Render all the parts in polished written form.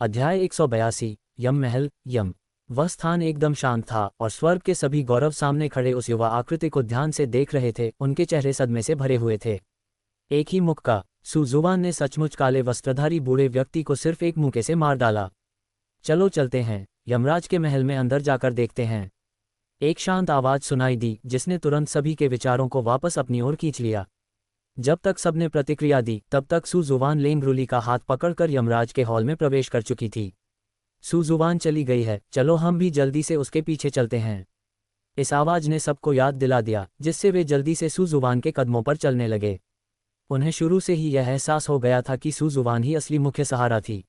अध्याय 182। यम महल। यम। वह स्थान एकदम शांत था और स्वर्ग के सभी गौरव सामने खड़े उस युवा आकृति को ध्यान से देख रहे थे। उनके चेहरे सदमे से भरे हुए थे। एक ही मुख का सुजुबान ने सचमुच काले वस्त्रधारी बूढ़े व्यक्ति को सिर्फ एक मुक्के से मार डाला। चलो चलते हैं, यमराज के महल में अंदर जाकर देखते हैं। एक शांत आवाज सुनाई दी जिसने तुरंत सभी के विचारों को वापस अपनी ओर खींच लिया। जब तक सबने प्रतिक्रिया दी तब तक सुजुबान लेंगरुली का हाथ पकड़कर यमराज के हॉल में प्रवेश कर चुकी थी। सुजुबान चली गई है, चलो हम भी जल्दी से उसके पीछे चलते हैं। इस आवाज ने सबको याद दिला दिया, जिससे वे जल्दी से सुजुबान के कदमों पर चलने लगे। उन्हें शुरू से ही यह एहसास हो गया था कि सुजुबान ही असली मुख्य सहारा थी।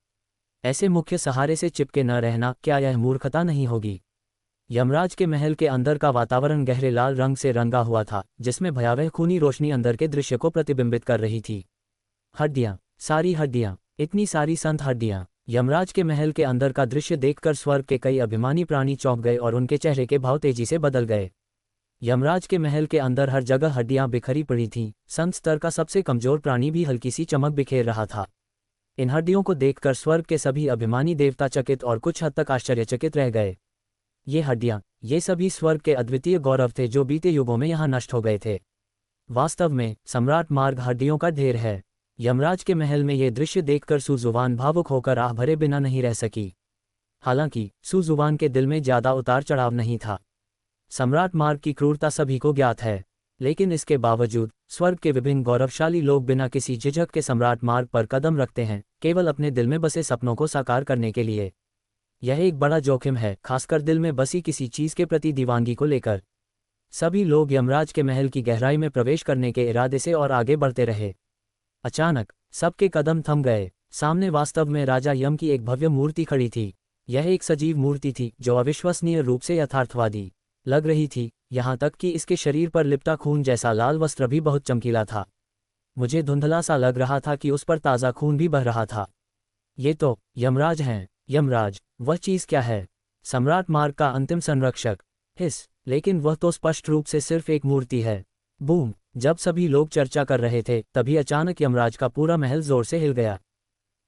ऐसे मुख्य सहारे से चिपके न रहना क्या यह मूर्खता नहीं होगी। यमराज के महल के अंदर का वातावरण गहरे लाल रंग से रंगा हुआ था, जिसमें भयावह खूनी रोशनी अंदर के दृश्य को प्रतिबिंबित कर रही थी। हड्डियां, सारी हड्डियां, इतनी सारी संत हड्डियां। यमराज के महल के अंदर का दृश्य देखकर स्वर्ग के कई अभिमानी प्राणी चौंक गए और उनके चेहरे के भाव तेजी से बदल गए। यमराज के महल के अंदर हर जगह हड्डियां बिखरी पड़ी थीं। संत स्तर का सबसे कमजोर प्राणी भी हल्की सी चमक बिखेर रहा था। इन हड्डियों को देखकर स्वर्ग के सभी अभिमानी देवता चकित और कुछ हद तक आश्चर्यचकित रह गए। ये हड्डियां, ये सभी स्वर्ग के अद्वितीय गौरव थे जो बीते युगों में यहाँ नष्ट हो गए थे। वास्तव में सम्राट मार्ग हड्डियों का ढेर है। यमराज के महल में ये दृश्य देखकर सुजुबान भावुक होकर आह भरे बिना नहीं रह सकी। हालांकि सुजुबान के दिल में ज्यादा उतार चढ़ाव नहीं था। सम्राट मार्ग की क्रूरता सभी को ज्ञात है, लेकिन इसके बावजूद स्वर्ग के विभिन्न गौरवशाली लोग बिना किसी झिझक के सम्राट मार्ग पर कदम रखते हैं, केवल अपने दिल में बसे सपनों को साकार करने के लिए। यह एक बड़ा जोखिम है, खासकर दिल में बसी किसी चीज के प्रति दीवानगी को लेकर। सभी लोग यमराज के महल की गहराई में प्रवेश करने के इरादे से और आगे बढ़ते रहे। अचानक सबके कदम थम गए। सामने वास्तव में राजा यम की एक भव्य मूर्ति खड़ी थी। यह एक सजीव मूर्ति थी जो अविश्वसनीय रूप से यथार्थवादी लग रही थी, यहाँ तक कि इसके शरीर पर लिपटा खून जैसा लाल वस्त्र भी बहुत चमकीला था। मुझे धुंधला सा लग रहा था कि उस पर ताज़ा खून भी बह रहा था। ये तो यमराज हैं। यमराज, वह चीज क्या है? सम्राट मार्ग का अंतिम संरक्षक। लेकिन वह तो स्पष्ट रूप से सिर्फ एक मूर्ति है। बूम! जब सभी लोग चर्चा कर रहे थे तभी अचानक यमराज का पूरा महल जोर से हिल गया।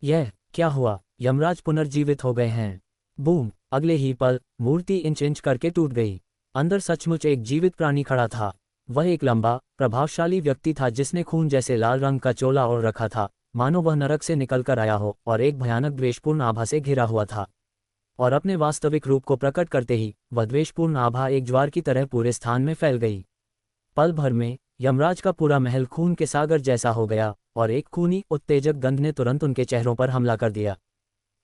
यह क्या हुआ? यमराज पुनर्जीवित हो गए हैं। बूम! अगले ही पल मूर्ति इंच इंच करके टूट गई। अंदर सचमुच एक जीवित प्राणी खड़ा था। वह एक लंबा, प्रभावशाली व्यक्ति था जिसने खून जैसे लाल रंग का चोला ओढ़ रखा था, मानो वह नरक से निकलकर आया हो और एक भयानक द्वेषपूर्ण आभा से घिरा हुआ था। और अपने वास्तविक रूप को प्रकट करते ही वह द्वेषपूर्ण आभा एक ज्वार की तरह पूरे स्थान में फैल गई। पल भर में यमराज का पूरा महल खून के सागर जैसा हो गया और एक खूनी उत्तेजक गंध ने तुरंत उनके चेहरों पर हमला कर दिया।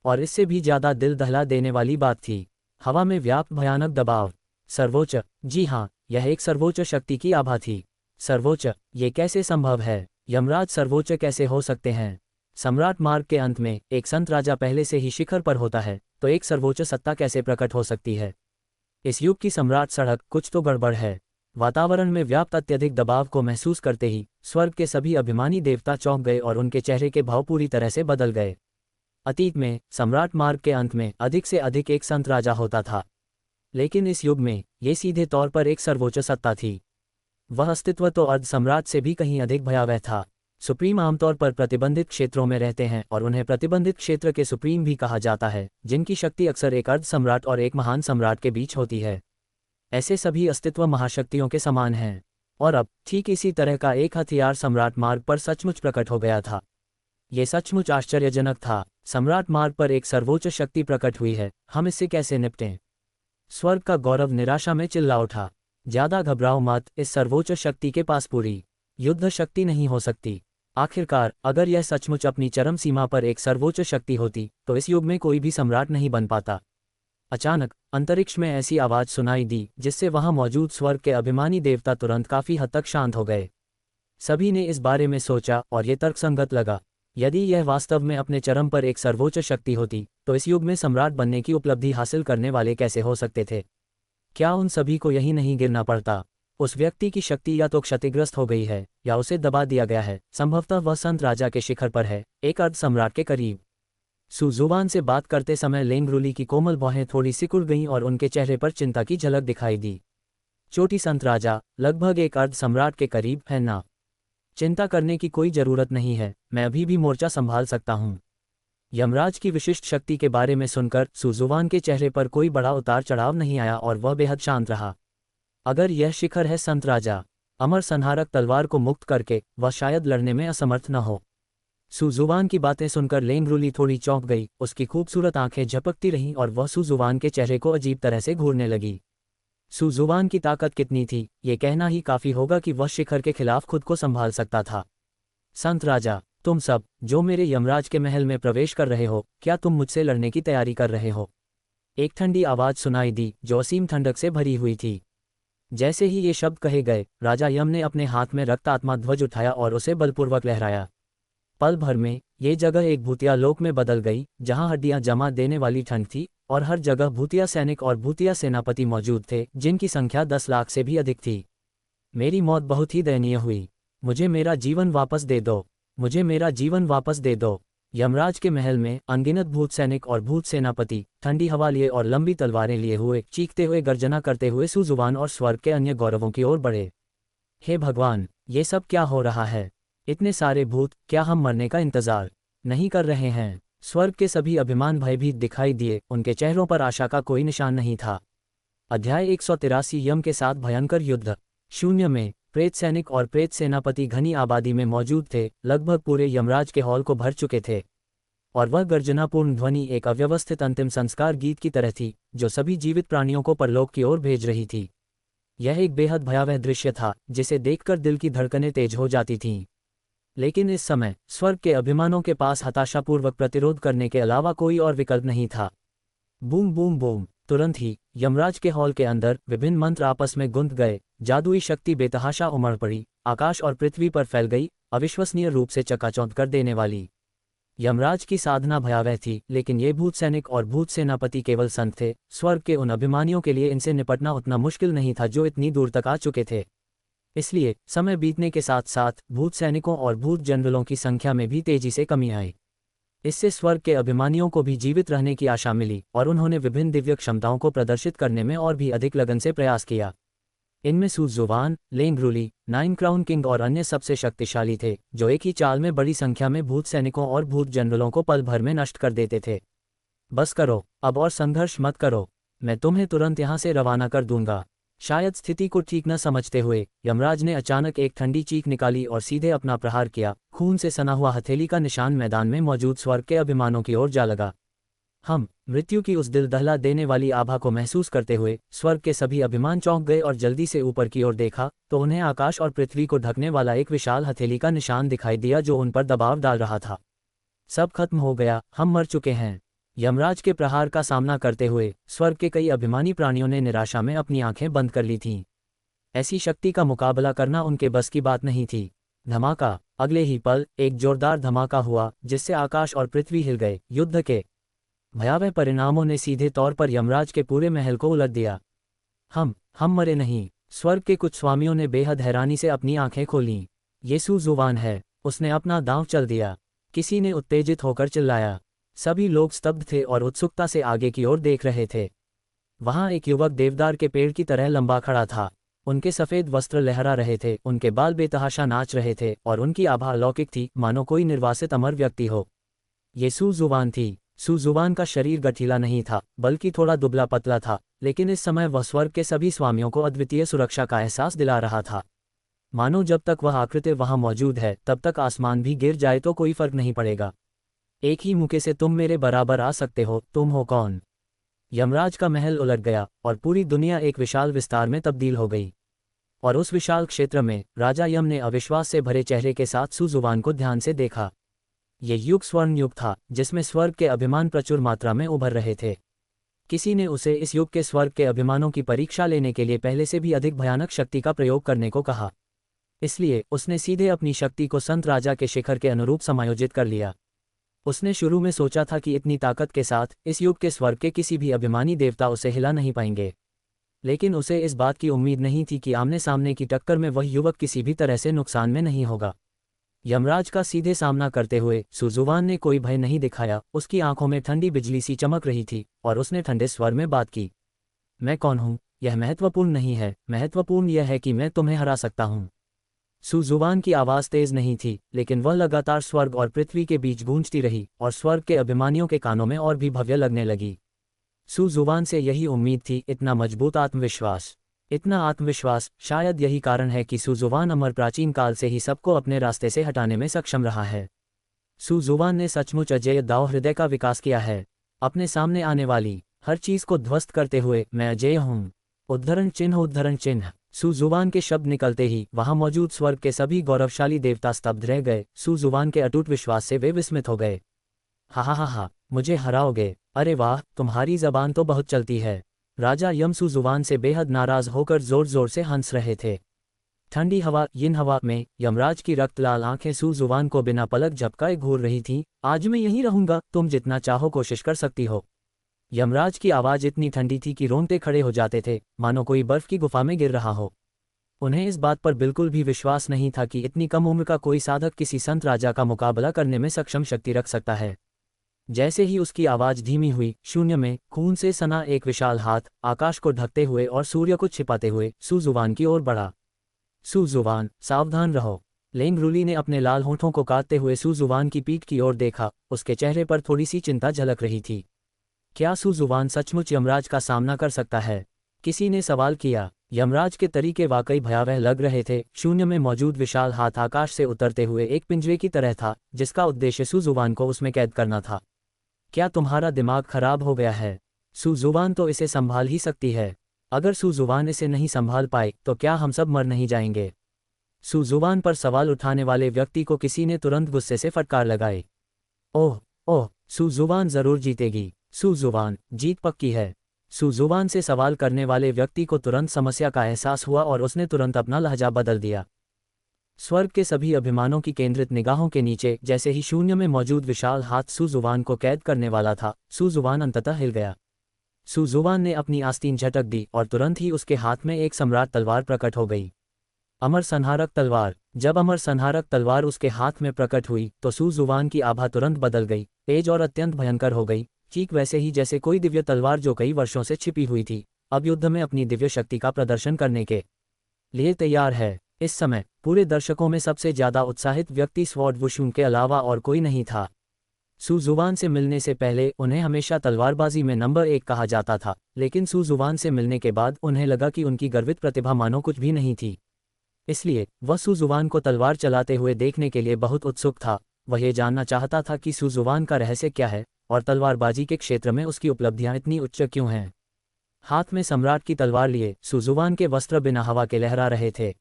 और इससे भी ज्यादा दिल दहला देने वाली बात थी, हवा में व्याप्त भयानक दबाव। सर्वोच्च, जी हाँ, यह एक सर्वोच्च शक्ति की आभा थी। सर्वोच्च, ये कैसे संभव है? यमराज सर्वोच्च कैसे हो सकते हैं? सम्राट मार्ग के अंत में एक संत राजा पहले से ही शिखर पर होता है, तो एक सर्वोच्च सत्ता कैसे प्रकट हो सकती है? इस युग की सम्राट सड़क, कुछ तो गड़बड़ है। वातावरण में व्याप्त अत्यधिक दबाव को महसूस करते ही स्वर्ग के सभी अभिमानी देवता चौंक गए और उनके चेहरे के भाव पूरी तरह से बदल गए। अतीत में सम्राट मार्ग के अंत में अधिक से अधिक एक संत राजा होता था, लेकिन इस युग में ये सीधे तौर पर एक सर्वोच्च सत्ता थी। वह अस्तित्व तो अर्ध सम्राट से भी कहीं अधिक भयावह था। सुप्रीम आमतौर पर प्रतिबंधित क्षेत्रों में रहते हैं और उन्हें प्रतिबंधित क्षेत्र के सुप्रीम भी कहा जाता है, जिनकी शक्ति अक्सर एक अर्ध सम्राट और एक महान सम्राट के बीच होती है। ऐसे सभी अस्तित्व महाशक्तियों के समान हैं। और अब ठीक इसी तरह का एक हथियार सम्राट मार्ग पर सचमुच प्रकट हो गया था। ये सचमुच आश्चर्यजनक था। सम्राट मार्ग पर एक सर्वोच्च शक्ति प्रकट हुई है, हम इससे कैसे निपटें? स्वर्ग का गौरव निराशा में चिल्ला उठा। ज्यादा घबराओ मत, इस सर्वोच्च शक्ति के पास पूरी युद्ध शक्ति नहीं हो सकती। आखिरकार अगर यह सचमुच अपनी चरम सीमा पर एक सर्वोच्च शक्ति होती तो इस युग में कोई भी सम्राट नहीं बन पाता। अचानक अंतरिक्ष में ऐसी आवाज सुनाई दी जिससे वहां मौजूद स्वर्ग के अभिमानी देवता तुरंत काफी हद तक शांत हो गए। सभी ने इस बारे में सोचा और ये तर्कसंगत लगा। यदि यह वास्तव में अपने चरम पर एक सर्वोच्च शक्ति होती तो इस युग में सम्राट बनने की उपलब्धि हासिल करने वाले कैसे हो सकते थे? क्या उन सभी को यही नहीं गिरना पड़ता? उस व्यक्ति की शक्ति या तो क्षतिग्रस्त हो गई है या उसे दबा दिया गया है। संभवतः वह संत राजा के शिखर पर है, एक अर्ध सम्राट के करीब। सुजुबान से बात करते समय लेंगरुली की कोमल बाहें थोड़ी सिकुड़ गईं और उनके चेहरे पर चिंता की झलक दिखाई दी। चोटी संत राजा, लगभग एक अर्ध सम्राट के करीब है ना? चिंता करने की कोई जरूरत नहीं है, मैं अभी भी मोर्चा संभाल सकता हूँ। यमराज की विशिष्ट शक्ति के बारे में सुनकर सुजुवान के चेहरे पर कोई बड़ा उतार चढ़ाव नहीं आया और वह बेहद शांत रहा। अगर यह शिखर है संत राजा, अमर संहारक तलवार को मुक्त करके वह शायद लड़ने में असमर्थ न हो। सुजुवान की बातें सुनकर लेंगरूली थोड़ी चौंक गई, उसकी खूबसूरत आंखें झपकती रहीं और वह सुजुवान के चेहरे को अजीब तरह से घूरने लगी। सुजुवान की ताकत कितनी थी, ये कहना ही काफी होगा कि वह शिखर के खिलाफ खुद को संभाल सकता था। संत राजा, तुम सब जो मेरे यमराज के महल में प्रवेश कर रहे हो, क्या तुम मुझसे लड़ने की तैयारी कर रहे हो? एक ठंडी आवाज सुनाई दी जो असीम ठंडक से भरी हुई थी। जैसे ही ये शब्द कहे गए, राजा यम ने अपने हाथ में रक्तात्मा ध्वज उठाया और उसे बलपूर्वक लहराया। पल भर में ये जगह एक भूतिया लोक में बदल गई, जहां हड्डियां जमा देने वाली ठंड थी और हर जगह भूतिया सैनिक और भूतिया सेनापति मौजूद थे, जिनकी संख्या 10 लाख से भी अधिक थी। मेरी मौत बहुत ही दयनीय हुई। मुझे मेरा जीवन वापस दे दो, मुझे मेरा जीवन वापस दे दो। यमराज के महल में अनगिनत भूत सैनिक और भूत सेनापति ठंडी हवा लिए और लंबी तलवारें लिए हुए, चीखते हुए गर्जना करते हुए सुजुवान और स्वर्ग के अन्य गौरवों की ओर बढ़े। हे भगवान, ये सब क्या हो रहा है? इतने सारे भूत, क्या हम मरने का इंतजार नहीं कर रहे हैं? स्वर्ग के सभी अभिमान भयभीत दिखाई दिए, उनके चेहरों पर आशा का कोई निशान नहीं था। अध्याय 183 यम के साथ भयंकर युद्ध। शून्य में प्रेत सैनिक और प्रेत सेनापति घनी आबादी में मौजूद थे, लगभग पूरे यमराज के हॉल को भर चुके थे। और वह गर्जनापूर्ण ध्वनि एक अव्यवस्थित अंतिम संस्कार गीत की तरह थी, जो सभी जीवित प्राणियों को परलोक की ओर भेज रही थी। यह एक बेहद भयावह दृश्य था, जिसे देखकर दिल की धड़कनें तेज हो जाती थीं। लेकिन इस समय स्वर्ग के अभिमानों के पास हताशापूर्वक प्रतिरोध करने के अलावा कोई और विकल्प नहीं था। Boom boom boom. तुरंत ही यमराज के हॉल के अंदर विभिन्न मंत्र आपस में गुंथ गए, जादुई शक्ति बेतहाशा उमड़ पड़ी, आकाश और पृथ्वी पर फैल गई, अविश्वसनीय रूप से चकाचौंध कर देने वाली। यमराज की साधना भयावह थी, लेकिन ये भूत सैनिक और भूत सेनापति केवल संत थे। स्वर्ग के उन अभिमानियों के लिए इनसे निपटना उतना मुश्किल नहीं था जो इतनी दूर तक आ चुके थे। इसलिए समय बीतने के साथ साथ भूत सैनिकों और भूत जनरलों की संख्या में भी तेजी से कमी आई। इससे स्वर्ग के अभिमानियों को भी जीवित रहने की आशा मिली और उन्होंने विभिन्न दिव्य क्षमताओं को प्रदर्शित करने में और भी अधिक लगन से प्रयास किया। इनमें सुजुवान, लेंगरूली, नाइन क्राउन किंग और अन्य सबसे शक्तिशाली थे, जो एक ही चाल में बड़ी संख्या में भूत सैनिकों और भूत जनरलों को पल भर में नष्ट कर देते थे। बस करो, अब और संघर्ष मत करो, मैं तुम्हें तुरंत यहाँ से रवाना कर दूंगा। शायद स्थिति को ठीक न समझते हुए यमराज ने अचानक एक ठंडी चीख निकाली और सीधे अपना प्रहार किया। खून से सना हुआ हथेली का निशान मैदान में मौजूद स्वर्ग के अभिमानों की ओर जा लगा। हम मृत्यु की उस दिल दहला देने वाली आभा को महसूस करते हुए स्वर्ग के सभी अभिमान चौंक गए और जल्दी से ऊपर की ओर देखा तो उन्हें आकाश और पृथ्वी को ढकने वाला एक विशाल हथेली का निशान दिखाई दिया, जो उन पर दबाव डाल रहा था। सब खत्म हो गया, हम मर चुके हैं। यमराज के प्रहार का सामना करते हुए स्वर्ग के कई अभिमानी प्राणियों ने निराशा में अपनी आंखें बंद कर ली थीं। ऐसी शक्ति का मुकाबला करना उनके बस की बात नहीं थी। धमाका। अगले ही पल एक जोरदार धमाका हुआ, जिससे आकाश और पृथ्वी हिल गए। युद्ध के भयावह परिणामों ने सीधे तौर पर यमराज के पूरे महल को उलट दिया। हम मरे नहीं। स्वर्ग के कुछ स्वामियों ने बेहद हैरानी से अपनी आंखें खोलीं। ये सुजुवान है, उसने अपना दांव चल दिया। किसी ने उत्तेजित होकर चिल्लाया। सभी लोग स्तब्ध थे और उत्सुकता से आगे की ओर देख रहे थे। वहां एक युवक देवदार के पेड़ की तरह लंबा खड़ा था। उनके सफेद वस्त्र लहरा रहे थे, उनके बाल बेतहाशा नाच रहे थे और उनकी आभा अलौकिक थी, मानो कोई निर्वासित अमर व्यक्ति हो। ये सुजुवान थी। सुजुवान का शरीर गठीला नहीं था, बल्कि थोड़ा दुबला पतला था, लेकिन इस समय वह स्वर्ग के सभी स्वामियों को अद्वितीय सुरक्षा का एहसास दिला रहा था। मानो जब तक वह आकृति वहां मौजूद है, तब तक आसमान भी गिर जाए तो कोई फर्क नहीं पड़ेगा। एक ही मुक्के से तुम मेरे बराबर आ सकते हो, तुम हो कौन? यमराज का महल उलट गया और पूरी दुनिया एक विशाल विस्तार में तब्दील हो गई। और उस विशाल क्षेत्र में राजा यम ने अविश्वास से भरे चेहरे के साथ सुजुवान को ध्यान से देखा। ये युग स्वर्ण युग था, जिसमें स्वर्ग के अभिमान प्रचुर मात्रा में उभर रहे थे। किसी ने उसे इस युग के स्वर्ग के अभिमानों की परीक्षा लेने के लिए पहले से भी अधिक भयानक शक्ति का प्रयोग करने को कहा। इसलिए उसने सीधे अपनी शक्ति को संत राजा के शिखर के अनुरूप समायोजित कर लिया। उसने शुरू में सोचा था कि इतनी ताकत के साथ इस युग के स्वर्ग के किसी भी अभिमानी देवता उसे हिला नहीं पाएंगे, लेकिन उसे इस बात की उम्मीद नहीं थी कि आमने सामने की टक्कर में वह युवक किसी भी तरह से नुकसान में नहीं होगा। यमराज का सीधे सामना करते हुए सुजुवान ने कोई भय नहीं दिखाया। उसकी आंखों में ठंडी बिजली सी चमक रही थी और उसने ठंडे स्वर में बात की। मैं कौन हूँ, यह महत्वपूर्ण नहीं है, महत्वपूर्ण यह है कि मैं तुम्हें हरा सकता हूँ। सुजुवान की आवाज़ तेज नहीं थी, लेकिन वह लगातार स्वर्ग और पृथ्वी के बीच गूंजती रही और स्वर्ग के अभिमानियों के कानों में और भी भव्य लगने लगी। सुजुवान से यही उम्मीद थी, इतना मजबूत आत्मविश्वास। इतना आत्मविश्वास, शायद यही कारण है कि सुजुवान अमर प्राचीन काल से ही सबको अपने रास्ते से हटाने में सक्षम रहा है। सुजुवान ने सचमुच अजेय दाव हृदय का विकास किया है। अपने सामने आने वाली हर चीज को ध्वस्त करते हुए, मैं अजेय हूँ। उद्धरण चिन्ह, उद्धरण चिन्ह। सुजुवान के शब्द निकलते ही वहां मौजूद स्वर्ग के सभी गौरवशाली देवता स्तब्ध रह गए। सुजुवान के अटूट विश्वास से वे विस्मित हो गए। हा हा हा हा, मुझे हराओगे? अरे वाह, तुम्हारी जबान तो बहुत चलती है। राजा यम सुजुवान से बेहद नाराज होकर जोर जोर से हंस रहे थे। ठंडी हवा, यिन हवा में यमराज की रक्त लाल आंखें सुजुवान को बिना पलक झपकाए घूर रही थीं। आज मैं यहीं रहूंगा, तुम जितना चाहो कोशिश कर सकती हो। यमराज की आवाज इतनी ठंडी थी कि रोंगटे खड़े हो जाते थे, मानो कोई बर्फ की गुफा में गिर रहा हो। उन्हें इस बात पर बिल्कुल भी विश्वास नहीं था कि इतनी कम उम्र का कोई साधक किसी संत राजा का मुकाबला करने में सक्षम शक्ति रख सकता है। जैसे ही उसकी आवाज धीमी हुई, शून्य में खून से सना एक विशाल हाथ, आकाश को ढकते हुए और सूर्य को छिपाते हुए, सुजुवान की ओर बढ़ा। सुजुवान, सावधान रहो। लेंगरुली ने अपने लाल होंठों को काटते हुए सुजुवान की पीठ की ओर देखा। उसके चेहरे पर थोड़ी सी चिंता झलक रही थी। क्या सुजुवान सचमुच यमराज का सामना कर सकता है? किसी ने सवाल किया। यमराज के तरीके वाकई भयावह लग रहे थे। शून्य में मौजूद विशाल हाथ आकाश से उतरते हुए एक पिंजरे की तरह था, जिसका उद्देश्य सुजुवान को उसमें कैद करना था। क्या तुम्हारा दिमाग खराब हो गया है? सुजुवान तो इसे संभाल ही सकती है। अगर सुजुवान इसे नहीं संभाल पाए तो क्या हम सब मर नहीं जाएंगे? सुजुवान पर सवाल उठाने वाले व्यक्ति को किसी ने तुरंत गुस्से से फटकार लगाई। ओह ओह, सुजुवान जरूर जीतेगी। सुजुवान, जीत पक्की है। सुजुवान से सवाल करने वाले व्यक्ति को तुरंत समस्या का एहसास हुआ और उसने तुरंत अपना लहजा बदल दिया। स्वर्ग के सभी अभिमानों की केंद्रित निगाहों के नीचे जैसे ही शून्य में मौजूद विशाल हाथ सुजुवान को कैद करने वाला था, सुजुवान अंततः हिल गया। सुजुवान ने अपनी आस्तीन झटक दी और तुरंत ही उसके हाथ में एक सम्राट तलवार प्रकट हो गई। अमर संहारक तलवार। जब अमर संहारक तलवार उसके हाथ में प्रकट हुई तो सुजुवान की आभा तुरंत बदल गई, तेज और अत्यंत भयंकर हो गई, ठीक वैसे ही जैसे कोई दिव्य तलवार जो कई वर्षों से छिपी हुई थी, अब युद्ध में अपनी दिव्य शक्ति का प्रदर्शन करने के लिए तैयार है। इस समय पूरे दर्शकों में सबसे ज्यादा उत्साहित व्यक्ति स्वॉर्ड वुशुन के अलावा और कोई नहीं था। सुजुवान से मिलने से पहले उन्हें हमेशा तलवारबाजी में नंबर 1 कहा जाता था, लेकिन सुजुवान से मिलने के बाद उन्हें लगा कि उनकी गर्वित प्रतिभा मानो कुछ भी नहीं थी। इसलिए वह सुजुवान को तलवार चलाते हुए देखने के लिए बहुत उत्सुक था। वह ये जानना चाहता था कि सुजुवान का रहस्य क्या है और तलवारबाजी के क्षेत्र में उसकी उपलब्धियां इतनी उच्च क्यों हैं। हाथ में सम्राट की तलवार लिए सुजुवान के वस्त्र बिना हवा के लहरा रहे थे।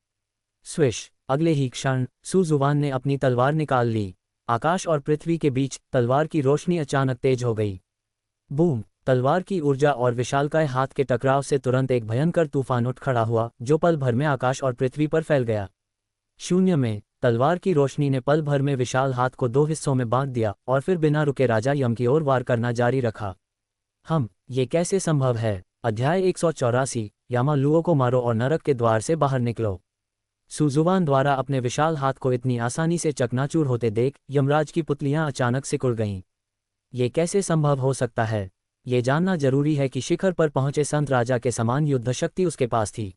स्विश! अगले ही क्षण सुजुवान ने अपनी तलवार निकाल ली। आकाश और पृथ्वी के बीच तलवार की रोशनी अचानक तेज हो गई। बूम! तलवार की ऊर्जा और विशालकाय हाथ के टकराव से तुरंत एक भयंकर तूफान उठ खड़ा हुआ, जो पल भर में आकाश और पृथ्वी पर फैल गया। शून्य में तलवार की रोशनी ने पल भर में विशाल हाथ को 2 हिस्सों में बांट दिया और फिर बिना रुके राजा यम की ओर वार करना जारी रखा। ये कैसे संभव है? अध्याय 184, यामा लुओ को मारो और नरक के द्वार से बाहर निकलो। सुजुवान द्वारा अपने विशाल हाथ को इतनी आसानी से चकनाचूर होते देख यमराज की पुतलियां अचानक सिकुड़ गईं। ये कैसे संभव हो सकता है? ये जानना जरूरी है कि शिखर पर पहुंचे संत राजा के समान युद्ध शक्ति उसके पास थी।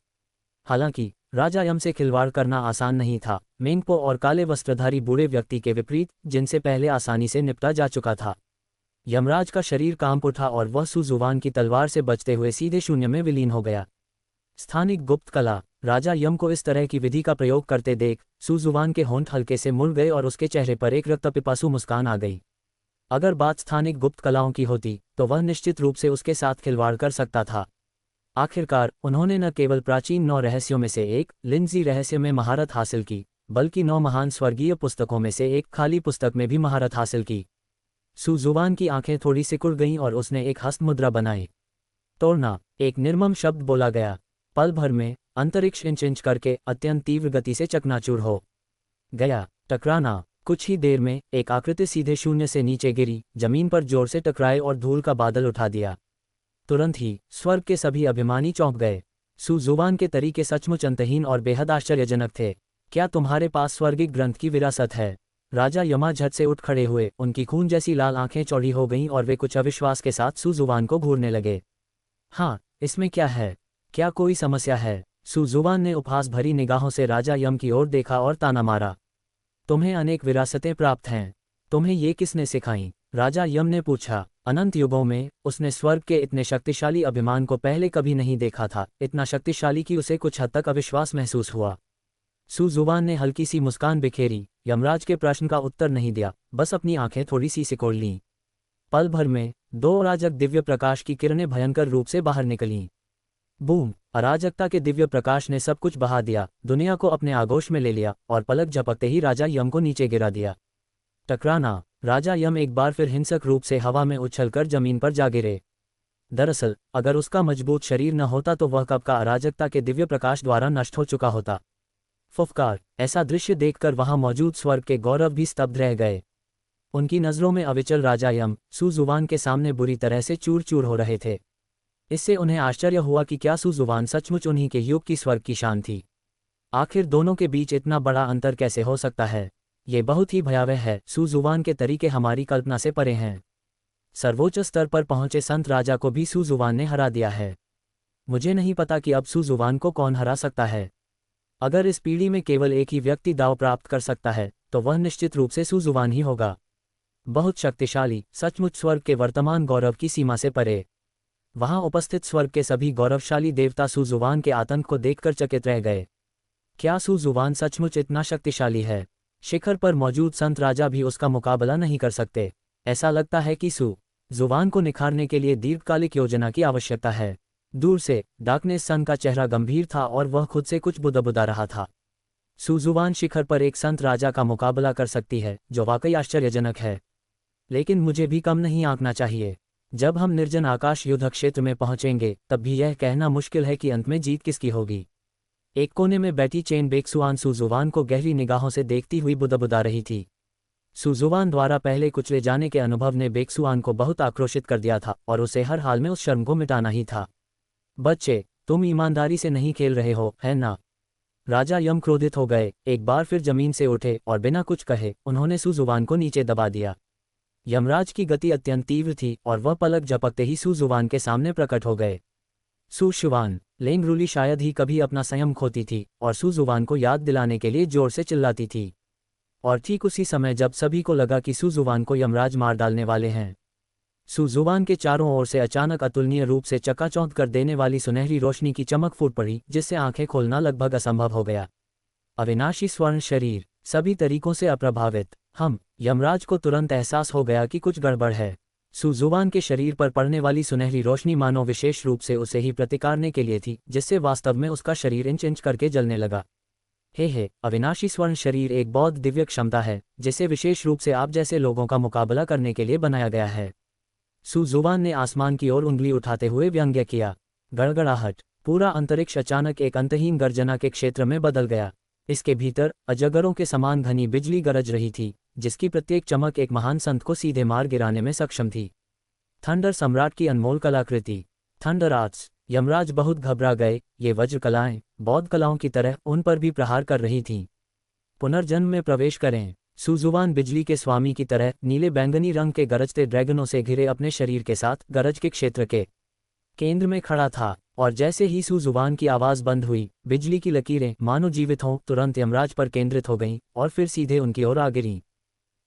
हालांकि राजा यम से खिलवाड़ करना आसान नहीं था, मेंगपो और काले वस्त्रधारी बूढ़े व्यक्ति के विपरीत, जिनसे पहले आसानी से निपटा जा चुका था। यमराज का शरीर कांप उठा और वह सुजुवान की तलवार से बचते हुए सीधे शून्य में विलीन हो गया। स्थानिक गुप्त कला। राजा यम को इस तरह की विधि का प्रयोग करते देख सुजुवान के होंठ हल्के से मुड़ गए और उसके चेहरे पर एक रक्तपिपासु मुस्कान आ गई। अगर बात स्थानिक गुप्त कलाओं की होती तो वह निश्चित रूप से उसके साथ खिलवाड़ कर सकता था। आखिरकार उन्होंने न केवल प्राचीन 9 रहस्यों में से एक लिंजी रहस्य में महारत हासिल की, बल्कि 9 महान स्वर्गीय पुस्तकों में से एक खाली पुस्तक में भी महारत हासिल की। सुजुवान की आंखें थोड़ी सिकुड़ गईं और उसने एक हस्त मुद्रा बनाई। तोड़ना! एक निर्मम शब्द बोला गया। पल भर में अंतरिक्ष इंच इंच करके अत्यंत तीव्र गति से चकनाचूर हो गया। टकराना! कुछ ही देर में एक आकृति सीधे शून्य से नीचे गिरी, जमीन पर जोर से टकराए और धूल का बादल उठा दिया। तुरंत ही स्वर्ग के सभी अभिमानी चौंक गए। सुजुवान के तरीके सचमुच अंतहीन और बेहद आश्चर्यजनक थे। क्या तुम्हारे पास स्वर्गिक ग्रंथ की विरासत है? राजा यमा झट से उठ खड़े हुए, उनकी खून जैसी लाल आंखें चौड़ी हो गईं और वे कुछ अविश्वास के साथ सुजुवान को घूरने लगे। हाँ, इसमें क्या है? क्या कोई समस्या है? सुजुवान ने उपहास भरी निगाहों से राजा यम की ओर देखा और ताना मारा। तुम्हें अनेक विरासतें प्राप्त हैं। तुम्हें ये किसने सिखाई? राजा यम ने पूछा। अनंत युगों में उसने स्वर्ग के इतने शक्तिशाली अभिमान को पहले कभी नहीं देखा था, इतना शक्तिशाली कि उसे कुछ हद तक अविश्वास महसूस हुआ। सुजुवान ने हल्की सी मुस्कान बिखेरी, यमराज के प्रश्न का उत्तर नहीं दिया, बस अपनी आंखें थोड़ी सी सिकोड़ लीं। पल भर में 2 अराजक दिव्य प्रकाश की किरणें भयंकर रूप से बाहर निकलीं। बूम! अराजकता के दिव्य प्रकाश ने सब कुछ बहा दिया, दुनिया को अपने आगोश में ले लिया और पलक झपकते ही राजा यम को नीचे गिरा दिया। टकराना! राजा यम एक बार फिर हिंसक रूप से हवा में उछलकर जमीन पर जा गिरे। दरअसल अगर उसका मजबूत शरीर न होता तो वह कब का अराजकता के दिव्य प्रकाश द्वारा नष्ट हो चुका होता। फुफकार! ऐसा दृश्य देखकर वहां मौजूद स्वर्ग के गौरव भी स्तब्ध रह गए। उनकी नज़रों में अविचल राजा यम सुजुवान के सामने बुरी तरह से चूर चूर हो रहे थे। इससे उन्हें आश्चर्य हुआ कि क्या सुजुवान सचमुच उन्हीं के युग की स्वर्ग की शान थी। आखिर दोनों के बीच इतना बड़ा अंतर कैसे हो सकता है? ये बहुत ही भयावह है। सुजुवान के तरीके हमारी कल्पना से परे हैं। सर्वोच्च स्तर पर पहुंचे संत राजा को भी सुजुवान ने हरा दिया है। मुझे नहीं पता कि अब सुजुवान को कौन हरा सकता है। अगर इस पीढ़ी में केवल एक ही व्यक्ति दाव प्राप्त कर सकता है तो वह निश्चित रूप से सुजुवान ही होगा। बहुत शक्तिशाली, सचमुच स्वर्ग के वर्तमान गौरव की सीमा से परे। वहां उपस्थित स्वर्ग के सभी गौरवशाली देवता सुजुवान के आतंक को देखकर चकित रह गए। क्या सुजुवान सचमुच इतना शक्तिशाली है? शिखर पर मौजूद संत राजा भी उसका मुकाबला नहीं कर सकते। ऐसा लगता है कि सुजुवान को निखारने के लिए दीर्घकालिक योजना की आवश्यकता है। दूर से डार्कनेस सन का चेहरा गंभीर था और वह खुद से कुछ बुदबुदा रहा था। सुजुवान शिखर पर एक संत राजा का मुकाबला कर सकती है, जो वाकई आश्चर्यजनक है। लेकिन मुझे भी कम नहीं आंकना चाहिए। जब हम निर्जन आकाश युद्ध क्षेत्र में पहुंचेंगे तब भी यह कहना मुश्किल है कि अंत में जीत किसकी होगी। एक कोने में बैठी चेन बेक्सुआन सुजुवान को गहरी निगाहों से देखती हुई बुदबुदा रही थी। सुजुवान द्वारा पहले कुचले जाने के अनुभव ने बेक्सुआन को बहुत आक्रोशित कर दिया था और उसे हर हाल में उस शर्म को मिटाना ही था। बच्चे, तुम ईमानदारी से नहीं खेल रहे हो, है ना? राजा यम क्रोधित हो गए, एक बार फिर जमीन से उठे और बिना कुछ कहे उन्होंने सुजुवान को नीचे दबा दिया। यमराज की गति अत्यंत तीव्र थी और वह पलक झपकते ही सुजुवान के सामने प्रकट हो गए। सुशुवान लेंगरूली शायद ही कभी अपना संयम खोती थी और सुजुवान को याद दिलाने के लिए जोर से चिल्लाती थी। और ठीक उसी समय जब सभी को लगा कि सुजुवान को यमराज मार डालने वाले हैं, सुजुवान के चारों ओर से अचानक अतुलनीय रूप से चकाचौंध कर देने वाली सुनहरी रोशनी की चमक फूट पड़ी, जिससे आंखें खोलना लगभग असंभव हो गया। अविनाशी स्वर्ण शरीर, सभी तरीकों से अप्रभावित। यमराज को तुरंत एहसास हो गया कि कुछ गड़बड़ है। सुजुवान के शरीर पर पड़ने वाली सुनहरी रोशनी मानो विशेष रूप से उसे ही प्रतिकारने के लिए थी, जिससे वास्तव में उसका शरीर इंच इंच करके जलने लगा। हे अविनाशी स्वर्ण शरीर एक बौद्ध दिव्य क्षमता है, जिसे विशेष रूप से आप जैसे लोगों का मुकाबला करने के लिए बनाया गया है। सुजुवान ने आसमान की ओर उंगली उठाते हुए व्यंग्य किया। गड़गड़ाहट, पूरा अंतरिक्ष अचानक एक अंतहीन गर्जना के क्षेत्र में बदल गया। इसके भीतर अजगरों के समान घनी बिजली गरज रही थी, जिसकी प्रत्येक चमक एक महान संत को सीधे मार गिराने में सक्षम थी। थंडर सम्राट की अनमोल कलाकृति, थंडर आर्ट्स। यमराज बहुत घबरा गए। ये वज्र कलाएं बौद्ध कलाओं की तरह उन पर भी प्रहार कर रही थीं। पुनर्जन्म में प्रवेश करें। सुजुवान बिजली के स्वामी की तरह नीले बैंगनी रंग के गरजते ड्रैगनों से घिरे अपने शरीर के साथ गरज के क्षेत्र के केंद्र में खड़ा था, और जैसे ही सुजुवान की आवाज बंद हुई, बिजली की लकीरें मानो जीवित हों तुरंत यमराज पर केंद्रित हो गईं और फिर सीधे उनकी ओर आ गिरीं।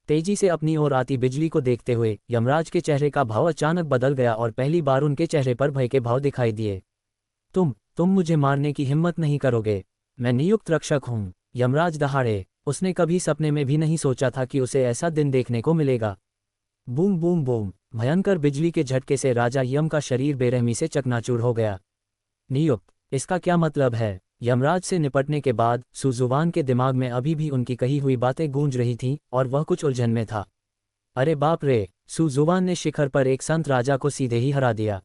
तेजी से अपनी ओर आती बिजली को देखते हुए यमराज के चेहरे का भाव अचानक बदल गया और पहली बार उनके चेहरे पर भय के भाव दिखाई दिए। तुम मुझे मारने की हिम्मत नहीं करोगे। मैं नियुक्त रक्षक हूँ। यमराज दहाड़े। उसने कभी सपने में भी नहीं सोचा था कि उसे ऐसा दिन देखने को मिलेगा। बूम बूम बूम, भयंकर बिजली के झटके से राजा यम का शरीर बेरहमी से चकनाचूर हो गया। नियुक्त, इसका क्या मतलब है? यमराज से निपटने के बाद सुजुवान के दिमाग में अभी भी उनकी कही हुई बातें गूंज रही थीं और वह कुछ उलझन में था। अरे बाप रे! सुजुवान ने शिखर पर एक संत राजा को सीधे ही हरा दिया।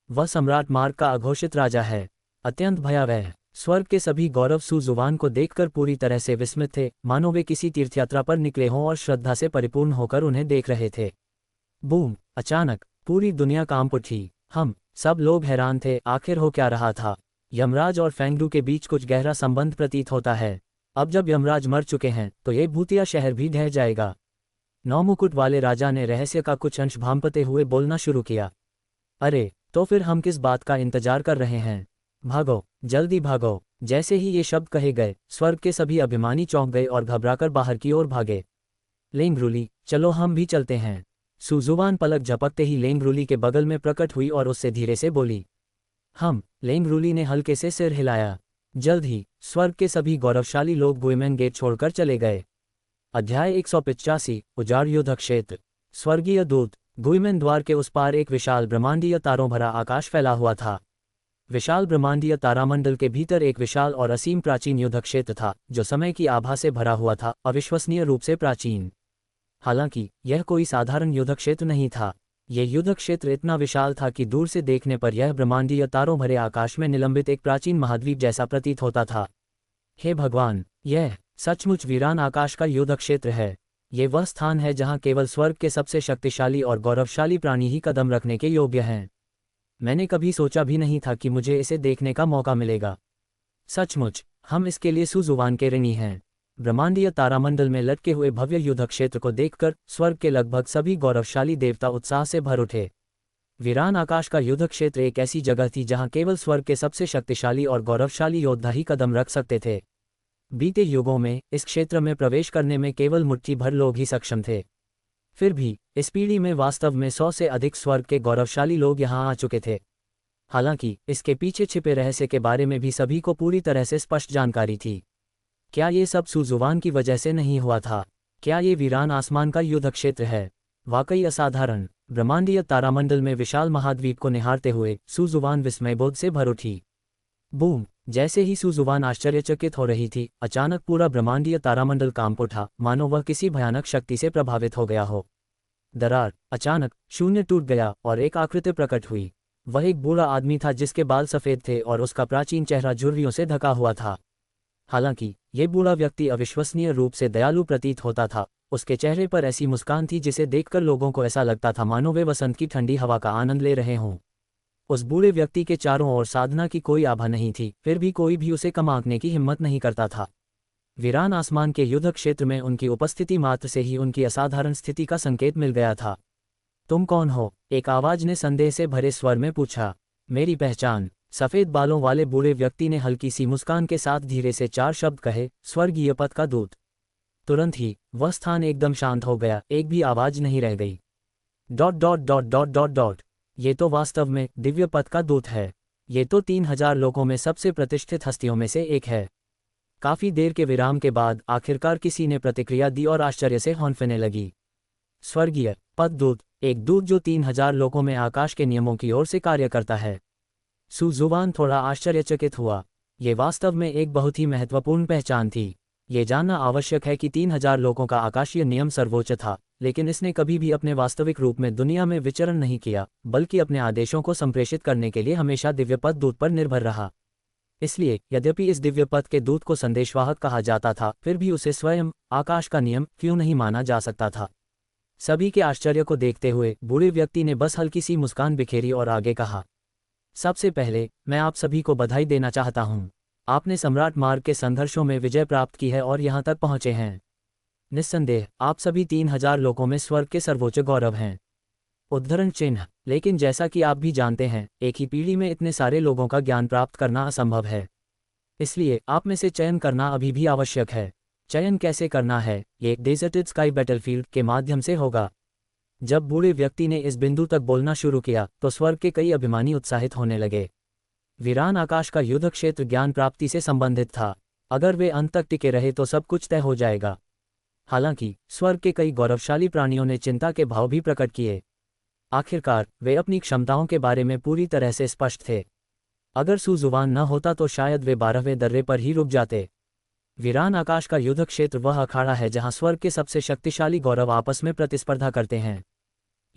वह सम्राट मार्ग का अघोषित राजा है। अत्यंत भयावह। स्वर्ग के सभी गौरव सुजुवान को देखकर पूरी तरह से विस्मित थे, मानो वे किसी तीर्थयात्रा पर निकले हों और श्रद्धा से परिपूर्ण होकर उन्हें देख रहे थे। बूम! अचानक पूरी दुनिया कांप उठी। सब लोग हैरान थे, आखिर हो क्या रहा था? यमराज और फेंगडू के बीच कुछ गहरा संबंध प्रतीत होता है। अब जब यमराज मर चुके हैं तो ये भूतिया शहर भी ढह जाएगा। नौमुकुट वाले राजा ने रहस्य का कुछ अंश भांपते हुए बोलना शुरू किया। अरे, तो फिर हम किस बात का इंतजार कर रहे हैं? भागो, जल्दी भागो। जैसे ही ये शब्द कहे गए, स्वर्ग के सभी अभिमानी चौंक गए और घबराकर बाहर की ओर भागे। लेंगरूली, चलो हम भी चलते हैं। सुजुवान पलक झपकते ही लेंगरूली के बगल में प्रकट हुई और उससे धीरे से बोली। हम। लेंगरूली ने हल्के से सिर हिलाया। जल्द ही स्वर्ग के सभी गौरवशाली लोग गुइमेन गेट छोड़कर चले गए। अध्याय 185 उजाड़ युद्ध क्षेत्र। स्वर्गीय दूत। गुइमेन द्वार के उस पार एक विशाल ब्रह्मांडीय तारों भरा आकाश फैला हुआ था। विशाल ब्रह्मांडीय तारामंडल के भीतर एक विशाल और असीम प्राचीन युद्ध क्षेत्र था, जो समय की आभा से भरा हुआ था, अविश्वसनीय रूप से प्राचीन। हालांकि यह कोई साधारण युद्ध क्षेत्र नहीं था। यह युद्ध क्षेत्र इतना विशाल था कि दूर से देखने पर यह ब्रह्मांडीय तारों भरे आकाश में निलंबित एक प्राचीन महाद्वीप जैसा प्रतीत होता था। हे भगवान, यह सचमुच वीरान आकाश का युद्ध क्षेत्र है। ये वह स्थान है जहां केवल स्वर्ग के सबसे शक्तिशाली और गौरवशाली प्राणी ही कदम रखने के योग्य हैं। मैंने कभी सोचा भी नहीं था कि मुझे इसे देखने का मौका मिलेगा। सचमुच हम इसके लिए सुजुवान के ऋणी हैं। ब्रह्मांडीय तारामंडल में लटके हुए भव्य युद्ध क्षेत्र को देखकर स्वर्ग के लगभग सभी गौरवशाली देवता उत्साह से भर उठे। वीरान आकाश का युद्ध क्षेत्र एक ऐसी जगह थी जहां केवल स्वर्ग के सबसे शक्तिशाली और गौरवशाली योद्धा ही कदम रख सकते थे। बीते युगों में इस क्षेत्र में प्रवेश करने में केवल मुट्ठी भर लोग ही सक्षम थे। फिर भी इस पीढ़ी में वास्तव में 100 से अधिक स्वर्ग के गौरवशाली लोग यहां आ चुके थे। हालांकि इसके पीछे छिपे रहस्य के बारे में भी सभी को पूरी तरह से स्पष्ट जानकारी थी। क्या ये सब सुजुवान की वजह से नहीं हुआ था? क्या ये वीरान आसमान का युद्ध क्षेत्र है? वाकई असाधारण। ब्रह्मांडीय तारामंडल में विशाल महाद्वीप को निहारते हुए सुजुवान विस्मयबोध से भर उठी। बूम! जैसे ही सुजुवान आश्चर्यचकित हो रही थी, अचानक पूरा ब्रह्मांडीय तारामंडल कांप उठा, मानो वह किसी भयानक शक्ति से प्रभावित हो गया हो। दरार! अचानक शून्य टूट गया और एक आकृति प्रकट हुई। वह एक बूढ़ा आदमी था जिसके बाल सफ़ेद थे और उसका प्राचीन चेहरा झुर्रियों से ढका हुआ था। हालांकि ये बूढ़ा व्यक्ति अविश्वसनीय रूप से दयालु प्रतीत होता था। उसके चेहरे पर ऐसी मुस्कान थी जिसे देखकर लोगों को ऐसा लगता था मानो वे वसंत की ठंडी हवा का आनंद ले रहे हों। उस बूढ़े व्यक्ति के चारों ओर साधना की कोई आभा नहीं थी, फिर भी कोई भी उसे कम आंकने की हिम्मत नहीं करता था। वीरान आसमान के युद्ध क्षेत्र में उनकी उपस्थिति मात्र से ही उनकी असाधारण स्थिति का संकेत मिल गया था। तुम कौन हो? एक आवाज ने संदेह से भरे स्वर में पूछा। मेरी पहचान। सफ़ेद बालों वाले बूढ़े व्यक्ति ने हल्की सी मुस्कान के साथ धीरे से 4 शब्द कहे, स्वर्गीय पद का दूत। तुरंत ही वह स्थान एकदम शांत हो गया, एक भी आवाज नहीं रह गई। ... ये तो वास्तव में दिव्य पद का दूत है। ये तो 3000 लोगों में सबसे प्रतिष्ठित हस्तियों में से एक है। काफी देर के विराम के बाद आखिरकार किसी ने प्रतिक्रिया दी और आश्चर्य से हौंफने लगी। स्वर्गीय पद दूत, एक दूत जो 3000 लोगों में आकाश के नियमों की ओर से कार्य करता है। सुजुवान थोड़ा आश्चर्यचकित हुआ। ये वास्तव में एक बहुत ही महत्वपूर्ण पहचान थी। ये जानना आवश्यक है कि 3000 लोगों का आकाशीय नियम सर्वोच्च था, लेकिन इसने कभी भी अपने वास्तविक रूप में दुनिया में विचरण नहीं किया, बल्कि अपने आदेशों को संप्रेषित करने के लिए हमेशा दिव्यपद दूत पर निर्भर रहा। इसलिए यद्यपि इस दिव्यपद के दूत को संदेशवाहक कहा जाता था, फिर भी उसे स्वयं आकाश का नियम क्यों नहीं माना जा सकता था? सभी के आश्चर्य को देखते हुए बूढ़े व्यक्ति ने बस हल्की सी मुस्कान बिखेरी और आगे कहा, सबसे पहले मैं आप सभी को बधाई देना चाहता हूँ। आपने सम्राट मार्ग के संघर्षों में विजय प्राप्त की है और यहाँ तक पहुँचे हैं। निस्संदेह आप सभी 3000 लोगों में स्वर्ग के सर्वोच्च गौरव हैं। उद्धरण चिन्ह। लेकिन जैसा कि आप भी जानते हैं, एक ही पीढ़ी में इतने सारे लोगों का ज्ञान प्राप्त करना असंभव है। इसलिए आप में से चयन करना अभी भी आवश्यक है। चयन कैसे करना है? ये डेजर्टेड स्काई बैटलफील्ड के माध्यम से होगा। जब बूढ़े व्यक्ति ने इस बिंदु तक बोलना शुरू किया तो स्वर्ग के कई अभिमानी उत्साहित होने लगे। वीरान आकाश का युद्ध क्षेत्र ज्ञान प्राप्ति से संबंधित था। अगर वे अंत तक टिके रहे तो सब कुछ तय हो जाएगा। हालांकि स्वर्ग के कई गौरवशाली प्राणियों ने चिंता के भाव भी प्रकट किए। आखिरकार वे अपनी क्षमताओं के बारे में पूरी तरह से स्पष्ट थे। अगर सुजुवान न होता तो शायद वे 12वें दर्रे पर ही रुक जाते। वीरान आकाश का युद्ध क्षेत्र वह अखाड़ा है जहां स्वर्ग के सबसे शक्तिशाली गौरव आपस में प्रतिस्पर्धा करते हैं।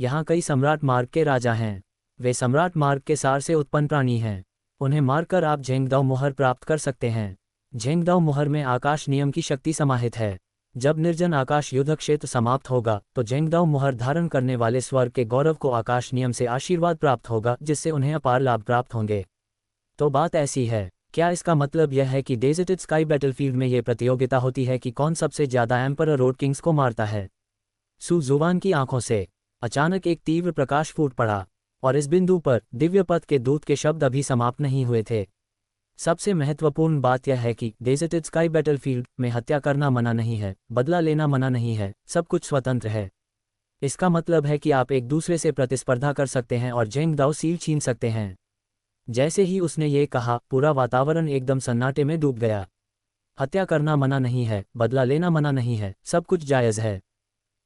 यहाँ कई सम्राट मार्ग के राजा हैं। वे सम्राट मार्ग के सार से उत्पन्न प्राणी हैं। उन्हें मारकर आप झेंगदाओ मुहर प्राप्त कर सकते हैं। झेंगदाओ मुहर में आकाश नियम की शक्ति समाहित है। जब निर्जन आकाश युद्ध क्षेत्र समाप्त होगा तो झेंगदाओ मुहर धारण करने वाले स्वर्ग के गौरव को आकाश नियम से आशीर्वाद प्राप्त होगा, जिससे उन्हें अपार लाभ प्राप्त होंगे। तो बात ऐसी है, क्या इसका मतलब यह है कि डेजर्टेड स्काई बैटलफील्ड में यह प्रतियोगिता होती है कि कौन सबसे ज्यादा एम्परर रोड किंग्स को मारता है? सुजुवान की आंखों से अचानक एक तीव्र प्रकाश फूट पड़ा और इस बिंदु पर दिव्य पद के दूत के शब्द अभी समाप्त नहीं हुए थे। सबसे महत्वपूर्ण बात यह है कि डेजर्टेड स्काई बैटलफील्ड में हत्या करना मना नहीं है, बदला लेना मना नहीं है, सब कुछ स्वतंत्र है। इसका मतलब है कि आप एक दूसरे से प्रतिस्पर्धा कर सकते हैं और जेंगडाओ सील छीन सकते हैं। जैसे ही उसने ये कहा, पूरा वातावरण एकदम सन्नाटे में डूब गया। हत्या करना मना नहीं है, बदला लेना मना नहीं है, सब कुछ जायज़ है।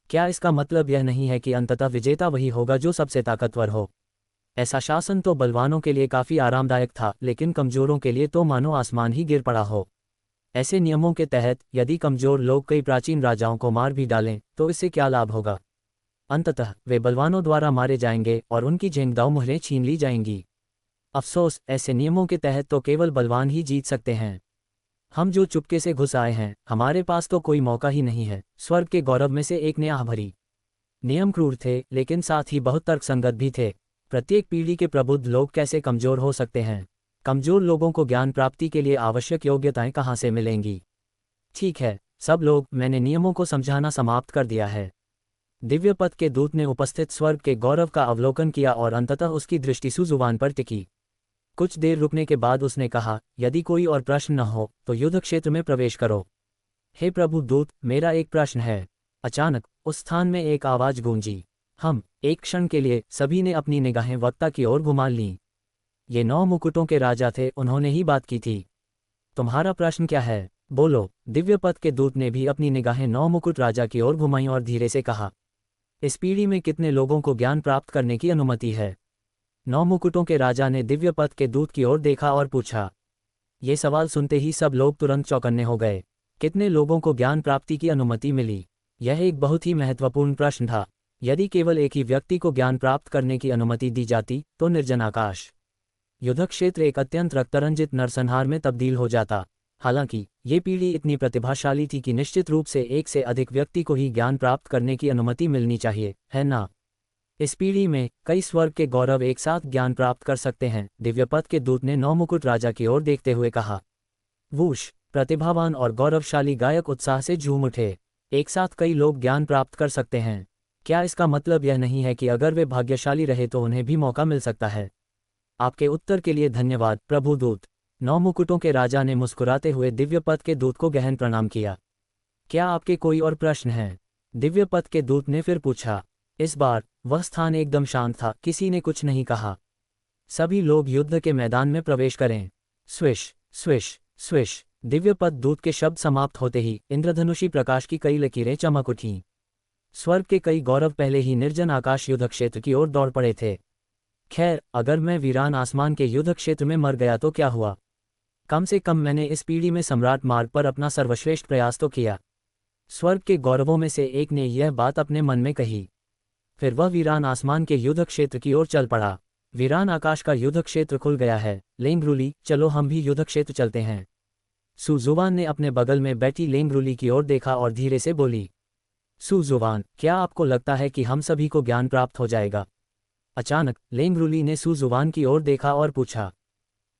क्या इसका मतलब यह नहीं है कि अंततः विजेता वही होगा जो सबसे ताकतवर हो? ऐसा शासन तो बलवानों के लिए काफ़ी आरामदायक था, लेकिन कमज़ोरों के लिए तो मानो आसमान ही गिर पड़ा हो। ऐसे नियमों के तहत यदि कमज़ोर लोग कई प्राचीन राजाओं को मार भी डालें तो इससे क्या लाभ होगा? अंततः वे बलवानों द्वारा मारे जाएंगे और उनकी जेंगदाओ मुहरें छीन ली जाएंगी। अफसोस, ऐसे नियमों के तहत तो केवल बलवान ही जीत सकते हैं। हम जो चुपके से घुस आए हैं, हमारे पास तो कोई मौका ही नहीं है। स्वर्ग के गौरव में से एक ने आह भरी। नियम क्रूर थे, लेकिन साथ ही बहुत तर्कसंगत भी थे। प्रत्येक पीढ़ी के प्रबुद्ध लोग कैसे कमज़ोर हो सकते हैं? कमज़ोर लोगों को ज्ञान प्राप्ति के लिए आवश्यक योग्यताएं कहाँ से मिलेंगी? ठीक है सब लोग, मैंने नियमों को समझाना समाप्त कर दिया है। दिव्य पथ के दूत ने उपस्थित स्वर्ग के गौरव का अवलोकन किया और अंततः उसकी दृष्टि सुजुबान पर टिकी। कुछ देर रुकने के बाद उसने कहा, यदि कोई और प्रश्न न हो तो युद्ध क्षेत्र में प्रवेश करो। हे प्रभु दूत, मेरा एक प्रश्न है। अचानक उस स्थान में एक आवाज़ गूंजी। एक क्षण के लिए सभी ने अपनी निगाहें वक्ता की ओर घुमा लीं। ये 9 मुकुटों के राजा थे, उन्होंने ही बात की थी। तुम्हारा प्रश्न क्या है? बोलो। दिव्य पथ के दूत ने भी अपनी निगाहें 9 मुकुट राजा की ओर घुमाईं और धीरे से कहा, इस पीढ़ी में कितने लोगों को ज्ञान प्राप्त करने की अनुमति है? 9 मुकुटों के राजा ने दिव्य पथ के दूत की ओर देखा और पूछा। ये सवाल सुनते ही सब लोग तुरंत चौकन्ने हो गए। कितने लोगों को ज्ञान प्राप्ति की अनुमति मिली? यह एक बहुत ही महत्वपूर्ण प्रश्न था। यदि केवल एक ही व्यक्ति को ज्ञान प्राप्त करने की अनुमति दी जाती तो निर्जन आकाश, युद्ध क्षेत्र एक अत्यंत रक्तरंजित नरसंहार में तब्दील हो जाता। हालांकि ये पीढ़ी इतनी प्रतिभाशाली थी कि निश्चित रूप से एक से अधिक व्यक्ति को ही ज्ञान प्राप्त करने की अनुमति मिलनी चाहिए, है ना? इस पीढ़ी में कई स्वर्ग के गौरव एक साथ ज्ञान प्राप्त कर सकते हैं। दिव्यपथ के दूत ने 9 मुकुट राजा की ओर देखते हुए कहा। वूश! प्रतिभावान और गौरवशाली गायक उत्साह से झूम उठे। एक साथ कई लोग ज्ञान प्राप्त कर सकते हैं। क्या इसका मतलब यह नहीं है कि अगर वे भाग्यशाली रहे तो उन्हें भी मौका मिल सकता है? आपके उत्तर के लिए धन्यवाद प्रभु दूत। 9 मुकुटों के राजा ने मुस्कुराते हुए दिव्यपथ के दूत को गहन प्रणाम किया। क्या आपके कोई और प्रश्न हैं? दिव्यपथ के दूत ने फिर पूछा। इस बार वह स्थान एकदम शांत था, किसी ने कुछ नहीं कहा। सभी लोग युद्ध के मैदान में प्रवेश करें। Swish swish swish! दिव्यपथ दूत के शब्द समाप्त होते ही इंद्रधनुषी प्रकाश की कई लकीरें चमक उठीं। स्वर्ग के कई गौरव पहले ही निर्जन आकाश युद्ध क्षेत्र की ओर दौड़ पड़े थे। खैर, अगर मैं वीरान आसमान के युद्ध क्षेत्र में मर गया तो क्या हुआ? कम से कम मैंने इस पीढ़ी में सम्राट मार्ग पर अपना सर्वश्रेष्ठ प्रयास तो किया। स्वर्ग के गौरवों में से एक ने यह बात अपने मन में कही। फिर वह वीरान आसमान के युद्ध क्षेत्र की ओर चल पड़ा। वीरान आकाश का युद्ध क्षेत्र खुल गया है। लेंगरूली, चलो हम भी युद्ध क्षेत्र चलते हैं। सुजुवान ने अपने बगल में बैठी लेंगरूली की ओर देखा और धीरे से बोली। सुजुवान, क्या आपको लगता है कि हम सभी को ज्ञान प्राप्त हो जाएगा? अचानक लेंगरूली ने सुजुवान की ओर देखा और पूछा।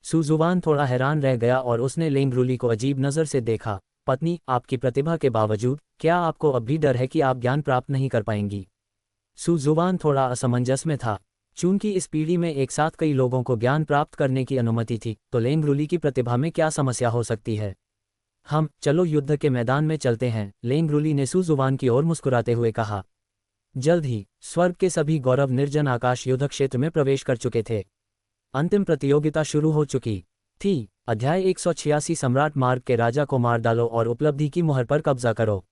सुजुवान थोड़ा हैरान रह गया और उसने लेंगरूली को अजीब नज़र से देखा। पत्नी, आपकी प्रतिभा के बावजूद क्या आपको अब भी डर है कि आप ज्ञान प्राप्त नहीं कर पाएंगी? सुजुवान थोड़ा असमंजस में था। चूंकि इस पीढ़ी में एक साथ कई लोगों को ज्ञान प्राप्त करने की अनुमति थी, तो लेंगरूली की प्रतिभा में क्या समस्या हो सकती है? चलो युद्ध के मैदान में चलते हैं, लेंगरूली ने सुजुवान की ओर मुस्कुराते हुए कहा। जल्द ही स्वर्ग के सभी गौरव निर्जन आकाश युद्ध क्षेत्र में प्रवेश कर चुके थे। अंतिम प्रतियोगिता शुरू हो चुकी थी। अध्याय 186 सम्राट मार्ग के राजा को मार डालो और उपलब्धि की मुहर पर कब्जा करो।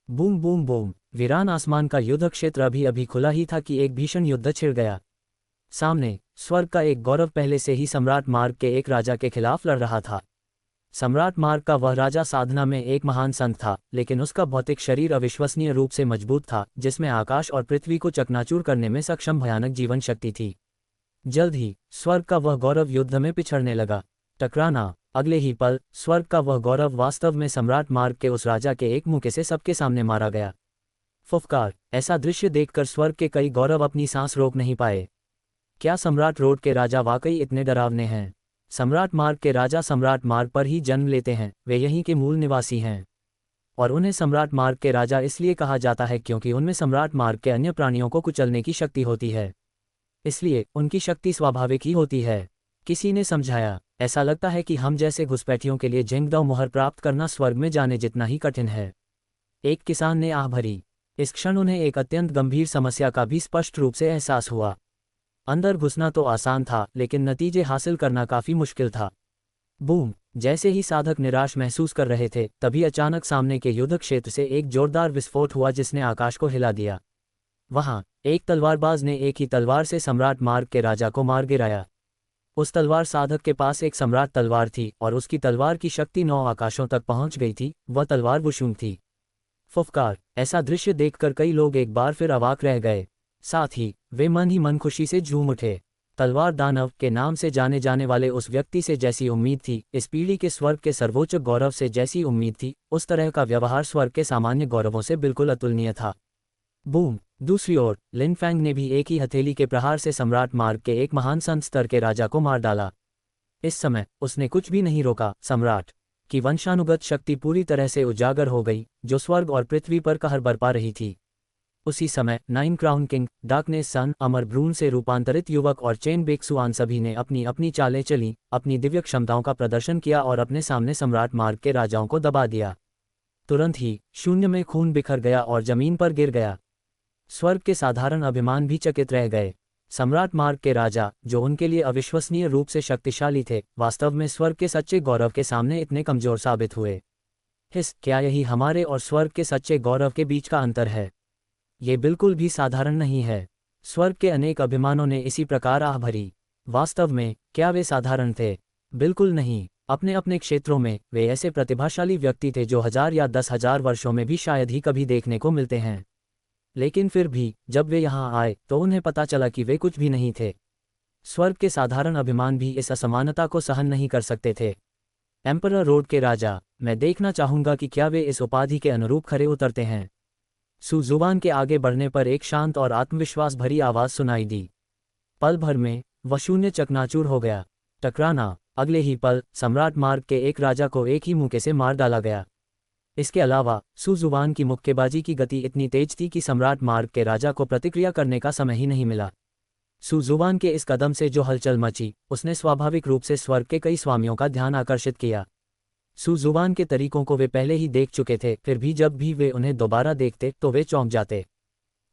Boom boom boom! वीरान आसमान का युद्ध क्षेत्र अभी अभी खुला ही था कि एक भीषण युद्ध छिड़ गया। सामने स्वर्ग का एक गौरव पहले से ही सम्राट मार्ग के एक राजा के खिलाफ लड़ रहा था। सम्राट मार्ग का वह राजा साधना में एक महान संत था, लेकिन उसका भौतिक शरीर अविश्वसनीय रूप से मजबूत था, जिसमें आकाश और पृथ्वी को चकनाचूर करने में सक्षम भयानक जीवन शक्ति थी। जल्द ही स्वर्ग का वह गौरव युद्ध में पिछड़ने लगा। टकराना! अगले ही पल स्वर्ग का वह गौरव वास्तव में सम्राट मार्ग के उस राजा के एक मुक्के से सबके सामने मारा गया। फुफकार! ऐसा दृश्य देखकर स्वर्ग के कई गौरव अपनी सांस रोक नहीं पाए। क्या सम्राट रोड के राजा वाकई इतने डरावने हैं? सम्राट मार्ग के राजा सम्राट मार्ग पर ही जन्म लेते हैं, वे यहीं के मूल निवासी हैं। और उन्हें सम्राट मार्ग के राजा इसलिए कहा जाता है क्योंकि उनमें सम्राट मार्ग के अन्य प्राणियों को कुचलने की शक्ति होती है। इसलिए उनकी शक्ति स्वाभाविक ही होती है। किसी ने समझाया। ऐसा लगता है कि हम जैसे घुसपैठियों के लिए जेंगदाओ मोहर प्राप्त करना स्वर्ग में जाने जितना ही कठिन है। एक किसान ने आह भरी। इस क्षण उन्हें एक अत्यंत गंभीर समस्या का भी स्पष्ट रूप से एहसास हुआ। अंदर घुसना तो आसान था, लेकिन नतीजे हासिल करना काफी मुश्किल था। बूम! जैसे ही साधक निराश महसूस कर रहे थे, तभी अचानक सामने के युद्ध क्षेत्र से एक जोरदार विस्फोट हुआ जिसने आकाश को हिला दिया। वहां एक तलवारबाज ने एक ही तलवार से सम्राट मार्ग के राजा को मार गिराया। उस तलवार साधक के पास एक सम्राट तलवार थी और उसकी तलवार की शक्ति 9 आकाशों तक पहुंच गई थी। वह तलवार वुशुंग थी। फुफकार! ऐसा दृश्य देखकर कई लोग एक बार फिर अवाक रह गए। साथ ही वे मन ही मन खुशी से झूम उठे। तलवार दानव के नाम से जाने जाने वाले उस व्यक्ति से जैसी उम्मीद थी, इस पीढ़ी के स्वर्ग के सर्वोच्च गौरव से जैसी उम्मीद थी, उस तरह का व्यवहार स्वर्ग के सामान्य गौरवों से बिल्कुल अतुलनीय था। बूम! दूसरी ओर लिन फैंग ने भी एक ही हथेली के प्रहार से सम्राट मार्ग के एक महान संत स्तर के राजा को मार डाला। इस समय उसने कुछ भी नहीं रोका। सम्राट की वंशानुगत शक्ति पूरी तरह से उजागर हो गई, जो स्वर्ग और पृथ्वी पर कहर बरपा रही थी। उसी समय 9 क्राउन किंग, डार्कनेस सन, अमर भ्रूण से रूपांतरित युवक और चेन बेक्सुआन सभी ने अपनी अपनी चालें चली, अपनी दिव्य क्षमताओं का प्रदर्शन किया और अपने सामने सम्राट मार्ग के राजाओं को दबा दिया। तुरंत ही शून्य में खून बिखर गया और जमीन पर गिर गया। स्वर्ग के साधारण अभिमान भी चकित रह गए। सम्राट मार्ग के राजा, जो उनके लिए अविश्वसनीय रूप से शक्तिशाली थे, वास्तव में स्वर्ग के सच्चे गौरव के सामने इतने कमजोर साबित हुए। क्या यही हमारे और स्वर्ग के सच्चे गौरव के बीच का अंतर है? ये बिल्कुल भी साधारण नहीं है। स्वर्ग के अनेक अभिमानों ने इसी प्रकार आह भरी। वास्तव में क्या वे साधारण थे? बिल्कुल नहीं। अपने अपने क्षेत्रों में वे ऐसे प्रतिभाशाली व्यक्ति थे जो 1000 या 10,000 वर्षों में भी शायद ही कभी देखने को मिलते हैं। लेकिन फिर भी जब वे यहाँ आए तो उन्हें पता चला कि वे कुछ भी नहीं थे। स्वर्ग के साधारण अभिमान भी इस असमानता को सहन नहीं कर सकते थे। एम्परर रोड के राजा, मैं देखना चाहूंगा कि क्या वे इस उपाधि के अनुरूप खरे उतरते हैं। सु जुबान के आगे बढ़ने पर एक शांत और आत्मविश्वास भरी आवाज सुनाई दी। पल भर में वह शून्य चकनाचूर हो गया। टकराना! अगले ही पल सम्राट मार्ग के एक राजा को एक ही मुक्के से मार डाला गया। इसके अलावा सु जुबान की मुक्केबाजी की गति इतनी तेज थी कि सम्राट मार्ग के राजा को प्रतिक्रिया करने का समय ही नहीं मिला। सु जुबान के इस कदम से जो हलचल मची, उसने स्वाभाविक रूप से स्वर्ग के कई स्वामियों का ध्यान आकर्षित किया। सु जुबान के तरीकों को वे पहले ही देख चुके थे, फिर भी जब भी वे उन्हें दोबारा देखते तो वे चौंक जाते।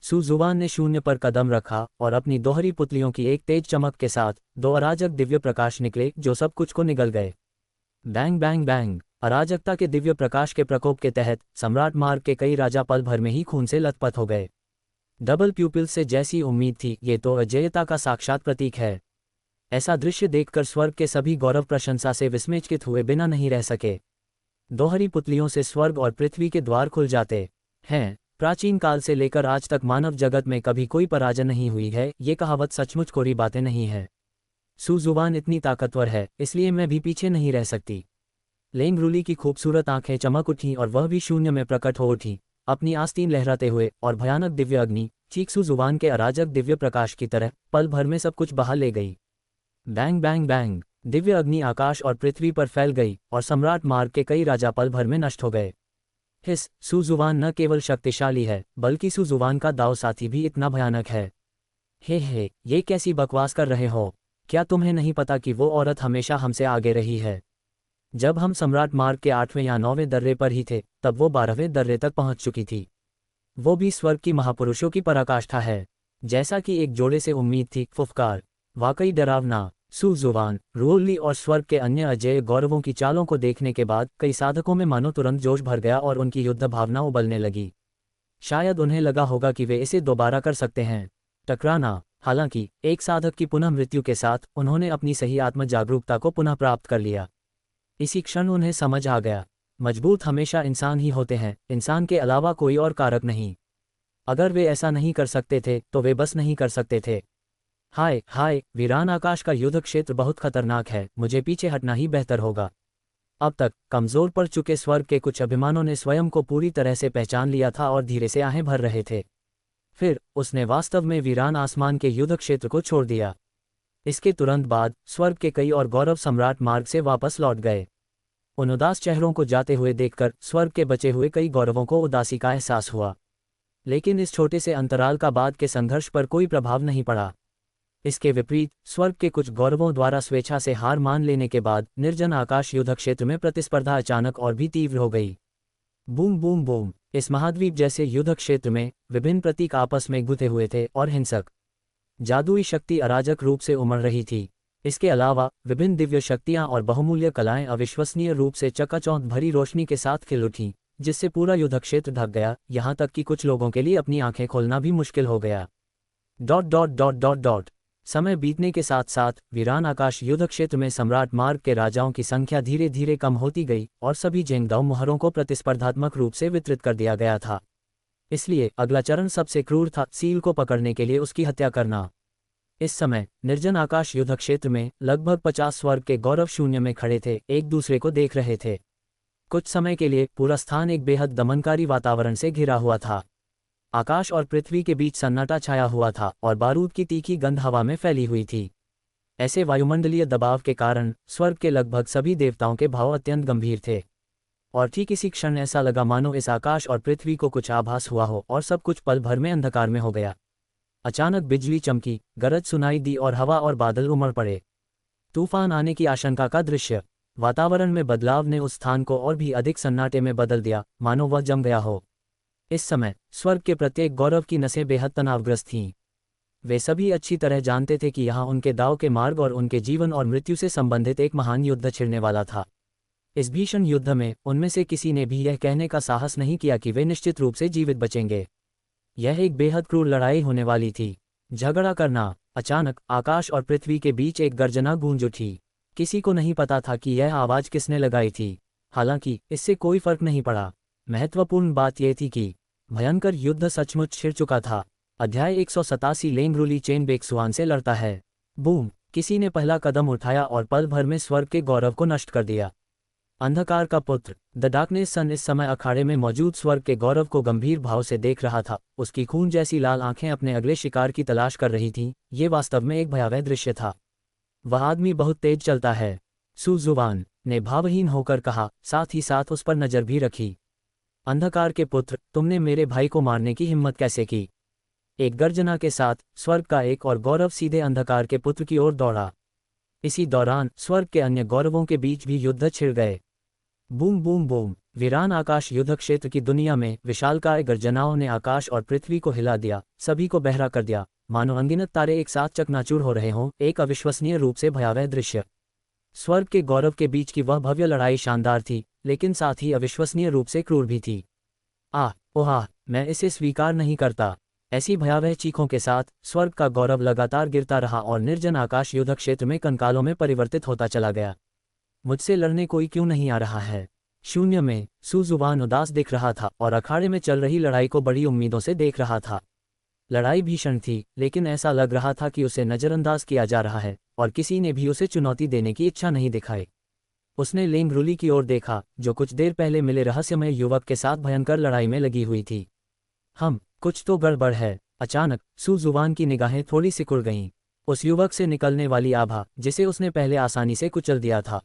सु जुबान ने शून्य पर कदम रखा और अपनी दोहरी पुतलियों की एक तेज चमक के साथ 2 अराजक दिव्य प्रकाश निकले जो सब कुछ को निगल गए। Bang bang bang! अराजकता के दिव्य प्रकाश के प्रकोप के तहत सम्राट मार्ग के कई राजा पल भर में ही खून से लथपथ हो गए। डबल प्यूपिल से जैसी उम्मीद थी, ये तो अजेयता का साक्षात प्रतीक है। ऐसा दृश्य देखकर स्वर्ग के सभी गौरव प्रशंसा से विस्मयचकित हुए बिना नहीं रह सके। दोहरी पुतलियों से स्वर्ग और पृथ्वी के द्वार खुल जाते हैं। प्राचीन काल से लेकर आज तक मानव जगत में कभी कोई पराजय नहीं हुई है, ये कहावत सचमुच कोरी बातें नहीं है। सु जुबान इतनी ताकतवर है, इसलिए मैं भी पीछे नहीं रह सकती। लेंगरूली की खूबसूरत आंखें चमक उठीं और वह भी शून्य में प्रकट हो उठी, अपनी आस्तीन लहराते हुए, और भयानक दिव्य अग्नि चीख सु जुबान के अराजक दिव्य प्रकाश की तरह पल भर में सब कुछ बहा ले गई। Bang bang bang! दिव्य अग्नि आकाश और पृथ्वी पर फैल गई और सम्राट मार्ग के कई राजा पल भर में नष्ट हो गए। सु जुबान न केवल शक्तिशाली है, बल्कि सु जुबान का दाव साथी भी इतना भयानक है। हे, ये कैसी बकवास कर रहे हो? क्या तुम्हें नहीं पता कि वो औरत हमेशा हमसे आगे रही है? जब हम सम्राट मार्ग के 8वें या 9वें दर्रे पर ही थे, तब वो 12वें दर्रे तक पहुंच चुकी थी। वो भी स्वर्ग की महापुरुषों की पराकाष्ठा है, जैसा कि एक जोड़े से उम्मीद थी। फुफकार! वाकई डरावना। सु जुबान, रूली और स्वर्ग के अन्य अजेय गौरवों की चालों को देखने के बाद कई साधकों में मानो तुरंत जोश भर गया और उनकी युद्ध भावना उबलने लगी। शायद उन्हें लगा होगा कि वे इसे दोबारा कर सकते हैं। टकराना! हालांकि एक साधक की पुनः मृत्यु के साथ उन्होंने अपनी सही आत्म जागरूकता को पुनः प्राप्त कर लिया। इसी क्षण उन्हें समझ आ गया, मजबूत हमेशा इंसान ही होते हैं, इंसान के अलावा कोई और कारक नहीं। अगर वे ऐसा नहीं कर सकते थे तो वे बस नहीं कर सकते थे। हाय, वीरान आकाश का युद्ध क्षेत्र बहुत खतरनाक है, मुझे पीछे हटना ही बेहतर होगा। अब तक कमजोर पड़ चुके स्वर्ग के कुछ अभिमानों ने स्वयं को पूरी तरह से पहचान लिया था और धीरे से आहें भर रहे थे। फिर उसने वास्तव में वीरान आसमान के युद्ध क्षेत्र को छोड़ दिया। इसके तुरंत बाद स्वर्ग के कई और गौरव सम्राट मार्ग से वापस लौट गए। उन उदास चेहरों को जाते हुए देखकर स्वर्ग के बचे हुए कई गौरवों को उदासी का एहसास हुआ। लेकिन इस छोटे से अंतराल का बाद के संघर्ष पर कोई प्रभाव नहीं पड़ा। इसके विपरीत स्वर्ग के कुछ गौरवों द्वारा स्वेच्छा से हार मान लेने के बाद निर्जन आकाश युद्ध क्षेत्र में प्रतिस्पर्धा अचानक और भी तीव्र हो गई। Boom boom boom. इस महाद्वीप जैसे युद्ध क्षेत्र में विभिन्न प्रतीक आपस में गुथे हुए थे और हिंसक जादुई शक्ति अराजक रूप से उमड़ रही थी। इसके अलावा विभिन्न दिव्य शक्तियां और बहुमूल्य कलाएं अविश्वसनीय रूप से चकाचौंध भरी रोशनी के साथ खिल उठीं, जिससे पूरा युद्ध क्षेत्र ढक गया, यहाँ तक कि कुछ लोगों के लिए अपनी आंखें खोलना भी मुश्किल हो गया। Dot dot dot dot dot. समय बीतने के साथ साथ वीरान आकाश युद्ध क्षेत्र में सम्राट मार्ग के राजाओं की संख्या धीरे धीरे कम होती गई और सभी जेंगदाओ मोहरों को प्रतिस्पर्धात्मक रूप से वितरित कर दिया गया था। इसलिए अगला चरण सबसे क्रूर था, सील को पकड़ने के लिए उसकी हत्या करना। इस समय निर्जन आकाश युद्ध क्षेत्र में लगभग 50 स्वर्ग के गौरव शून्य में खड़े थे, एक दूसरे को देख रहे थे। कुछ समय के लिए पूरा स्थान एक बेहद दमनकारी वातावरण से घिरा हुआ था। आकाश और पृथ्वी के बीच सन्नाटा छाया हुआ था और बारूद की तीखी गंध हवा में फैली हुई थी। ऐसे वायुमंडलीय दबाव के कारण स्वर्ग के लगभग सभी देवताओं के भाव अत्यंत गंभीर थे और ठीक इसी क्षण ऐसा लगा मानो इस आकाश और पृथ्वी को कुछ आभास हुआ हो और सब कुछ पल भर में अंधकार में हो गया। अचानक बिजली चमकी, गरज सुनाई दी और हवा और बादल उमड़ पड़े। तूफान आने की आशंका का दृश्य। वातावरण में बदलाव ने उस स्थान को और भी अधिक सन्नाटे में बदल दिया, मानो वह जम गया हो। इस समय स्वर्ग के प्रत्येक गौरव की नसें बेहद तनावग्रस्त थीं। वे सभी अच्छी तरह जानते थे कि यहाँ उनके दाव के मार्ग और उनके जीवन और मृत्यु से संबंधित एक महान युद्ध छिड़ने वाला था। इस भीषण युद्ध में उनमें से किसी ने भी यह कहने का साहस नहीं किया कि वे निश्चित रूप से जीवित बचेंगे। यह एक बेहद क्रूर लड़ाई होने वाली थी। झगड़ा करना। अचानक आकाश और पृथ्वी के बीच एक गर्जना गूंज उठी। किसी को नहीं पता था कि यह आवाज़ किसने लगाई थी, हालांकि इससे कोई फर्क नहीं पड़ा। महत्वपूर्ण बात यह थी कि भयंकर युद्ध सचमुच छिड़ चुका था। अध्याय 187 लेंगरुली चेन बेक्सुआन से लड़ता है। बूम। किसी ने पहला कदम उठाया और पल भर में स्वर्ग के गौरव को नष्ट कर दिया। अंधकार का पुत्र द डार्कनेस सन इस समय अखाड़े में मौजूद स्वर्ग के गौरव को गंभीर भाव से देख रहा था। उसकी खून जैसी लाल आंखें अपने अगले शिकार की तलाश कर रही थीं। ये वास्तव में एक भयावह दृश्य था। वह आदमी बहुत तेज चलता है, सू जुवान ने भावहीन होकर कहा, साथ ही साथ उस पर नजर भी रखी। अंधकार के पुत्र, तुमने मेरे भाई को मारने की हिम्मत कैसे की? एक गर्जना के साथ स्वर्ग का एक और गौरव सीधे अंधकार के पुत्र की ओर दौड़ा। इसी दौरान स्वर्ग के अन्य गौरवों के बीच भी युद्ध छिड़ गए। Boom boom boom. वीरान आकाश युद्ध क्षेत्र की दुनिया में विशालकाय गर्जनाओं ने आकाश और पृथ्वी को हिला दिया, सभी को बहरा कर दिया, मानो अनगिनत तारे एक साथ चकनाचूर हो रहे हों। एक अविश्वसनीय रूप से भयावह दृश्य। स्वर्ग के गौरव के बीच की वह भव्य लड़ाई शानदार थी, लेकिन साथ ही अविश्वसनीय रूप से क्रूर भी थी। ओह, मैं इसे स्वीकार नहीं करता। ऐसी भयावह चीखों के साथ स्वर्ग का गौरव लगातार गिरता रहा और निर्जन आकाश युद्ध क्षेत्र में कंकालों में परिवर्तित होता चला गया। मुझसे लड़ने कोई क्यों नहीं आ रहा है? शून्य में सू जुबान उदास दिख रहा था और अखाड़े में चल रही लड़ाई को बड़ी उम्मीदों से देख रहा था। लड़ाई भीषण थी, लेकिन ऐसा लग रहा था कि उसे नज़रअंदाज किया जा रहा है और किसी ने भी उसे चुनौती देने की इच्छा नहीं दिखाई। उसने लेंगरुली की ओर देखा, जो कुछ देर पहले मिले रहस्यमय युवक के साथ भयंकर लड़ाई में लगी हुई थी। कुछ तो गड़बड़ है। अचानक सू जुबान की निगाहें थोड़ी सिकुड़ गईं। उस युवक से निकलने वाली आभा, जिसे उसने पहले आसानी से कुचल दिया था।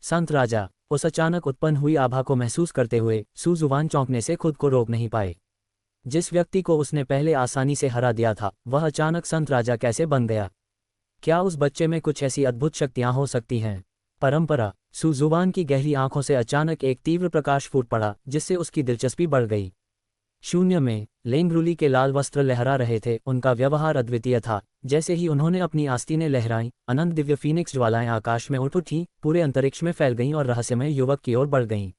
संत राजा। उस अचानक उत्पन्न हुई आभा को महसूस करते हुए सू जुबान चौंकने से खुद को रोक नहीं पाए। जिस व्यक्ति को उसने पहले आसानी से हरा दिया था, वह अचानक संत राजा कैसे बन गया? क्या उस बच्चे में कुछ ऐसी अद्भुत शक्तियां हो सकती हैं? परंपरा। सू जुबान की गहरी आंखों से अचानक एक तीव्र प्रकाश फूट पड़ा, जिससे उसकी दिलचस्पी बढ़ गई। शून्य में लेंगरुली के लाल वस्त्र लहरा रहे थे। उनका व्यवहार अद्वितीय था। जैसे ही उन्होंने अपनी आस्तीनें लहराईं, अनंत दिव्य फीनिक्स ज्वालाएं आकाश में उठ उठीं, पूरे अंतरिक्ष में फैल गईं और रहस्यमय युवक की ओर बढ़ गईं।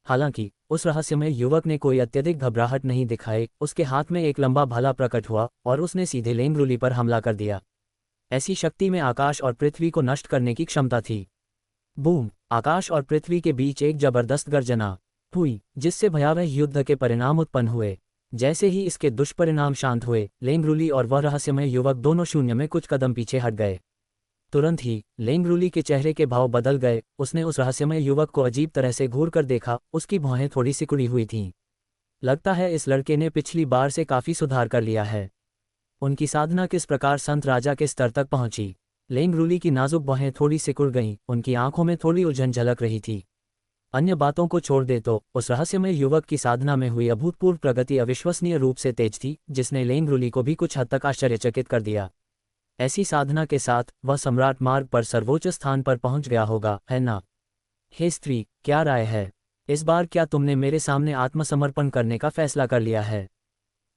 हालांकि उस रहस्यमय युवक ने कोई अत्यधिक घबराहट नहीं दिखाई। उसके हाथ में एक लंबा भाला प्रकट हुआ और उसने सीधे लेंगरुली पर हमला कर दिया। ऐसी शक्ति में आकाश और पृथ्वी को नष्ट करने की क्षमता थी। बूम। आकाश और पृथ्वी के बीच एक जबरदस्त गर्जना हुई, जिससे भयावह युद्ध के परिणाम उत्पन्न हुए। जैसे ही इसके दुष्परिणाम शांत हुए, लेंगरुली और वह रहस्यमय युवक दोनों शून्य में कुछ कदम पीछे हट गए। तुरंत ही लेंगरुली के चेहरे के भाव बदल गए। उसने उस रहस्यमय युवक को अजीब तरह से घूर कर देखा। उसकी भौहें थोड़ी सिकुड़ी हुई थीं। लगता है इस लड़के ने पिछली बार से काफी सुधार कर लिया है। उनकी साधना किस प्रकार संत राजा के स्तर तक पहुंची? लेंगरुली की नाजुक भौहें थोड़ी सिकुड़ गईं। उनकी आंखों में थोड़ी उलझन झलक रही थी। अन्य बातों को छोड़ दे तो उस रहस्यमय युवक की साधना में हुई अभूतपूर्व प्रगति अविश्वसनीय रूप से तेज थी, जिसने लेंगरुली को भी कुछ हद तक आश्चर्यचकित कर दिया। ऐसी साधना के साथ वह सम्राट मार्ग पर सर्वोच्च स्थान पर पहुंच गया होगा, है ना? हे स्त्री, क्या राय है? इस बार क्या तुमने मेरे सामने आत्मसमर्पण करने का फैसला कर लिया है?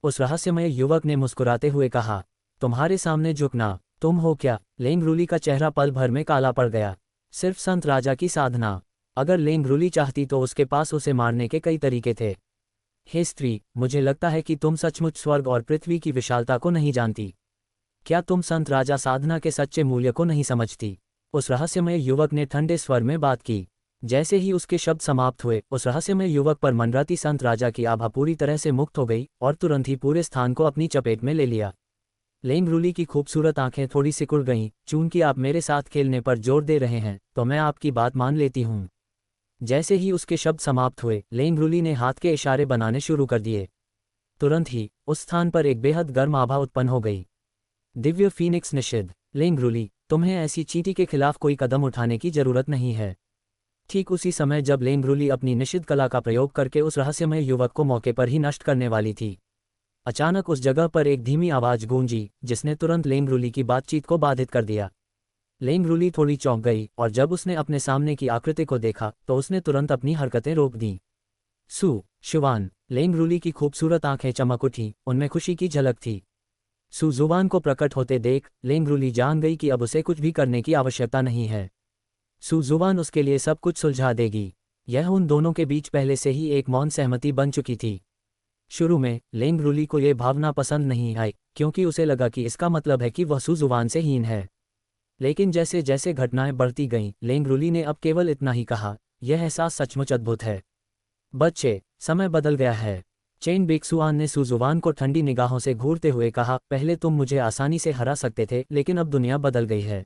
उस रहस्यमय युवक ने मुस्कुराते हुए कहा। तुम्हारे सामने झुकना, तुम हो क्या? लेंगरूली का चेहरा पल भर में काला पड़ गया। सिर्फ संत राजा की साधना? अगर लेंगरूली चाहती तो उसके पास उसे मारने के कई तरीके थे। हे स्त्री, मुझे लगता है कि तुम सचमुच स्वर्ग और पृथ्वी की विशालता को नहीं जानती। क्या तुम संत राजा साधना के सच्चे मूल्य को नहीं समझती? उस रहस्यमय युवक ने ठंडे स्वर में बात की। जैसे ही उसके शब्द समाप्त हुए, उस रहस्यमय युवक पर मंडराती संत राजा की आभा पूरी तरह से मुक्त हो गई और तुरंत ही पूरे स्थान को अपनी चपेट में ले लिया। लेंगरूली की खूबसूरत आंखें थोड़ी सिकुड़ गईं। चूंकि आप मेरे साथ खेलने पर जोर दे रहे हैं, तो मैं आपकी बात मान लेती हूँ। जैसे ही उसके शब्द समाप्त हुए, लेंगरूली ने हाथ के इशारे बनाने शुरू कर दिए। तुरंत ही उस स्थान पर एक बेहद गर्म आभा उत्पन्न हो गई। दिव्य फीनिक्स निषिद्ध। लेंगरूली, तुम्हें ऐसी चींटी के खिलाफ कोई कदम उठाने की जरूरत नहीं है। ठीक उसी समय जब लेंगरूली अपनी निषिद्ध कला का प्रयोग करके उस रहस्यमय युवक को मौके पर ही नष्ट करने वाली थी, अचानक उस जगह पर एक धीमी आवाज गूंजी, जिसने तुरंत लेंगरूली की बातचीत को बाधित कर दिया। लेंगरूली थोड़ी चौंक गई और जब उसने अपने सामने की आकृति को देखा तो उसने तुरंत अपनी हरकतें रोक दीं। शुवान। लेंगरूली की खूबसूरत आंखें चमक उठी, उनमें खुशी की झलक थी। जुवान को प्रकट होते देख लेंगरूली जान गई कि अब उसे कुछ भी करने की आवश्यकता नहीं है। जुवान उसके लिए सब कुछ सुलझा देगी। यह उन दोनों के बीच पहले से ही एक मौन सहमति बन चुकी थी। शुरू में लेंगरूली को यह भावना पसंद नहीं आई, क्योंकि उसे लगा कि इसका मतलब है कि वह जुवान से हीन है। लेकिन जैसे जैसे घटनाएं बढ़ती गईं, लेंगरूली ने अब केवल इतना ही कहा, यह एहसास सचमुच अद्भुत है। बच्चे, समय बदल गया है। चेन बेक्सुआन ने जुवान को ठंडी निगाहों से घूरते हुए कहा, पहले तुम मुझे आसानी से हरा सकते थे, लेकिन अब दुनिया बदल गई है।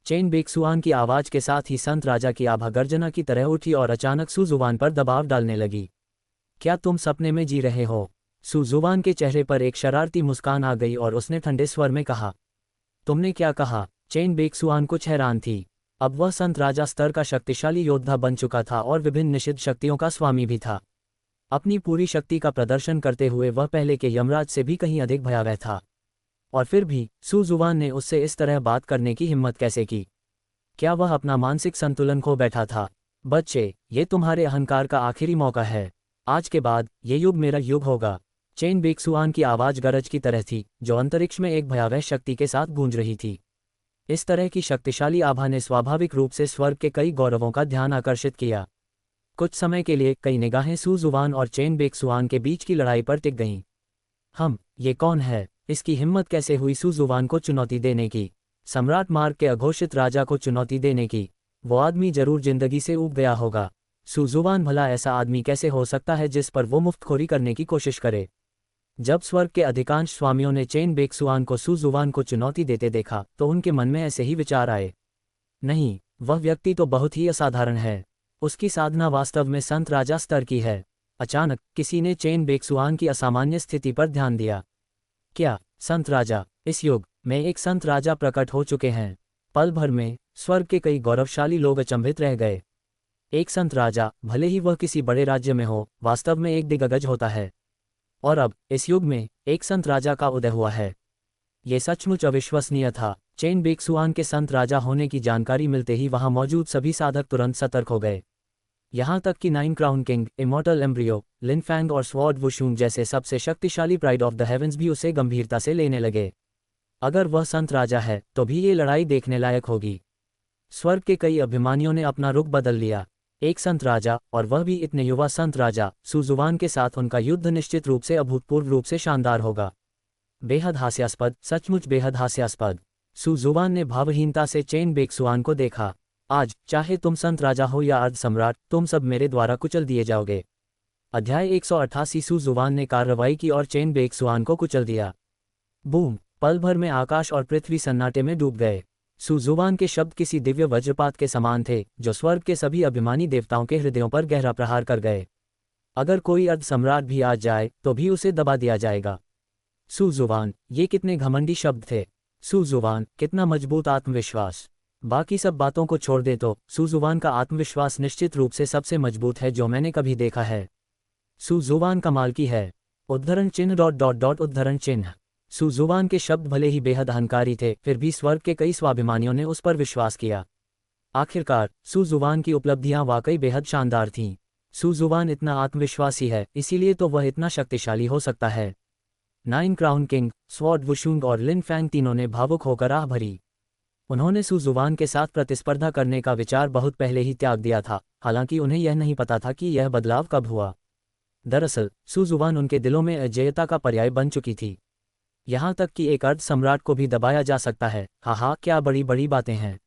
चेन बेक्सुआन की आवाज के साथ ही संत राजा की आभा गर्जना की तरह उठी और अचानक जुवान पर दबाव डालने लगी। क्या तुम सपने में जी रहे हो? जुवान के चेहरे पर एक शरारती मुस्कान आ गई और उसने ठंडे स्वर में कहा, तुमने क्या कहा? चेन बेक्सुआन कुछ हैरान थी। अब वह संत राजा स्तर का शक्तिशाली योद्धा बन चुका था और विभिन्न निषिद्ध शक्तियों का स्वामी भी था। अपनी पूरी शक्ति का प्रदर्शन करते हुए वह पहले के यमराज से भी कहीं अधिक भयावह था। और फिर भी जुवान ने उससे इस तरह बात करने की हिम्मत कैसे की? क्या वह अपना मानसिक संतुलन खो बैठा था? बच्चे, ये तुम्हारे अहंकार का आखिरी मौका है। आज के बाद ये युग मेरा युग होगा। चेन बेक्सुआन की आवाज गरज की तरह थी, जो अंतरिक्ष में एक भयावह शक्ति के साथ गूंज रही थी। इस तरह की शक्तिशाली आभा ने स्वाभाविक रूप से स्वर्ग के कई गौरवों का ध्यान आकर्षित किया। कुछ समय के लिए कई निगाहें जुवान और चेन बेक्सुआन के बीच की लड़ाई पर टिक गईं। ये कौन है? इसकी हिम्मत कैसे हुई जुवान को चुनौती देने की? सम्राट मार्ग के अघोषित राजा को चुनौती देने की? वो आदमी जरूर जिंदगी से ऊब गया होगा। जुवान, भला ऐसा आदमी कैसे हो सकता है जिस पर वो मुफ्तखोरी करने की कोशिश करे? जब स्वर्ग के अधिकांश स्वामियों ने चेन बेक्सुआन को जुवान को चुनौती देते देखा तो उनके मन में ऐसे ही विचार आए, नहीं, वह व्यक्ति तो बहुत ही असाधारण है। उसकी साधना वास्तव में संत राजा स्तर की है। अचानक किसी ने चेन बेक्सुआन की असामान्य स्थिति पर ध्यान दिया। क्या संत राजा? इस युग में एक संत राजा प्रकट हो चुके हैं। पल भर में स्वर्ग के कई गौरवशाली लोग अचंभित रह गए। एक संत राजा, भले ही वह किसी बड़े राज्य में हो, वास्तव में एक दिग्गज होता है। और अब इस युग में एक संत राजा का उदय हुआ है। ये सचमुच अविश्वसनीय था। चेन बेक्सुआन के संत राजा होने की जानकारी मिलते ही वहां मौजूद सभी साधक तुरंत सतर्क हो गए। यहां तक कि nine crown king, immortal embryo, Linfang और स्वॉर्ड वुशूंग जैसे सबसे शक्तिशाली प्राइड ऑफ द हेवेंस भी उसे गंभीरता से लेने लगे। अगर वह संत राजा है तो भी ये लड़ाई देखने लायक होगी। स्वर्ग के कई अभिमानियों ने अपना रुख बदल लिया। एक संत राजा, और वह भी इतने युवा संत राजा, जुवान के साथ उनका युद्ध निश्चित रूप से अभूतपूर्व रूप से शानदार होगा। बेहद हास्यास्पद, सचमुच बेहद हास्यास्पद। जुवान ने भावहीनता से चेन बेक्सुआन को देखा। आज चाहे तुम संत राजा हो या अर्ध सम्राट, तुम सब मेरे द्वारा कुचल दिए जाओगे। अध्याय 188। जुवान ने कार्रवाई की और चेन बेक्सुआन को कुचल दिया। बूम! पल भर में आकाश और पृथ्वी सन्नाटे में डूब गए। जुवान के शब्द किसी दिव्य वज्रपात के समान थे, जो स्वर्ग के सभी अभिमानी देवताओं के हृदयों पर गहरा प्रहार कर गए। अगर कोई अर्ध सम्राट भी आ जाए तो भी उसे दबा दिया जाएगा। जुवान, ये कितने घमंडी शब्द थे। जुवान, कितना मजबूत आत्मविश्वास। बाकी सब बातों को छोड़ दे तो जुवान का आत्मविश्वास निश्चित रूप से सबसे मजबूत है जो मैंने कभी देखा है। जुवान कमाल की है। उद्धरण चिन्ह .. उद्धरण चिन्ह। सुजुवान के शब्द भले ही बेहद अहंकारी थे, फिर भी स्वर्ग के कई स्वाभिमानियों ने उस पर विश्वास किया। आखिरकार सुजुवान की उपलब्धियां वाकई बेहद शानदार थीं। सुजुवान इतना आत्मविश्वासी है, इसीलिए तो वह इतना शक्तिशाली हो सकता है। नाइन क्राउन किंग, स्वॉर्ड वुशुंग और लिन फैंग तीनों ने भावुक होकर आह भरी। उन्होंने सुजुवान के साथ प्रतिस्पर्धा करने का विचार बहुत पहले ही त्याग दिया था, हालांकि उन्हें यह नहीं पता था कि यह बदलाव कब हुआ। दरअसल सुजुवान उनके दिलों में अजेयता का पर्याय बन चुकी थी। यहाँ तक कि एक अर्ध सम्राट को भी दबाया जा सकता है। हाँ, क्या बड़ी बड़ी बातें हैं।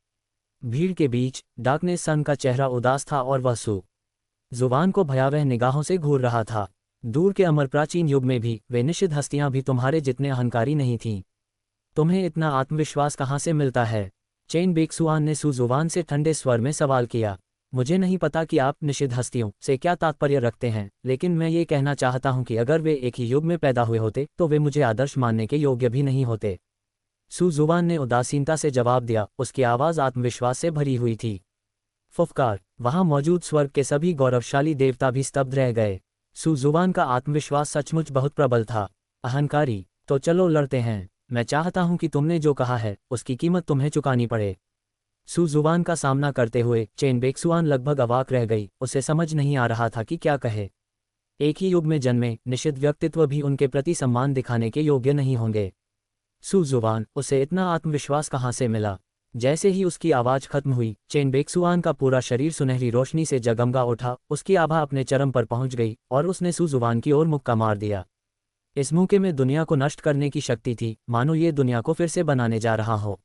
भीड़ के बीच डार्कनेस सन का चेहरा उदास था और वह सुजुवान को भयावह निगाहों से घूर रहा था। दूर के अमर प्राचीन युग में भी वे निषिद्ध हस्तियां भी तुम्हारे जितने अहंकारी नहीं थीं। तुम्हें इतना आत्मविश्वास कहाँ से मिलता है? चेन बेक्सुआन ने सुजुवान से ठंडे स्वर में सवाल किया। मुझे नहीं पता कि आप निषिद्ध हस्तियों से क्या तात्पर्य रखते हैं, लेकिन मैं ये कहना चाहता हूं कि अगर वे एक ही युग में पैदा हुए होते तो वे मुझे आदर्श मानने के योग्य भी नहीं होते। सुजुवान ने उदासीनता से जवाब दिया, उसकी आवाज़ आत्मविश्वास से भरी हुई थी। फुफकार! वहां मौजूद स्वर्ग के सभी गौरवशाली देवता भी स्तब्ध रह गए। सुजुवान का आत्मविश्वास सचमुच बहुत प्रबल था। अहंकारी! तो चलो लड़ते हैं। मैं चाहता हूं कि तुमने जो कहा है उसकी कीमत तुम्हें चुकानी पड़े। सुजुवान का सामना करते हुए चेन बेक्सुआन लगभग अवाक रह गई। उसे समझ नहीं आ रहा था कि क्या कहे। एक ही युग में जन्मे निषिद्ध व्यक्तित्व भी उनके प्रति सम्मान दिखाने के योग्य नहीं होंगे। सुजुवान, उसे इतना आत्मविश्वास कहाँ से मिला? जैसे ही उसकी आवाज़ खत्म हुई, चेन बेक्सुआन का पूरा शरीर सुनहरी रोशनी से जगमगा उठा। उसकी आभा अपने चरम पर पहुंच गई और उसने सुजुवान की ओर मुक्का मार दिया। इस मुक्के में दुनिया को नष्ट करने की शक्ति थी, मानो ये दुनिया को फिर से बनाने जा रहा हो।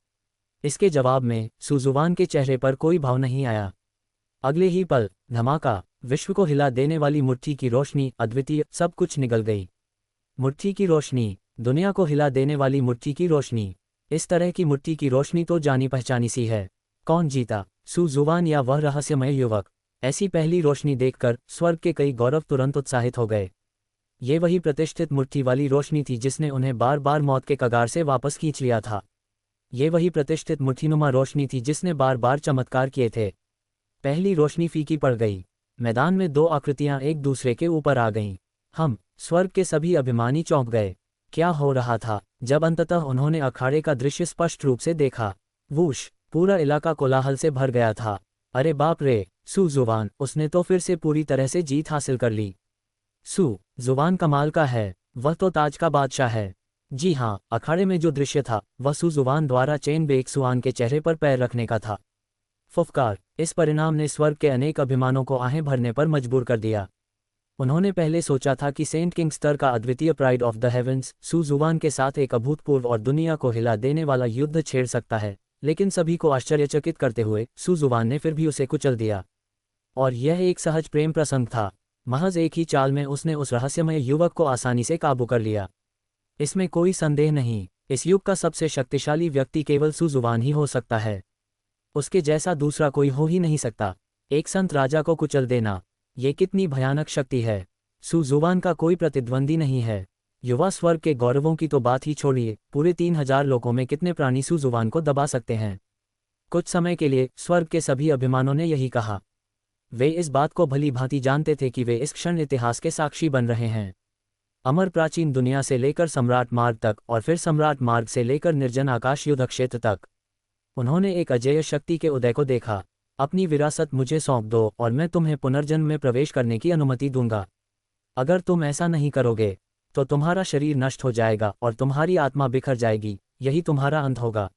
इसके जवाब में सुजुवान के चेहरे पर कोई भाव नहीं आया। अगले ही पल धमाका, विश्व को हिला देने वाली मुट्ठी की रोशनी, अद्वितीय, सब कुछ निगल गई। मुट्ठी की रोशनी, दुनिया को हिला देने वाली मुट्ठी की रोशनी। इस तरह की मुट्ठी की रोशनी तो जानी पहचानी सी है। कौन जीता, सुजुवान या वह रहस्यमय युवक? ऐसी पहली रोशनी देखकर स्वर्ग के कई गौरव तुरंत उत्साहित हो गए। ये वही प्रतिष्ठित मुट्ठी वाली रोशनी थी जिसने उन्हें बार बार मौत के कगार से वापस खींच लिया था। ये वही प्रतिष्ठित मुट्ठीनुमा रोशनी थी जिसने बार बार चमत्कार किए थे। पहली रोशनी फीकी पड़ गई। मैदान में दो आकृतियां एक दूसरे के ऊपर आ गईं। स्वर्ग के सभी अभिमानी चौंक गए। क्या हो रहा था? जब अंततः उन्होंने अखाड़े का दृश्य स्पष्ट रूप से देखा, वूश, पूरा इलाका कोलाहल से भर गया था। अरे बाप रे, सुजुवान, उसने तो फिर से पूरी तरह से जीत हासिल कर ली। सुजुवान कमाल का है, वह तो ताज का बादशाह है। जी हाँ, अखाड़े में जो दृश्य था वह सुजुवान द्वारा चेन बेक्सुआन के चेहरे पर पैर रखने का था। फुफकार! इस परिणाम ने स्वर्ग के अनेक अभिमानों को आहें भरने पर मजबूर कर दिया। उन्होंने पहले सोचा था कि सेंट किंग स्तर का अद्वितीय प्राइड ऑफ द हेवेंस सुजुवान के साथ एक अभूतपूर्व और दुनिया को हिला देने वाला युद्ध छेड़ सकता है, लेकिन सभी को आश्चर्यचकित करते हुए सुजुवान ने फिर भी उसे कुचल दिया। और यह एक सहज प्रेम प्रसंग था। महज एक ही चाल में उसने उस रहस्यमय युवक को आसानी से काबू कर लिया। इसमें कोई संदेह नहीं, इस युग का सबसे शक्तिशाली व्यक्ति केवल सुजुवान ही हो सकता है। उसके जैसा दूसरा कोई हो ही नहीं सकता। एक संत राजा को कुचल देना, ये कितनी भयानक शक्ति है। सुजुवान का कोई प्रतिद्वंदी नहीं है। युवा स्वर्ग के गौरवों की तो बात ही छोड़िए, पूरे 3000 लोगों में कितने प्राणी सुजुवान को दबा सकते हैं? कुछ समय के लिए स्वर्ग के सभी अभिमानों ने यही कहा। वे इस बात को भली भांति जानते थे कि वे इस क्षण इतिहास के साक्षी बन रहे हैं। अमर प्राचीन दुनिया से लेकर सम्राट मार्ग तक और फिर सम्राट मार्ग से लेकर निर्जन आकाश युद्ध क्षेत्र तक उन्होंने एक अजेय शक्ति के उदय को देखा। अपनी विरासत मुझे सौंप दो और मैं तुम्हें पुनर्जन्म में प्रवेश करने की अनुमति दूंगा। अगर तुम ऐसा नहीं करोगे तो तुम्हारा शरीर नष्ट हो जाएगा और तुम्हारी आत्मा बिखर जाएगी। यही तुम्हारा अंत होगा।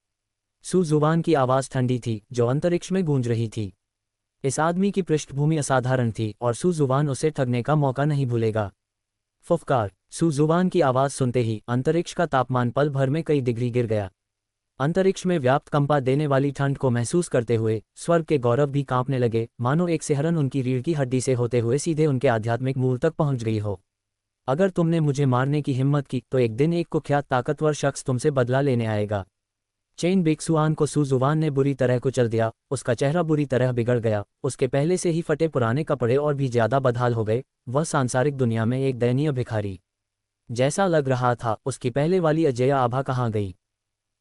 सुजुवान की आवाज़ ठंडी थी जो अंतरिक्ष में गूंज रही थी। इस आदमी की पृष्ठभूमि असाधारण थी और सुजुवान उसे ठगने का मौका नहीं भूलेगा। फुफकार! सुजुवान की आवाज़ सुनते ही अंतरिक्ष का तापमान पल भर में कई डिग्री गिर गया। अंतरिक्ष में व्याप्त कंपा देने वाली ठंड को महसूस करते हुए स्वर्ग के गौरव भी कांपने लगे, मानो एक सिहरन उनकी रीढ़ की हड्डी से होते हुए सीधे उनके आध्यात्मिक मूल तक पहुंच गई हो। अगर तुमने मुझे मारने की हिम्मत की तो एक दिन एक कुख्यात ताकतवर शख्स तुमसे बदला लेने आएगा। चेन बेक्सुआन को सुजुवान ने बुरी तरह कुचल दिया। उसका चेहरा बुरी तरह बिगड़ गया। उसके पहले से ही फटे पुराने कपड़े और भी ज्यादा बदहाल हो गए। वह सांसारिक दुनिया में एक दयनीय भिखारी जैसा लग रहा था। उसकी पहले वाली अजेय आभा कहाँ गई?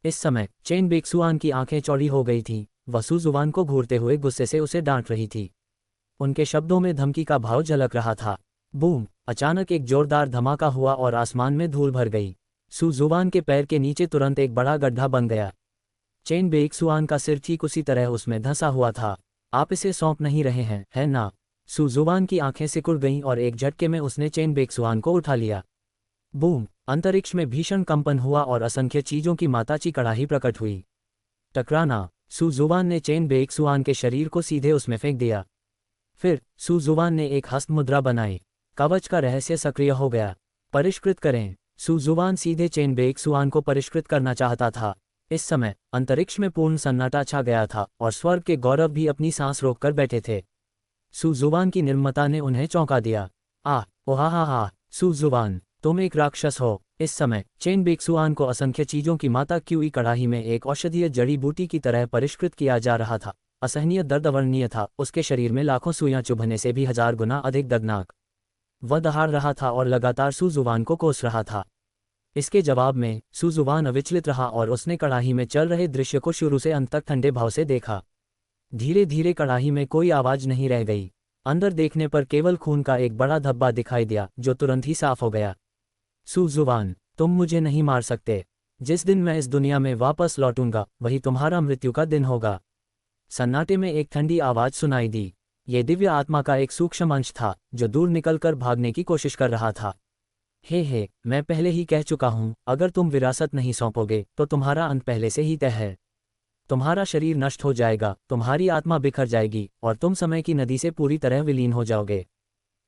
इस समय चेन बेक्सुआन की आंखें चौड़ी हो गई थीं। वह सुजुवान को घूरते हुए गुस्से से उसे डांट रही थी। उनके शब्दों में धमकी का भाव झलक रहा था। बूम! अचानक एक जोरदार धमाका हुआ और आसमान में धूल भर गई। सुजुवान के पैर के नीचे तुरंत एक बड़ा गड्ढा बन गया। चेन बेइक्सुआन का सिर ठीक उसी तरह उसमें धंसा हुआ था। आप इसे सौंप नहीं रहे हैं, है ना? सुजुवान की आंखें सिकुड़ गईं और एक झटके में उसने चेन बेइक्सुआन को उठा लिया। बूम! अंतरिक्ष में भीषण कंपन हुआ और असंख्य चीजों की माताची कड़ाही प्रकट हुई। टकराना! सुजुवान ने चेन बेइक्सुआन के शरीर को सीधे उसमें फेंक दिया। फिर सुजुवान ने एक हस्त मुद्रा बनाई। कवच का रहस्य सक्रिय हो गया। परिष्कृत करें। सुजुवान सीधे चेन बेइक्सुआन को परिष्कृत करना चाहता था। इस समय अंतरिक्ष में पूर्ण सन्नाटा छा गया था और स्वर्ग के गौरव भी अपनी सांस रोककर बैठे थे। सुजुवान की निर्ममता ने उन्हें चौंका दिया। ओहा! सुजुवान, तुम एक राक्षस हो। इस समय चेन बेइक्सुआन को असंख्य चीजों की माता क्यूई कड़ाही में एक औषधीय जड़ी बूटी की तरह परिष्कृत किया जा रहा था। असहनीय दर्द अवर्णनीय था। उसके शरीर में लाखों सुइयां चुभने से भी 1000 गुना अधिक दर्दनाक। वह दहाड़ रहा था और लगातार सुजुवान को कोस रहा था। इसके जवाब में सुजुवान अविचलित रहा और उसने कड़ाही में चल रहे दृश्य को शुरू से अंत तक ठंडे भाव से देखा। धीरे धीरे कड़ाही में कोई आवाज नहीं रह गई। अंदर देखने पर केवल खून का एक बड़ा धब्बा दिखाई दिया जो तुरंत ही साफ हो गया। सुजुवान, तुम मुझे नहीं मार सकते। जिस दिन मैं इस दुनिया में वापस लौटूंगा वही तुम्हारा मृत्यु का दिन होगा। सन्नाटे में एक ठंडी आवाज सुनाई दी। ये दिव्य आत्मा का एक सूक्ष्म अंश था जो दूर निकलकर भागने की कोशिश कर रहा था। हे, मैं पहले ही कह चुका हूं, अगर तुम विरासत नहीं सौंपोगे तो तुम्हारा अंत पहले से ही तय है। तुम्हारा शरीर नष्ट हो जाएगा, तुम्हारी आत्मा बिखर जाएगी और तुम समय की नदी से पूरी तरह विलीन हो जाओगे।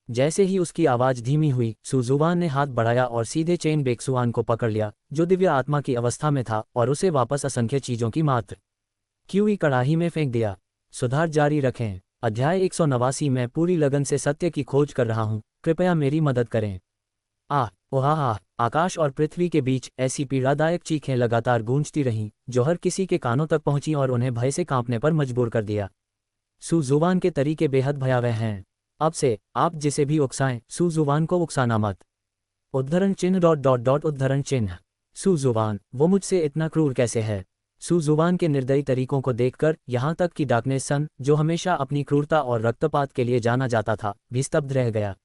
जैसे ही उसकी आवाज धीमी हुई, सुजुवान ने हाथ बढ़ाया और सीधे चेन बेइक्सुआन को पकड़ लिया, जो दिव्य आत्मा की अवस्था में था, और उसे वापस असंख्य चीजों की मात्र क्यूई कड़ाही में फेंक दिया। सुधार जारी रखें। अध्याय 189। मैं पूरी लगन से सत्य की खोज कर रहा हूं, कृपया मेरी मदद करें। ओहा! आकाश और पृथ्वी के बीच ऐसी पीड़ादायक चीखें लगातार गूंजती रहीं जो हर किसी के कानों तक पहुंची और उन्हें भय से कांपने पर मजबूर कर दिया। सुजुवान के तरीके बेहद भयावह हैं। अब से आप जिसे भी उकसाएं, सुजुवान को उकसाना मत। उद्धरण चिन्ह। सुजुवान, वो मुझसे इतना क्रूर कैसे है? सुजुवान के निर्दयी तरीकों को देखकर यहाँ तक कि डार्कनेस सन, जो हमेशा अपनी क्रूरता और रक्तपात के लिए जाना जाता था, भी स्तब्ध रह गया।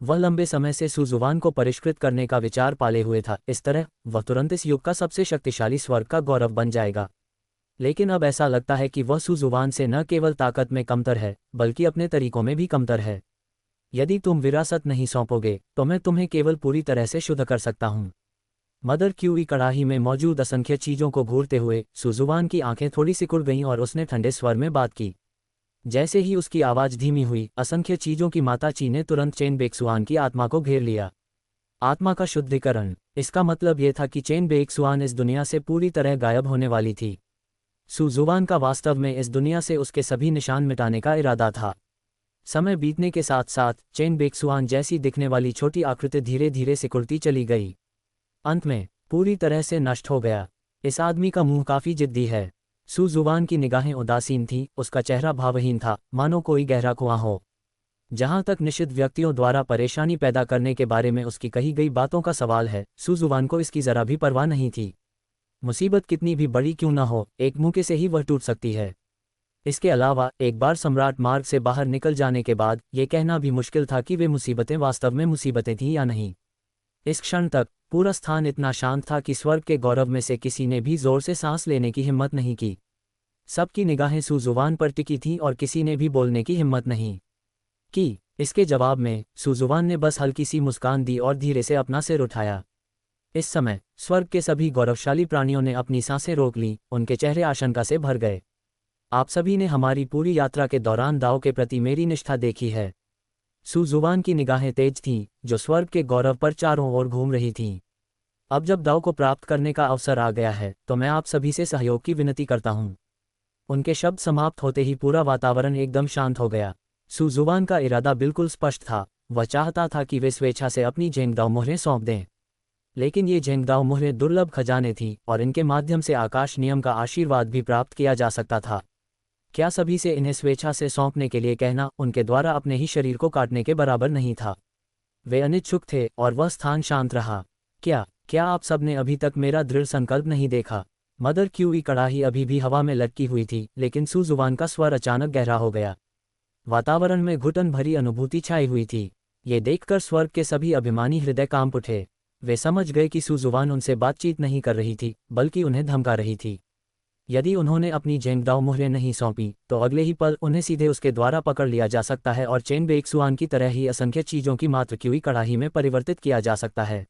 वह लंबे समय से सुजुवान को परिष्कृत करने का विचार पाले हुए था। इस तरह वह तुरंत इस युग का सबसे शक्तिशाली स्वर्ग का गौरव बन जाएगा। लेकिन अब ऐसा लगता है कि वह सुजुवान से न केवल ताकत में कमतर है, बल्कि अपने तरीकों में भी कमतर है। यदि तुम विरासत नहीं सौंपोगे तो मैं तुम्हें केवल पूरी तरह से शुद्ध कर सकता हूँ। मदर क्यूई कड़ाही में मौजूद असंख्य चीजों को घूरते हुए सुजुवान की आंखें थोड़ी सिकुड़ गईं और उसने ठंडे स्वर में बात की। जैसे ही उसकी आवाज धीमी हुई, असंख्य चीजों की माता ची ने तुरंत चेन बेइक्सुआन की आत्मा को घेर लिया। आत्मा का शुद्धिकरण। इसका मतलब यह था कि चेन बेइक्सुआन इस दुनिया से पूरी तरह गायब होने वाली थी। सुजुवान का वास्तव में इस दुनिया से उसके सभी निशान मिटाने का इरादा था। समय बीतने के साथ साथ चेन बेइक्सुआन जैसी दिखने वाली छोटी आकृति धीरे धीरे सिकुड़ती चली गई। अंत में पूरी तरह से नष्ट हो गया। इस आदमी का मुंह काफी जिद्दी है। सुजुवान की निगाहें उदासीन थीं, उसका चेहरा भावहीन था, मानो कोई गहरा कुआं हो। जहां तक निषिद्ध व्यक्तियों द्वारा परेशानी पैदा करने के बारे में उसकी कही गई बातों का सवाल है, सुजुवान को इसकी जरा भी परवाह नहीं थी। मुसीबत कितनी भी बड़ी क्यों न हो, एक मुक्के से ही वह टूट सकती है। इसके अलावा एक बार सम्राट मार्ग से बाहर निकल जाने के बाद ये कहना भी मुश्किल था कि वे मुसीबतें वास्तव में मुसीबतें थीं या नहीं। इस क्षण तक पूरा स्थान इतना शांत था कि स्वर्ग के गौरव में से किसी ने भी जोर से सांस लेने की हिम्मत नहीं की। सबकी निगाहें सुजुवान पर टिकी थीं और किसी ने भी बोलने की हिम्मत नहीं की। इसके जवाब में सुजुवान ने बस हल्की सी मुस्कान दी और धीरे से अपना सिर उठाया। इस समय स्वर्ग के सभी गौरवशाली प्राणियों ने अपनी सांसें रोक लीं, उनके चेहरे आशंका से भर गए। आप सभी ने हमारी पूरी यात्रा के दौरान दाव के प्रति मेरी निष्ठा देखी है। सुजुवान की निगाहें तेज थीं, जो स्वर्ग के गौरव पर चारों ओर घूम रही थीं। अब जब दाव को प्राप्त करने का अवसर आ गया है तो मैं आप सभी से सहयोग की विनती करता हूं। उनके शब्द समाप्त होते ही पूरा वातावरण एकदम शांत हो गया। सुजुवान का इरादा बिल्कुल स्पष्ट था। वह चाहता था कि वे स्वेच्छा से अपनी झेंगदाव मोहरें सौंप दें। लेकिन ये झेंगदाव मोहरें दुर्लभ खजाने थीं और इनके माध्यम से आकाश नियम का आशीर्वाद भी प्राप्त किया जा सकता था। क्या सभी से इन्हें स्वेच्छा से सौंपने के लिए कहना उनके द्वारा अपने ही शरीर को काटने के बराबर नहीं था? वे अनिच्छुक थे और वह स्थान शांत रहा। क्या आप सब ने अभी तक मेरा दृढ़ संकल्प नहीं देखा? मदर क्यूई कड़ाही अभी भी हवा में लटकी हुई थी, लेकिन सुजुवान का स्वर अचानक गहरा हो गया। वातावरण में घुटन भरी अनुभूति छाई हुई थी। ये देखकर स्वर्ग के सभी अभिमानी हृदय कांप उठे। वे समझ गए कि सुजुवान उनसे बातचीत नहीं कर रही थी, बल्कि उन्हें धमका रही थी। यदि उन्होंने अपनी जेंगडाओ मुहरें नहीं सौंपी तो अगले ही पल उन्हें सीधे उसके द्वारा पकड़ लिया जा सकता है और चेन बेक्सुआन की तरह ही असंख्य चीज़ों की मात्र क्यूई कड़ाही में परिवर्तित किया जा सकता है।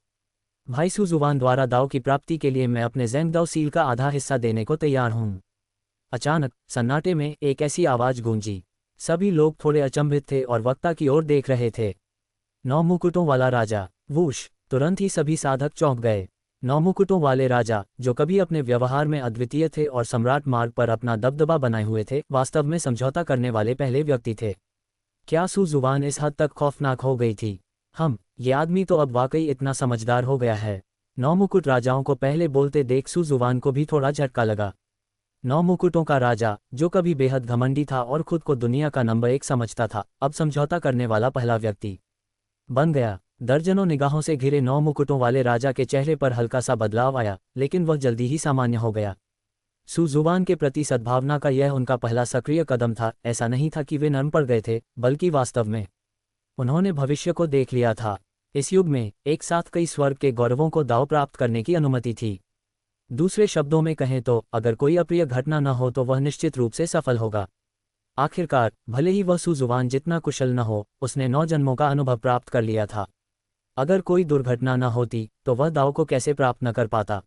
भाई सुजुवान द्वारा दाव की प्राप्ति के लिए मैं अपने जेंगडाओ सील का आधा हिस्सा देने को तैयार हूँ। अचानक सन्नाटे में एक ऐसी आवाज़ गूंजी। सभी लोग थोड़े अचंभित थे और वक्ता की ओर देख रहे थे। 9 मुकुटों वाला राजा, वूश! तुरंत ही सभी साधक चौंक गए। 9 मुकुटों वाले राजा, जो कभी अपने व्यवहार में अद्वितीय थे और सम्राट मार्ग पर अपना दबदबा बनाए हुए थे, वास्तव में समझौता करने वाले पहले व्यक्ति थे। क्या सुजुवान इस हद तक खौफनाक हो गई थी? ये आदमी तो अब वाकई इतना समझदार हो गया है। 9 मुकुट राजाओं को पहले बोलते देख सुजुवान को भी थोड़ा झटका लगा। 9 मुकुटों का राजा, जो कभी बेहद घमंडी था और खुद को दुनिया का नंबर 1 समझता था, अब समझौता करने वाला पहला व्यक्ति बन गया। दर्जनों निगाहों से घिरे 9 मुकुटों वाले राजा के चेहरे पर हल्का सा बदलाव आया, लेकिन वह जल्दी ही सामान्य हो गया। सुजुवान के प्रति सद्भावना का यह उनका पहला सक्रिय कदम था। ऐसा नहीं था कि वे नर्म पड़ गए थे, बल्कि वास्तव में उन्होंने भविष्य को देख लिया था। इस युग में एक साथ कई स्वर्ग के गौरवों को दाव प्राप्त करने की अनुमति थी। दूसरे शब्दों में कहें तो अगर कोई अप्रिय घटना न हो तो वह निश्चित रूप से सफल होगा। आखिरकार, भले ही वह सुजुवान जितना कुशल न हो, उसने 9 जन्मों का अनुभव प्राप्त कर लिया था। अगर कोई दुर्घटना न होती तो वह दाव को कैसे प्राप्त न कर पाता।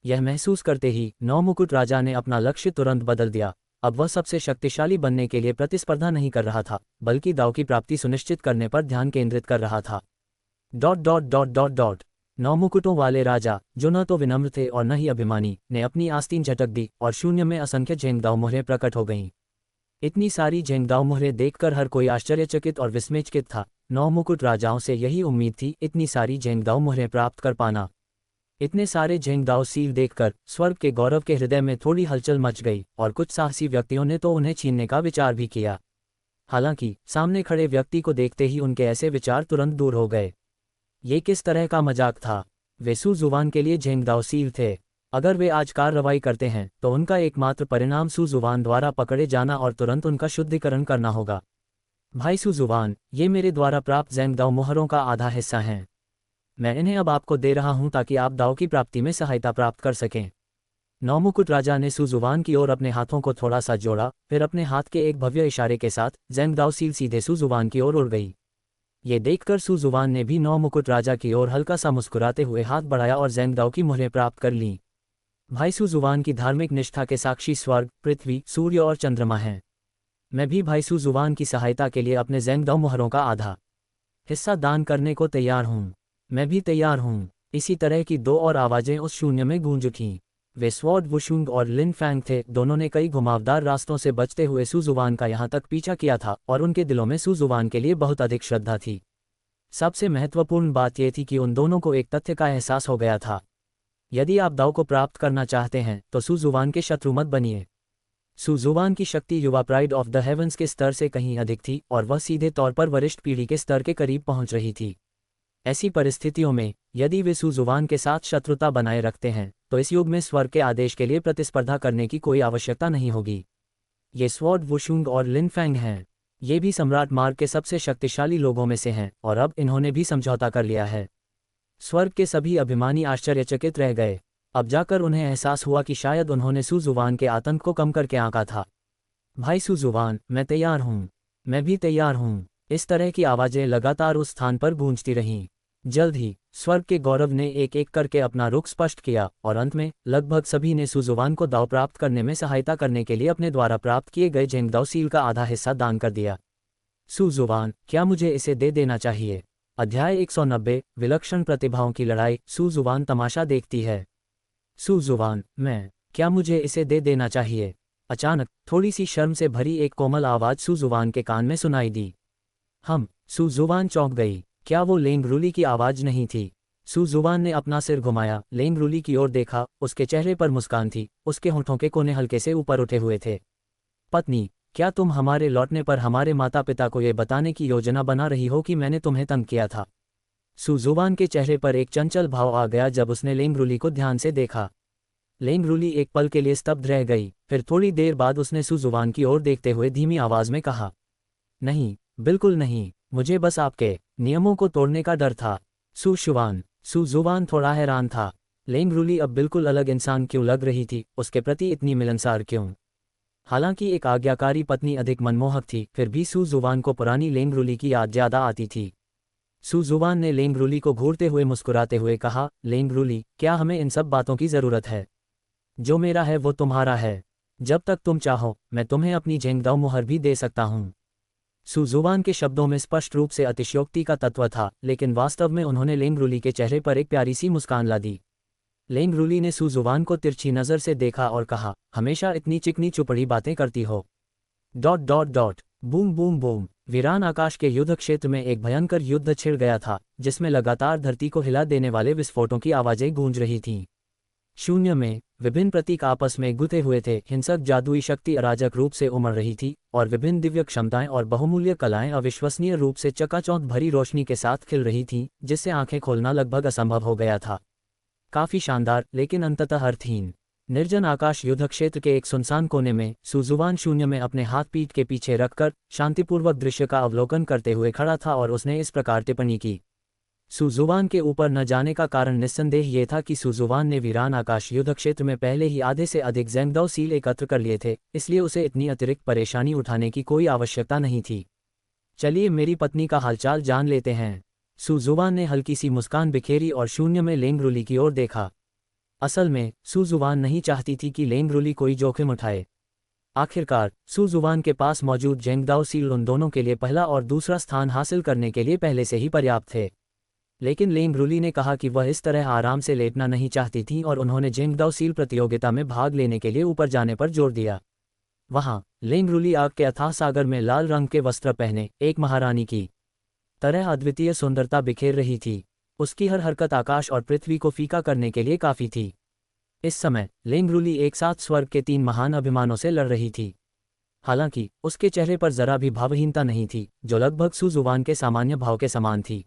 यह महसूस करते ही 9 मुकुट राजा ने अपना लक्ष्य तुरंत बदल दिया। अब वह सबसे शक्तिशाली बनने के लिए प्रतिस्पर्धा नहीं कर रहा था, बल्कि दाव की प्राप्ति सुनिश्चित करने पर ध्यान केंद्रित कर रहा था। ... 9 मुकुटों वाले राजा, जो न तो विनम्र थे और न ही अभिमानी, ने अपनी आस्तीन झटक दी और शून्य में असंख्य जेंगदाओ मुहरें प्रकट हो गईं। इतनी सारी जेंगदाओ मुहरें देखकर हर कोई आश्चर्यचकित और विस्मयचकित था। 9 मुकुट राजाओं से यही उम्मीद थी, इतनी सारी जेंगदाओ मुहरें प्राप्त कर पाना। इतने सारे जेंगदाओ सील देखकर स्वर्ग के गौरव के हृदय में थोड़ी हलचल मच गई और कुछ साहसी व्यक्तियों ने तो उन्हें छीनने का विचार भी किया। हालांकि सामने खड़े व्यक्ति को देखते ही उनके ऐसे विचार तुरंत दूर हो गए। ये किस तरह का मजाक था? वे सुजुवान के लिए जेंगदाओ सील थे। अगर वे आज कार्रवाई करते हैं तो उनका एकमात्र परिणाम सुजुवान द्वारा पकड़े जाना और तुरंत उनका शुद्धिकरण करना होगा। भाई सुजुवान, ये मेरे द्वारा प्राप्त जेंगदाओ मुहरों का आधा हिस्सा हैं। मैं इन्हें अब आपको दे रहा हूं ताकि आप दाव की प्राप्ति में सहायता प्राप्त कर सकें। 9 मुकुट राजा ने सुजुवान की ओर अपने हाथों को थोड़ा सा जोड़ा, फिर अपने हाथ के एक भव्य इशारे के साथ जेंगदाओ सील सीधे सुजुवान की ओर उड़ गई। ये देखकर सुजुवान ने भी 9 मुकुट राजा की ओर हल्का सा मुस्कुराते हुए हाथ बढ़ाया और जेंगदाओ की मुहरें प्राप्त कर लीं। भाई सुजुवान की धार्मिक निष्ठा के साक्षी स्वर्ग, पृथ्वी, सूर्य और चंद्रमा हैं। मैं भी भाई सुजुवान की सहायता के लिए अपने जेंगदाओ मुहरों का आधा हिस्सा दान करने को तैयार हूँ। मैं भी तैयार हूँ। इसी तरह की 2 और आवाज़ें उस शून्य में गूंज उठीं। वे स्वॉर्ड वुशुंग और लिन फैंग थे। दोनों ने कई घुमावदार रास्तों से बचते हुए सुजुवान का यहाँ तक पीछा किया था और उनके दिलों में सुजुवान के लिए बहुत अधिक श्रद्धा थी। सबसे महत्वपूर्ण बात यह थी कि उन दोनों को एक तथ्य का एहसास हो गया था। यदि आप दाव को प्राप्त करना चाहते हैं तो सुजुवान के शत्रु मत बनिए। सुजुवान की शक्ति युवा प्राइड ऑफ द हेवंस के स्तर से कहीं अधिक थी और वह सीधे तौर पर वरिष्ठ पीढ़ी के स्तर के करीब पहुंच रही थी। ऐसी परिस्थितियों में यदि वे सुजुवान के साथ शत्रुता बनाए रखते हैं तो इस युग में स्वर्ग के आदेश के लिए प्रतिस्पर्धा करने की कोई आवश्यकता नहीं होगी। ये स्वॉर्ड वुशुंग और लिन फैंग हैं। ये भी सम्राट मार्ग के सबसे शक्तिशाली लोगों में से हैं और अब इन्होंने भी समझौता कर लिया है। स्वर्ग के सभी अभिमानी आश्चर्यचकित रह गए। अब जाकर उन्हें एहसास हुआ कि शायद उन्होंने सुजुवान के आतंक को कम करके आंका था। भाई सुजुवान, मैं तैयार हूँ। मैं भी तैयार हूँ। इस तरह की आवाज़ें लगातार उस स्थान पर गूंजती रहीं। जल्द ही स्वर्ग के गौरव ने एक एक करके अपना रुख स्पष्ट किया और अंत में लगभग सभी ने सुजुवान को दाव प्राप्त करने में सहायता करने के लिए अपने द्वारा प्राप्त किए गए जेंगदाओ सील का आधा हिस्सा दान कर दिया। सुजुवान, क्या मुझे इसे दे देना चाहिए? अध्याय 190 विलक्षण प्रतिभाओं की लड़ाई। सुजुवान तमाशा देखती है। सुजुवान, क्या मुझे इसे दे देना चाहिए? अचानक थोड़ी सी शर्म से भरी एक कोमल आवाज़ सुजुवान के कान में सुनाई दी। सुजुवान चौंक गई। क्या वो लेंगरूली की आवाज़ नहीं थी? सुजुवान ने अपना सिर घुमाया, लेंगरूली की ओर देखा। उसके चेहरे पर मुस्कान थी, उसके होठों के कोने हल्के से ऊपर उठे हुए थे। पत्नी, क्या तुम हमारे लौटने पर हमारे माता पिता को ये बताने की योजना बना रही हो कि मैंने तुम्हें तंग किया था? सुजुवान के चेहरे पर एक चंचल भाव आ गया जब उसने लेंगरूली को ध्यान से देखा। लेंगरूली एक पल के लिए स्तब्ध रह गई, फिर थोड़ी देर बाद उसने सुजुवान की ओर देखते हुए धीमी आवाज़ में कहा, नहीं, बिल्कुल नहीं, मुझे बस आपके नियमों को तोड़ने का डर था। सुजुवान, सू जुवान थोड़ा हैरान था। लेंग रूली अब बिल्कुल अलग इंसान क्यों लग रही थी, उसके प्रति इतनी मिलनसार क्यों? हालांकि एक आज्ञाकारी पत्नी अधिक मनमोहक थी, फिर भी सू जुवान को पुरानी लेंग रूली की याद ज्यादा आती थी। सू जुवान ने लेंग रूली को घूरते हुए मुस्कुराते हुए कहा, लेंग रूली, क्या हमें इन सब बातों की ज़रूरत है? जो मेरा है वो तुम्हारा है। जब तक तुम चाहो मैं तुम्हें अपनी जेंगदाओ मुहर भी दे सकता हूँ। सू जुवान के शब्दों में स्पष्ट रूप से अतिशयोक्ति का तत्व था, लेकिन वास्तव में उन्होंने लेंग रूली के चेहरे पर एक प्यारी सी मुस्कान ला दी। लेंग रूली ने सू जुवान को तिरछी नज़र से देखा और कहा, हमेशा इतनी चिकनी चुपड़ी बातें करती हो। Dot dot dot. Boom boom boom. वीरान आकाश के युद्ध क्षेत्र में एक भयंकर युद्ध छिड़ गया था, जिसमें लगातार धरती को हिला देने वाले विस्फोटों की आवाज़ें गूंज रही थीं। शून्य में विभिन्न प्रतीक आपस में गुथे हुए थे, हिंसक जादुई शक्ति अराजक रूप से उमड़ रही थी, और विभिन्न दिव्य क्षमताएं और बहुमूल्य कलाएं अविश्वसनीय रूप से चकाचौंध भरी रोशनी के साथ खिल रही थीं, जिससे आंखें खोलना लगभग असंभव हो गया था। काफी शानदार, लेकिन अंततः अर्थहीन। निर्जन आकाश युद्ध क्षेत्र के एक सुनसान कोने में सू जुवान शून्य में अपने हाथ पीठ के पीछे रखकर शांतिपूर्वक दृश्य का अवलोकन करते हुए खड़ा था और उसने इस प्रकार टिप्पणी की। सू जुवान के ऊपर न जाने का कारण निस्संदेह ये था कि सू जुवान ने वीरान आकाश युद्ध क्षेत्र में पहले ही आधे से अधिक जेंगदाओ सील एकत्र कर लिए थे, इसलिए उसे इतनी अतिरिक्त परेशानी उठाने की कोई आवश्यकता नहीं थी। चलिए मेरी पत्नी का हालचाल जान लेते हैं। सू जुवान ने हल्की सी मुस्कान बिखेरी और शून्य में लेंग रूली की ओर देखा। असल में सू जुवान नहीं चाहती थी कि लेंग रूली कोई जोखिम उठाए। आखिरकार सू जुवान के पास मौजूद जेंगदाओ सील उन दोनों के लिए पहला और दूसरा स्थान हासिल करने के लिए पहले से ही पर्याप्त थे। लेकिन लेंग रूली ने कहा कि वह इस तरह आराम से लेटना नहीं चाहती थी और उन्होंने जेंगदाओ सील प्रतियोगिता में भाग लेने के लिए ऊपर जाने पर जोर दिया। वहां लेंग रूली आग के अथाह सागर में लाल रंग के वस्त्र पहने एक महारानी की तरह अद्वितीय सुंदरता बिखेर रही थी। उसकी हर हरकत आकाश और पृथ्वी को फीका करने के लिए काफी थी। इस समय लेंग रूली एक साथ स्वर्ग के 3 महान अभिमानों से लड़ रही थी। हालांकि उसके चेहरे पर जरा भी भावहीनता नहीं थी, जो लगभग सू जुवान के सामान्य भाव के समान थी।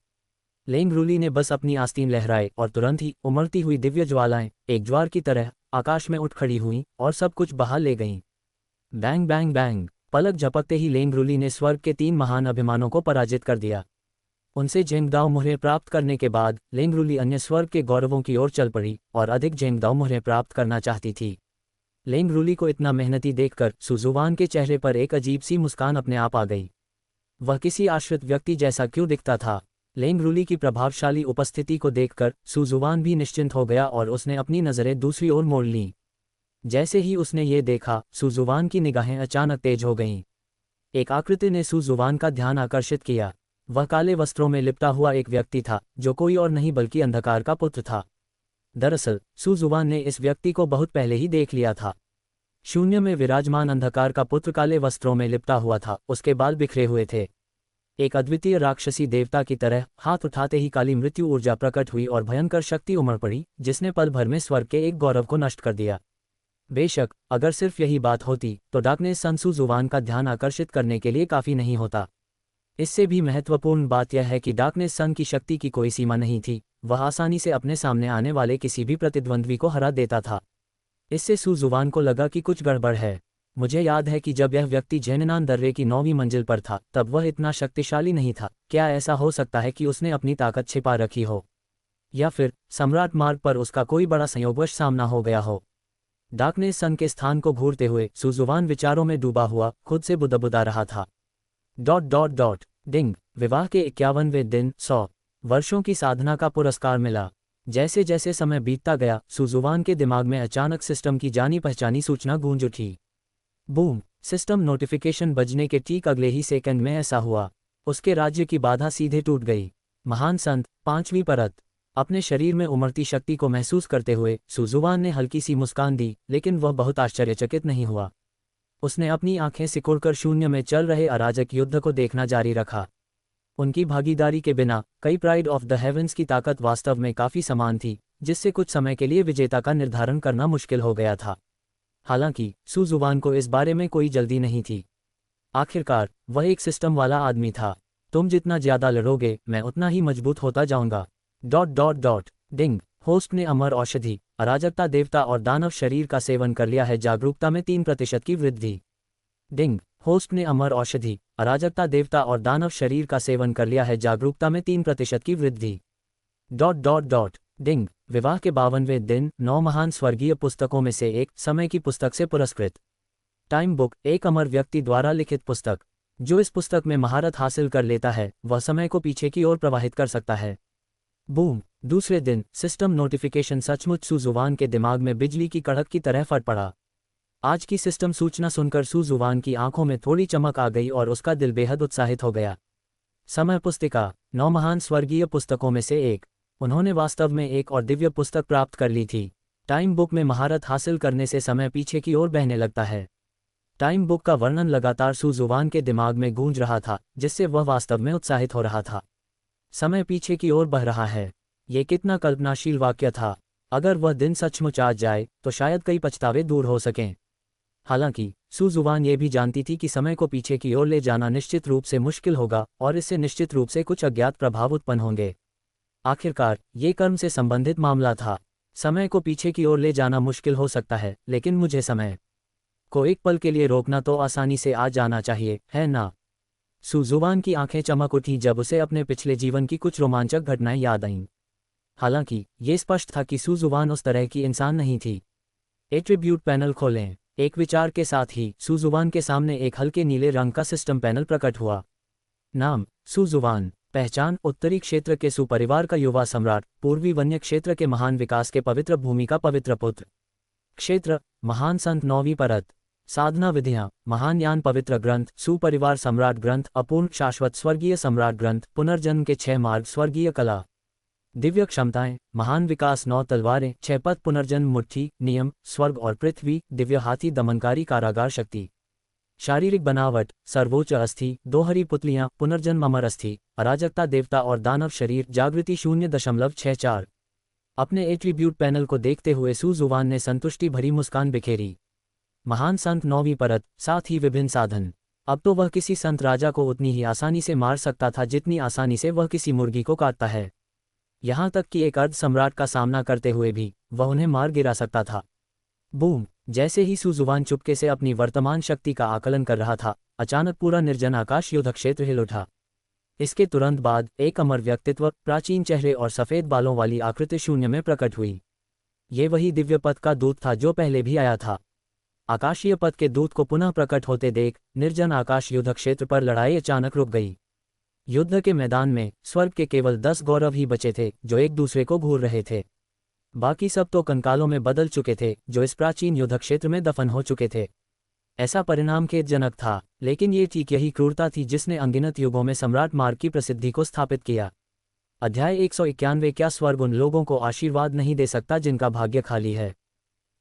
लेंग रूली ने बस अपनी आस्तीन लहराए और तुरंत ही उमड़ती हुई दिव्य ज्वालाएं एक ज्वार की तरह आकाश में उठ खड़ी हुईं और सब कुछ बहा ले गईं। Bang bang bang. पलक झपकते ही लेंग रूली ने स्वर्ग के 3 महान अभिमानों को पराजित कर दिया। उनसे जेंगदाओ मुहरें प्राप्त करने के बाद लेंग रूली अन्य स्वर्ग के गौरवों की ओर चल पड़ी और अधिक जेंगदाओ मुहरें प्राप्त करना चाहती थी। लेंग रूली को इतना मेहनती देखकर सू जुवान के चेहरे पर एक अजीब सी मुस्कान अपने आप आ गई। वह किसी आश्रित व्यक्ति जैसा क्यों दिखता था? लेंग रूली की प्रभावशाली उपस्थिति को देखकर सू जुवान भी निश्चिंत हो गया और उसने अपनी नज़रें दूसरी ओर मोड़ लीं। जैसे ही उसने ये देखा, सू जुवान की निगाहें अचानक तेज हो गईं। एक आकृति ने सू जुवान का ध्यान आकर्षित किया। वह काले वस्त्रों में लिपटा हुआ एक व्यक्ति था, जो कोई और नहीं बल्कि अंधकार का पुत्र था। दरअसल सू जुवान ने इस व्यक्ति को बहुत पहले ही देख लिया था। शून्य में विराजमान अंधकार का पुत्र काले वस्त्रों में लिपटा हुआ था, उसके बाल बिखरे हुए थे। एक अद्वितीय राक्षसी देवता की तरह हाथ उठाते ही काली मृत्यु ऊर्जा प्रकट हुई और भयंकर शक्ति उमड़ पड़ी, जिसने पल भर में स्वर्ग के एक गौरव को नष्ट कर दिया। बेशक अगर सिर्फ यही बात होती तो डार्कनेस सन सू जुवान का ध्यान आकर्षित करने के लिए काफ़ी नहीं होता। इससे भी महत्वपूर्ण बात यह है कि डार्कनेस सन की शक्ति की कोई सीमा नहीं थी। वह आसानी से अपने सामने आने वाले किसी भी प्रतिद्वंद्वी को हरा देता था। इससे सू जुवान को लगा कि कुछ गड़बड़ है। मुझे याद है कि जब यह व्यक्ति जेननान दर्रे की 9वीं मंजिल पर था, तब वह इतना शक्तिशाली नहीं था। क्या ऐसा हो सकता है कि उसने अपनी ताकत छिपा रखी हो, या फिर सम्राट मार्ग पर उसका कोई बड़ा संयोगवश सामना हो गया हो? डार्कनेस सन के स्थान को घूरते हुए सू जुवान विचारों में डूबा हुआ खुद से बुदबुदा रहा था। Dot dot dot. डिंग। विवाह के 51वें दिन 100 वर्षों की साधना का पुरस्कार मिला। जैसे जैसे समय बीतता गया, सू जुवान के दिमाग में अचानक सिस्टम की जानी पहचानी सूचना गूंज उठी। बूम। सिस्टम नोटिफिकेशन बजने के ठीक अगले ही सेकंड में ऐसा हुआ। उसके राज्य की बाधा सीधे टूट गई। महान संत 5वीं परत। अपने शरीर में उमड़ती शक्ति को महसूस करते हुए सू जुवान ने हल्की सी मुस्कान दी, लेकिन वह बहुत आश्चर्यचकित नहीं हुआ। उसने अपनी आंखें सिकुड़कर शून्य में चल रहे अराजक युद्ध को देखना जारी रखा। उनकी भागीदारी के बिना कई प्राइड ऑफ द हेवेंस की ताकत वास्तव में काफ़ी समान थी, जिससे कुछ समय के लिए विजेता का निर्धारण करना मुश्किल हो गया था। हालांकि सू जुवान को इस बारे में कोई जल्दी नहीं थी। आखिरकार वह एक सिस्टम वाला आदमी था। तुम जितना ज्यादा लड़ोगे, मैं उतना ही मजबूत होता जाऊंगा। Dot dot dot. Ding. Host ने अमर औषधि, अराजकता देवता और दानव शरीर का सेवन कर लिया है। जागरूकता में 3% की वृद्धि। डिंग। होस्ट ने अमर औषधि, अराजकता देवता और दानव शरीर का सेवन कर लिया है। जागरूकता में 3% की वृद्धि। डिंग, विवाह के 52वें दिन 9 महान स्वर्गीय पुस्तकों में से एक, समय की पुस्तक से पुरस्कृत। टाइम बुक, एक अमर व्यक्ति द्वारा लिखित पुस्तक। जो इस पुस्तक में महारत हासिल कर लेता है वह समय को पीछे की ओर प्रवाहित कर सकता है। बूम, दूसरे दिन सिस्टम नोटिफिकेशन। सचमुच सू जुवान के दिमाग में बिजली की कड़क की तरह फट पड़ा। आज की सिस्टम सूचना सुनकर सू जुवान की आंखों में थोड़ी चमक आ गई और उसका दिल बेहद उत्साहित हो गया। समय पुस्तिका, 9 महान स्वर्गीय पुस्तकों में से एक। उन्होंने वास्तव में एक और दिव्य पुस्तक प्राप्त कर ली थी। टाइम बुक में महारत हासिल करने से समय पीछे की ओर बहने लगता है। टाइम बुक का वर्णन लगातार सू जुवान के दिमाग में गूंज रहा था, जिससे वह वास्तव में उत्साहित हो रहा था। समय पीछे की ओर बह रहा है। ये कितना कल्पनाशील वाक्य था। अगर वह दिन सचमुच आ जाए तो शायद कई पछतावे दूर हो सकें। हालांकि सू जुवान ये भी जानती थी कि समय को पीछे की ओर ले जाना निश्चित रूप से मुश्किल होगा और इससे निश्चित रूप से कुछ अज्ञात प्रभाव उत्पन्न होंगे। आखिरकार ये कर्म से संबंधित मामला था। समय को पीछे की ओर ले जाना मुश्किल हो सकता है, लेकिन मुझे समय को एक पल के लिए रोकना तो आसानी से आ जाना चाहिए, है ना? सू जुवान की आंखें चमक उठी जब उसे अपने पिछले जीवन की कुछ रोमांचक घटनाएं याद आईं। हालांकि ये स्पष्ट था कि सू जुवान उस तरह की इंसान नहीं थी। एट्रीब्यूट पैनल खोलें। एक विचार के साथ ही सू जुवान के सामने एक हल्के नीले रंग का सिस्टम पैनल प्रकट हुआ। नाम, सू जुवान। पहचान, उत्तरी क्षेत्र के सुपरिवार का युवा सम्राट, पूर्वी वन्य क्षेत्र के महान विकास के पवित्र भूमि का पवित्र पुत्र। क्षेत्र, महान संत 9वीं परत। साधना विधियां, महान यान पवित्र ग्रंथ, सुपरिवार सम्राट ग्रंथ, अपूर्ण शाश्वत स्वर्गीय सम्राट ग्रंथ, पुनर्जन्म के 6 मार्ग स्वर्गीय कला। दिव्य क्षमताएं, महान विकास 9 तलवारें, 6 पद पुनर्जन्म मुट्ठी, नियम, स्वर्ग और पृथ्वी, दिव्य हाथी दमनकारी कारागार शक्ति। शारीरिक बनावट, सर्वोच्च अस्थि, 2 हरी पुतलियां, पुनर्जन्म अमर अस्थि, अराजकता देवता और दानव शरीर, जागृति 0.64। अपने एट्रीब्यूट पैनल को देखते हुए सू जुवान ने संतुष्टि भरी मुस्कान बिखेरी। महान संत 9वीं परत, साथ ही विभिन्न साधन। अब तो वह किसी संत राजा को उतनी ही आसानी से मार सकता था जितनी आसानी से वह किसी मुर्गी को काटता है। यहाँ तक कि एक अर्ध सम्राट का सामना करते हुए भी वह उन्हें मार गिरा सकता था। बूम, जैसे ही सू जुवान चुपके से अपनी वर्तमान शक्ति का आकलन कर रहा था, अचानक पूरा निर्जन आकाश युद्ध क्षेत्र हिल उठा। इसके तुरंत बाद एक अमर व्यक्तित्व, प्राचीन चेहरे और सफ़ेद बालों वाली आकृति शून्य में प्रकट हुई। ये वही दिव्य पथ का दूत था जो पहले भी आया था। आकाशीय पथ के दूत को पुनः प्रकट होते देख निर्जन आकाश युद्ध क्षेत्र पर लड़ाई अचानक रुक गई। युद्ध के मैदान में स्वर्ग के केवल 10 गौरव ही बचे थे जो एक दूसरे को घूर रहे थे। बाकी सब तो कंकालों में बदल चुके थे, जो इस प्राचीन युद्ध क्षेत्र में दफन हो चुके थे। ऐसा परिणाम खेदजनक था, लेकिन ये ठीक यही क्रूरता थी जिसने अनगिनत युगों में सम्राट मार्ग की प्रसिद्धि को स्थापित किया। अध्याय 191। क्या स्वर्ग उन लोगों को आशीर्वाद नहीं दे सकता जिनका भाग्य खाली है?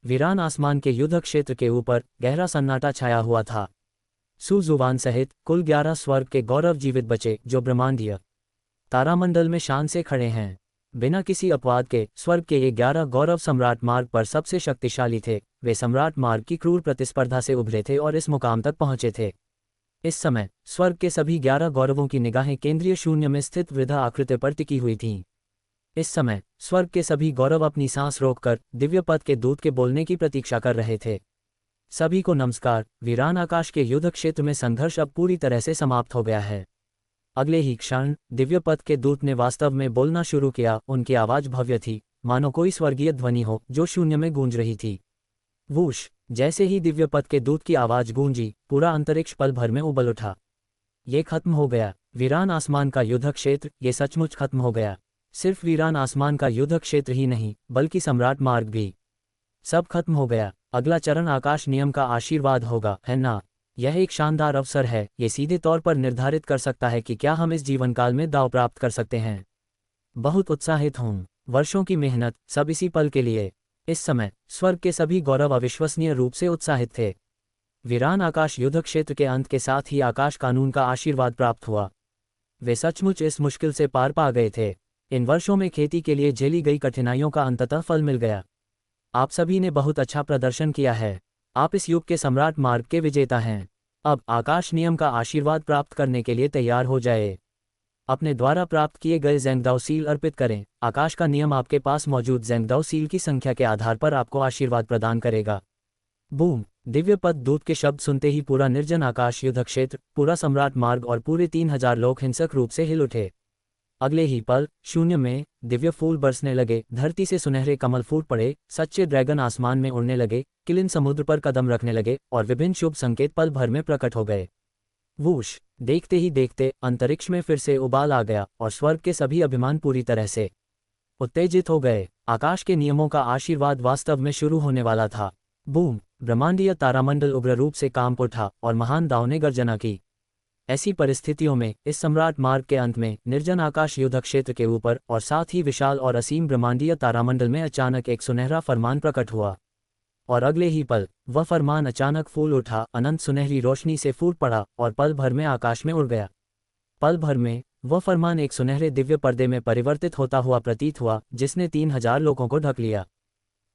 वीरान आसमान के युद्ध क्षेत्र के ऊपर गहरा सन्नाटा छाया हुआ था। सू जुवान सहित कुल 11 स्वर्ग के गौरव जीवित बचे, जो ब्रह्मांडीय तारामंडल में शान से खड़े हैं। बिना किसी अपवाद के स्वर्ग के ये 11 गौरव सम्राट मार्ग पर सबसे शक्तिशाली थे। वे सम्राट मार्ग की क्रूर प्रतिस्पर्धा से उभरे थे और इस मुकाम तक पहुंचे थे। इस समय स्वर्ग के सभी 11 गौरवों की निगाहें केंद्रीय शून्य में स्थित वृद्धा आकृति पर टिकी हुई थीं। इस समय स्वर्ग के सभी गौरव अपनी सांस रोककर दिव्य पद के दूत के बोलने की प्रतीक्षा कर रहे थे। सभी को नमस्कार। वीरान आकाश के युद्ध क्षेत्र में संघर्ष अब पूरी तरह से समाप्त हो गया है। अगले ही क्षण दिव्य पथ के दूत ने वास्तव में बोलना शुरू किया। उनकी आवाज भव्य थी, मानो कोई स्वर्गीय ध्वनि हो जो शून्य में गूंज रही थी। वूश, जैसे ही दिव्य पथ के दूत की आवाज गूंजी, पूरा अंतरिक्ष पल भर में उबल उठा। ये खत्म हो गया। वीरान आसमान का युद्ध क्षेत्र, ये सचमुच खत्म हो गया। सिर्फ वीरान आसमान का युद्ध क्षेत्र ही नहीं, बल्कि सम्राट मार्ग भी। सब खत्म हो गया। अगला चरण आकाश नियम का आशीर्वाद होगा, है ना? यह एक शानदार अवसर है। ये सीधे तौर पर निर्धारित कर सकता है कि क्या हम इस जीवन काल में दाव प्राप्त कर सकते हैं। बहुत उत्साहित हूँ। वर्षों की मेहनत, सब इसी पल के लिए। इस समय स्वर्ग के सभी गौरव अविश्वसनीय रूप से उत्साहित थे। वीरान आकाश युद्ध क्षेत्र के अंत के साथ ही आकाश कानून का आशीर्वाद प्राप्त हुआ। वे सचमुच इस मुश्किल से पार पा गए थे। इन वर्षों में खेती के लिए झेली गई कठिनाइयों का अंततः फल मिल गया। आप सभी ने बहुत अच्छा प्रदर्शन किया है। आप इस युग के सम्राट मार्ग के विजेता हैं। अब आकाश नियम का आशीर्वाद प्राप्त करने के लिए तैयार हो जाए। अपने द्वारा प्राप्त किए गए ज़ेंगदाओ सील अर्पित करें। आकाश का नियम आपके पास मौजूद ज़ेंगदाओ सील की संख्या के आधार पर आपको आशीर्वाद प्रदान करेगा। बूम, दिव्य पद दूत के शब्द सुनते ही पूरा निर्जन आकाश युद्ध क्षेत्र, पूरा सम्राट मार्ग और पूरे 3000 लोग हिंसक रूप से हिल उठे। अगले ही पल शून्य में दिव्य फूल बरसने लगे, धरती से सुनहरे कमल फूट पड़े, सच्चे ड्रैगन आसमान में उड़ने लगे, किलिन समुद्र पर कदम रखने लगे और विभिन्न शुभ संकेत पल भर में प्रकट हो गए। वूश! देखते ही देखते अंतरिक्ष में फिर से उबाल आ गया और स्वर्ग के सभी अभिमान पूरी तरह से उत्तेजित हो गए। आकाश के नियमों का आशीर्वाद वास्तव में शुरू होने वाला था। बूम! ब्रह्मांडीय तारामंडल उग्र रूप से कांप उठा और महान दाव ने गर्जना की। ऐसी परिस्थितियों में इस सम्राट मार्ग के अंत में निर्जन आकाश युद्ध क्षेत्र के ऊपर और साथ ही विशाल और असीम ब्रह्मांडीय तारामंडल में अचानक एक सुनहरा फरमान प्रकट हुआ। और अगले ही पल वह फरमान अचानक फूल उठा, अनंत सुनहरी रोशनी से फूट पड़ा और पल भर में आकाश में उड़ गया। पल भर में वह फरमान एक सुनहरे दिव्य पर्दे में परिवर्तित होता हुआ प्रतीत हुआ, जिसने 3000 लोगों को ढक लिया।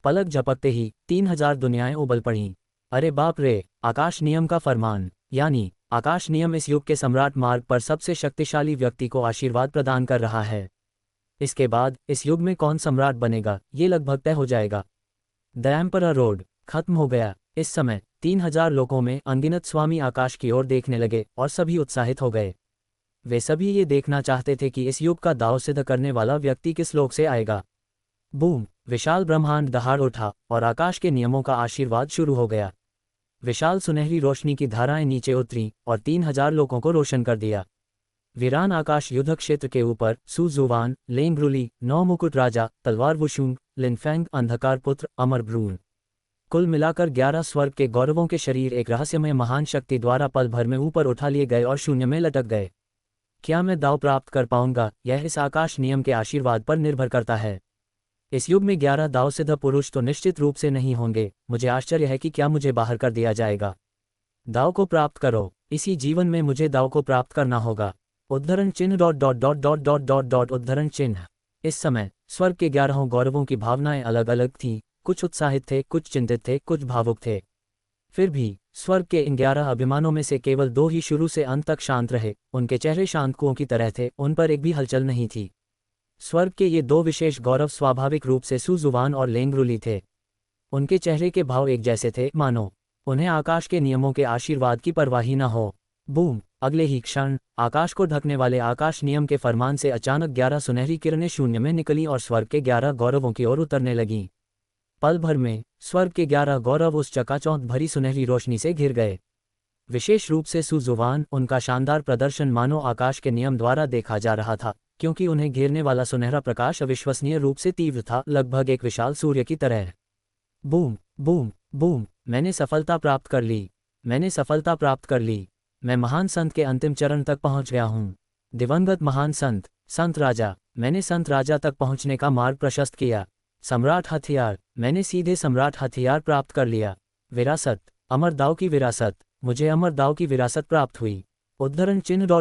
पलक झपकते ही 3000 दुनियाएं उबल पड़ीं। अरे बाप रे! आकाश नियम का फरमान, यानी आकाश नियम इस युग के सम्राट मार्ग पर सबसे शक्तिशाली व्यक्ति को आशीर्वाद प्रदान कर रहा है। इसके बाद इस युग में कौन सम्राट बनेगा, ये लगभग तय हो जाएगा। द एम्परर रोड खत्म हो गया। इस समय 3000 लोगों में अनगिनत स्वामी आकाश की ओर देखने लगे और सभी उत्साहित हो गए। वे सभी ये देखना चाहते थे कि इस युग का दांव सिद्ध करने वाला व्यक्ति किस लोक से आएगा। बूम! विशाल ब्रह्मांड दहाड़ उठा और आकाश के नियमों का आशीर्वाद शुरू हो गया। विशाल सुनहरी रोशनी की धाराएं नीचे उतरी और 3000 लोगों को रोशन कर दिया। वीरान आकाश युद्ध क्षेत्र के ऊपर सु जुवान, लेंगरुली, नौ मुकुट राजा, तलवार वुशुंग, लिनफेंग, अंधकार पुत्र, अमर भ्रूण, कुल मिलाकर 11 स्वर्ग के गौरवों के शरीर एक रहस्यमय महान शक्ति द्वारा पल भर में ऊपर उठा लिए गए और शून्य में लटक गए। क्या मैं दाव प्राप्त कर पाऊंगा? यह इस आकाश नियम के आशीर्वाद पर निर्भर करता है। इस युग में 11 दाव सिद्ध पुरुष तो निश्चित रूप से नहीं होंगे। मुझे आश्चर्य है कि क्या मुझे बाहर कर दिया जाएगा। दाव को प्राप्त करो। इसी जीवन में मुझे दाव को प्राप्त करना होगा। उद्धरण चिन्ह उद्धरण चिन्ह। इस समय स्वर्ग के 11 गौरवों की भावनाएं अलग अलग थीं। कुछ उत्साहित थे, कुछ चिंतित थे, कुछ भावुक थे। फिर भी स्वर्ग के इन 11 अभिमानों में से केवल 2 ही शुरू से अंत तक शांत रहे। उनके चेहरे शांत कुओं की तरह थे, उन पर एक भी हलचल नहीं थी। स्वर्ग के ये 2 विशेष गौरव स्वाभाविक रूप से सुजुवान और लेंगरुली थे। उनके चेहरे के भाव एक जैसे थे, मानो उन्हें आकाश के नियमों के आशीर्वाद की परवाह ही न हो। बूम! अगले ही क्षण आकाश को ढकने वाले आकाश नियम के फरमान से अचानक 11 सुनहरी किरणें शून्य में निकली और स्वर्ग के 11 गौरवों की ओर उतरने लगीं। पल भर में स्वर्ग के 11 गौरव उस चकाचौंध भरी सुनहरी रोशनी से घिर गए। विशेष रूप से सुजुवान, उनका शानदार प्रदर्शन मानो आकाश के नियम द्वारा देखा जा रहा था, क्योंकि उन्हें घेरने वाला सुनहरा प्रकाश अविश्वसनीय रूप से तीव्र था, लगभग एक विशाल सूर्य की तरह। Boom boom boom! मैंने सफलता प्राप्त कर ली। मैंने सफलता प्राप्त कर ली। मैं महान संत के अंतिम चरण तक पहुंच गया हूं। दिवंगत महान संत, संत राजा, मैंने संत राजा तक पहुंचने का मार्ग प्रशस्त किया। सम्राट हथियार, मैंने सीधे सम्राट हथियार प्राप्त कर लिया। विरासत, अमर दाव की विरासत, मुझे अमर दाव की विरासत प्राप्त हुई। उद्धरण चिन्ह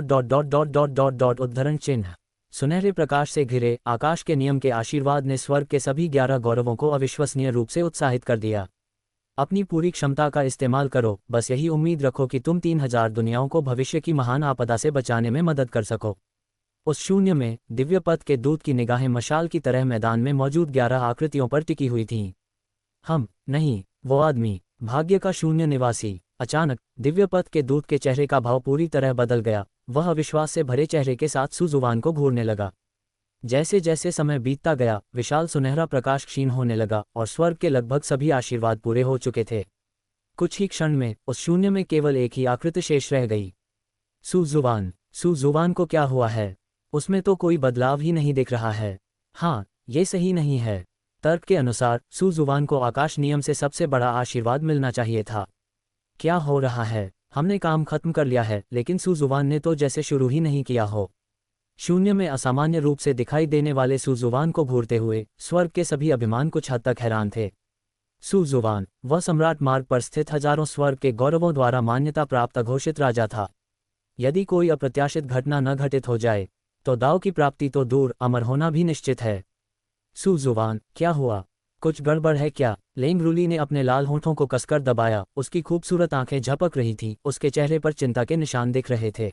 उद्धरण चिन्ह। सुनहरे प्रकाश से घिरे आकाश के नियम के आशीर्वाद ने स्वर्ग के सभी 11 गौरवों को अविश्वसनीय रूप से उत्साहित कर दिया। अपनी पूरी क्षमता का इस्तेमाल करो, बस यही उम्मीद रखो कि तुम 3000 दुनियाओं को भविष्य की महान आपदा से बचाने में मदद कर सको। उस शून्य में दिव्य पथ के दूत की निगाहें मशाल की तरह मैदान में मौजूद 11 आकृतियों पर टिकी हुई थीं। हम नहीं, वो आदमी, भाग्य का शून्य निवासी। अचानक दिव्य पथ के दूत के चेहरे का भाव पूरी तरह बदल गया। वह अविश्वास से भरे चेहरे के साथ सुजुवान को घूरने लगा। जैसे जैसे समय बीतता गया, विशाल सुनहरा प्रकाश क्षीण होने लगा और स्वर्ग के लगभग सभी आशीर्वाद पूरे हो चुके थे। कुछ ही क्षण में उस शून्य में केवल एक ही आकृति शेष रह गई। सुजुवान को क्या हुआ है? उसमें तो कोई बदलाव ही नहीं दिख रहा है। हाँ, ये सही नहीं है। तर्क के अनुसार सुजुवान को आकाश नियम से सबसे बड़ा आशीर्वाद मिलना चाहिए था। क्या हो रहा है? हमने काम खत्म कर लिया है, लेकिन सुजुवान ने तो जैसे शुरू ही नहीं किया हो। शून्य में असामान्य रूप से दिखाई देने वाले सुजुवान को घूरते हुए स्वर्ग के सभी अभिमान कुछ हद तक हैरान थे। सुजुवान, वह सम्राट मार्ग पर स्थित हजारों स्वर्ग के गौरवों द्वारा मान्यता प्राप्त अघोषित राजा था। यदि कोई अप्रत्याशित घटना न घटित हो जाए तो दाव की प्राप्ति तो दूर, अमर होना भी निश्चित है। सुजुवान, क्या हुआ? कुछ गड़बड़ है क्या? लेंगरुली ने अपने लाल होठों को कसकर दबाया। उसकी खूबसूरत आंखें झपक रही थीं, उसके चेहरे पर चिंता के निशान दिख रहे थे।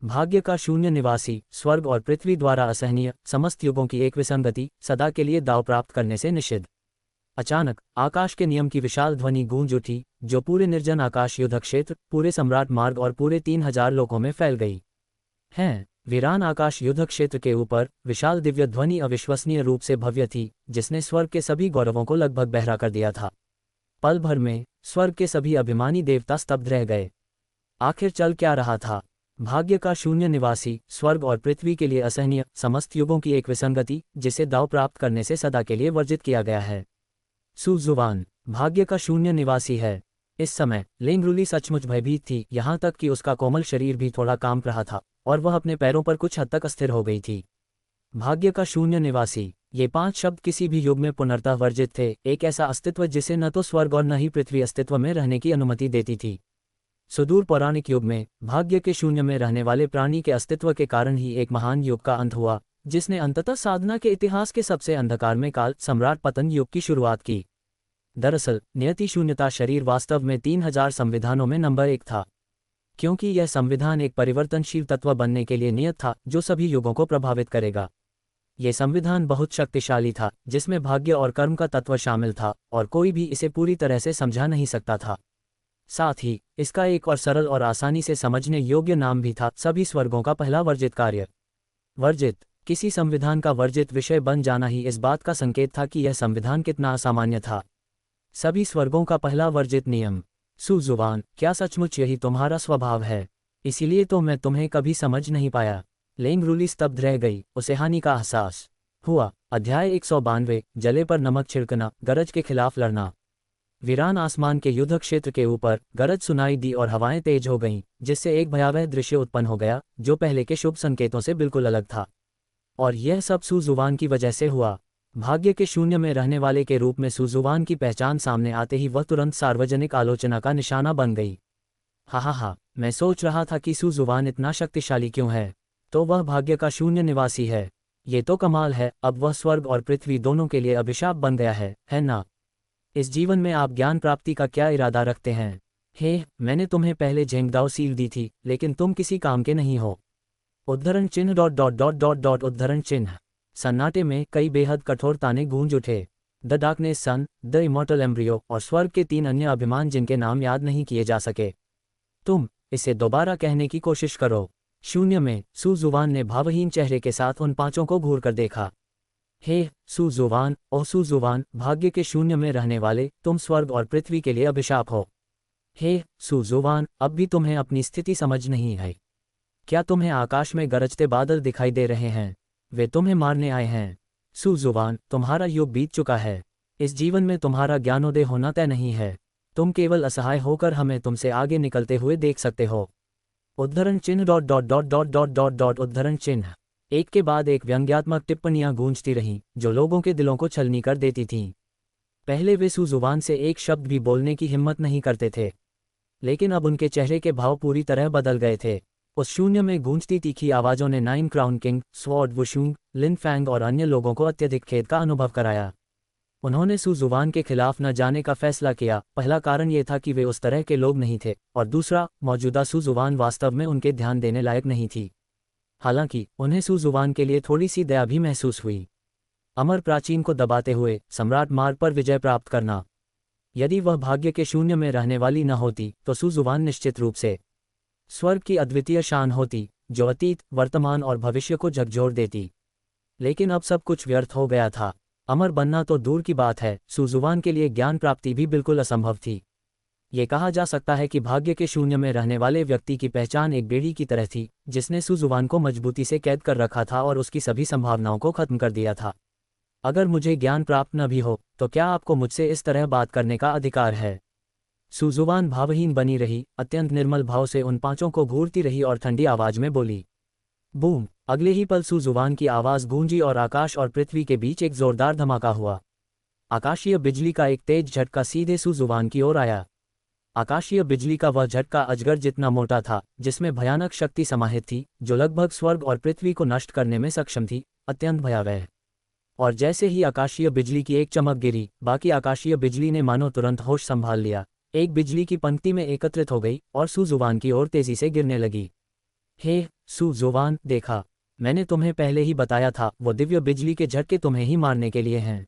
भाग्य का शून्य निवासी, स्वर्ग और पृथ्वी द्वारा असहनीय, समस्त युगों की एक विसंगति, सदा के लिए दाव प्राप्त करने से निषिद्ध। अचानक आकाश के नियम की विशाल ध्वनि गूंज उठी, जो पूरे निर्जन आकाश युद्ध क्षेत्र, पूरे सम्राट मार्ग और पूरे 3000 लोकों में फैल गई। हैं, वीरान आकाश युद्ध क्षेत्र के ऊपर विशाल दिव्य ध्वनि अविश्वसनीय रूप से भव्य थी, जिसने स्वर्ग के सभी गौरवों को लगभग बहरा कर दिया था। पल भर में स्वर्ग के सभी अभिमानी देवता स्तब्ध रह गए। आखिर चल क्या रहा था? भाग्य का शून्य निवासी, स्वर्ग और पृथ्वी के लिए असहनीय, समस्त युगों की एक विसंगति, जिसे दाव प्राप्त करने से सदा के लिए वर्जित किया गया है। सु जुवान भाग्य का शून्य निवासी है। इस समय लेंगरुली सचमुच भयभीत थी, यहाँ तक कि उसका कोमल शरीर भी थोड़ा कांप रहा था और वह अपने पैरों पर कुछ हद तक अस्थिर हो गई थी। भाग्य का शून्य निवासी, ये 5 शब्द किसी भी युग में पुनर्तः वर्जित थे, एक ऐसा अस्तित्व जिसे न तो स्वर्ग और न ही पृथ्वी अस्तित्व में रहने की अनुमति देती थी। सुदूर पौराणिक युग में भाग्य के शून्य में रहने वाले प्राणी के अस्तित्व के कारण ही एक महान युग का अंत हुआ, जिसने अंततः साधना के इतिहास के सबसे अंधकार में काल सम्राट पतन युग की शुरुआत की। दरअसल नियति शून्यता शरीर वास्तव में 3000 संविधानों में नंबर 1 था, क्योंकि यह संविधान एक परिवर्तनशील तत्व बनने के लिए नियत था जो सभी युगों को प्रभावित करेगा। यह संविधान बहुत शक्तिशाली था, जिसमें भाग्य और कर्म का तत्व शामिल था और कोई भी इसे पूरी तरह से समझा नहीं सकता था। साथ ही इसका एक और सरल और आसानी से समझने योग्य नाम भी था, सभी स्वर्गों का पहला वर्जित कार्य। वर्जित, किसी संविधान का वर्जित विषय बन जाना ही इस बात का संकेत था कि यह संविधान कितना असामान्य था। सभी स्वर्गों का पहला वर्जित नियम। सु जुवान, क्या सचमुच यही तुम्हारा स्वभाव है? इसीलिए तो मैं तुम्हें कभी समझ नहीं पाया। लेंगरुली स्तब्ध रह गई, उसे हानि का एहसास हुआ। अध्याय 192, जले पर नमक छिड़कना, गरज के खिलाफ लड़ना। वीरान आसमान के युद्ध क्षेत्र के ऊपर गरज सुनाई दी और हवाएं तेज हो गईं, जिससे एक भयावह दृश्य उत्पन्न हो गया जो पहले के शुभ संकेतों से बिल्कुल अलग था। और यह सब सु जुवान की वजह से हुआ। भाग्य के शून्य में रहने वाले के रूप में सु जुवान की पहचान सामने आते ही वह तुरंत सार्वजनिक आलोचना का निशाना बन गई। हा, मैं सोच रहा था कि सु जुवान इतना शक्तिशाली क्यों है, तो वह भाग्य का शून्य निवासी है। ये तो कमाल है, अब वह स्वर्ग और पृथ्वी दोनों के लिए अभिशाप बन गया है ना? इस जीवन में आप ज्ञान प्राप्ति का क्या इरादा रखते हैं? मैंने तुम्हें पहले झेंगदाओ सील दी थी, लेकिन तुम किसी काम के नहीं हो। उद्धरण चिन्ह ... उद्धरण चिन्ह। सन्नाटे में कई बेहद कठोर ताने गूंज उठे। The darkness son, the immortal embryo और स्वर्ग के 3 अन्य अभिमान जिनके नाम याद नहीं किए जा सके। तुम इसे दोबारा कहने की कोशिश करो। शून्य में सु जुवान ने भावहीन चेहरे के साथ उन 5 को घूर कर देखा। सु जुवान, ओह सु जुवान, भाग्य के शून्य में रहने वाले, तुम स्वर्ग और पृथ्वी के लिए अभिशाप हो। सु जुवान, अब भी तुम्हें अपनी स्थिति समझ नहीं है। क्या तुम्हें आकाश में गरजते बादल दिखाई दे रहे हैं? वे तुम्हें मारने आए हैं। सु जुवान, तुम्हारा युग बीत चुका है। इस जीवन में तुम्हारा ज्ञानोदय होना तय नहीं है। तुम केवल असहाय होकर हमें तुमसे आगे निकलते हुए देख सकते हो। उद्धरण चिन्ह ... उद्धरण चिन्ह। एक के बाद एक व्यंग्यात्मक टिप्पणियां गूंजती रहीं, जो लोगों के दिलों को छलनी कर देती थीं। पहले वे सु जुबान से एक शब्द भी बोलने की हिम्मत नहीं करते थे, लेकिन अब उनके चेहरे के भाव पूरी तरह बदल गए थे। उस शून्य में गूंजती तीखी आवाज़ों ने 9 क्राउन किंग, स्वॉर्ड वुशुंग, लिन फैंग और अन्य लोगों को अत्यधिक खेद का अनुभव कराया। उन्होंने सु जुबान के खिलाफ न जाने का फैसला किया। पहला कारण ये था कि वे उस तरह के लोग नहीं थे, और दूसरा, मौजूदा सु जुबान वास्तव में उनके ध्यान देने लायक नहीं थी। हालांकि उन्हें सु जुबान के लिए थोड़ी सी दया भी महसूस हुई। अमर प्राचीन को दबाते हुए सम्राट मार्ग पर विजय प्राप्त करना। यदि वह भाग्य के शून्य में रहने वाली न होती तो सु जुबान निश्चित रूप से स्वर्ग की अद्वितीय शान होती, जो अतीत, वर्तमान और भविष्य को झकझोर देती। लेकिन अब सब कुछ व्यर्थ हो गया था। अमर बनना तो दूर की बात है, सु जुबान के लिए ज्ञान प्राप्ति भी बिल्कुल असंभव थी। ये कहा जा सकता है कि भाग्य के शून्य में रहने वाले व्यक्ति की पहचान एक बेड़ी की तरह थी, जिसने सु जुबान को मजबूती से कैद कर रखा था और उसकी सभी संभावनाओं को खत्म कर दिया था। अगर मुझे ज्ञान प्राप्त न भी हो, तो क्या आपको मुझसे इस तरह बात करने का अधिकार है? सु जुबान भावहीन बनी रही, अत्यंत निर्मल भाव से उन 5 को घूरती रही और ठंडी आवाज में बोली। बूम! अगले ही पल सु जुबान की आवाज गूंजी और आकाश और पृथ्वी के बीच एक जोरदार धमाका हुआ। आकाशीय बिजली का एक तेज झटका सीधे सु जुबान की ओर आया। आकाशीय बिजली का वह झटका अजगर जितना मोटा था, जिसमें भयानक शक्ति समाहित थी, जो लगभग स्वर्ग और पृथ्वी को नष्ट करने में सक्षम थी, अत्यंत भयावह। और जैसे ही आकाशीय बिजली की एक चमक गिरी, बाकी आकाशीय बिजली ने मानो तुरंत होश संभाल लिया, एक बिजली की पंक्ति में एकत्रित हो गई और सु जुबान की ओर तेजी से गिरने लगी। सु जुबान, देखा, मैंने तुम्हें पहले ही बताया था, वो दिव्य बिजली के झटके तुम्हें ही मारने के लिए हैं।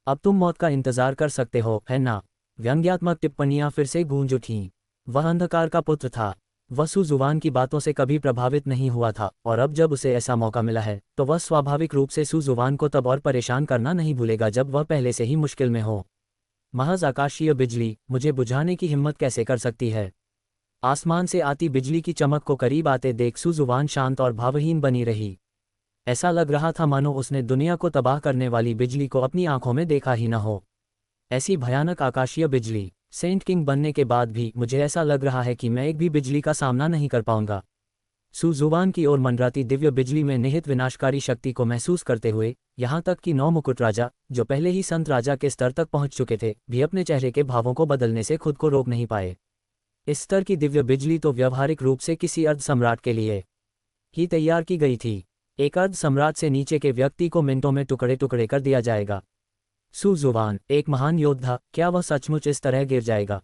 अब तुम मौत का इंतजार कर सकते हो, है ना? व्यंग्यात्मक टिप्पणियां फिर से गूंज उठीं। वह अंधकार का पुत्र था, वह सुजुवान की बातों से कभी प्रभावित नहीं हुआ था, और अब जब उसे ऐसा मौका मिला है तो वह स्वाभाविक रूप से सुजुवान को तब और परेशान करना नहीं भूलेगा जब वह पहले से ही मुश्किल में हो। महज आकाशीय बिजली मुझे बुझाने की हिम्मत कैसे कर सकती है? आसमान से आती बिजली की चमक को करीब आते देख सुजुवान शांत और भावहीन बनी रही। ऐसा लग रहा था मानो उसने दुनिया को तबाह करने वाली बिजली को अपनी आंखों में देखा ही न हो। ऐसी भयानक आकाशीय बिजली, सेंट किंग बनने के बाद भी मुझे ऐसा लग रहा है कि मैं एक भी बिजली का सामना नहीं कर पाऊंगा। सुजुवान की ओर मंडराती दिव्य बिजली में निहित विनाशकारी शक्ति को महसूस करते हुए, यहाँ तक कि 9 मुकुट राजा, जो पहले ही संत राजा के स्तर तक पहुंच चुके थे, भी अपने चेहरे के भावों को बदलने से खुद को रोक नहीं पाए। इस स्तर की दिव्य बिजली तो व्यावहारिक रूप से किसी अर्ध सम्राट के लिए ही तैयार की गई थी। एक अर्ध सम्राट से नीचे के व्यक्ति को मिनटों में टुकड़े टुकड़े कर दिया जाएगा। सुजुवान, एक महान योद्धा, क्या वह सचमुच इस तरह गिर जाएगा?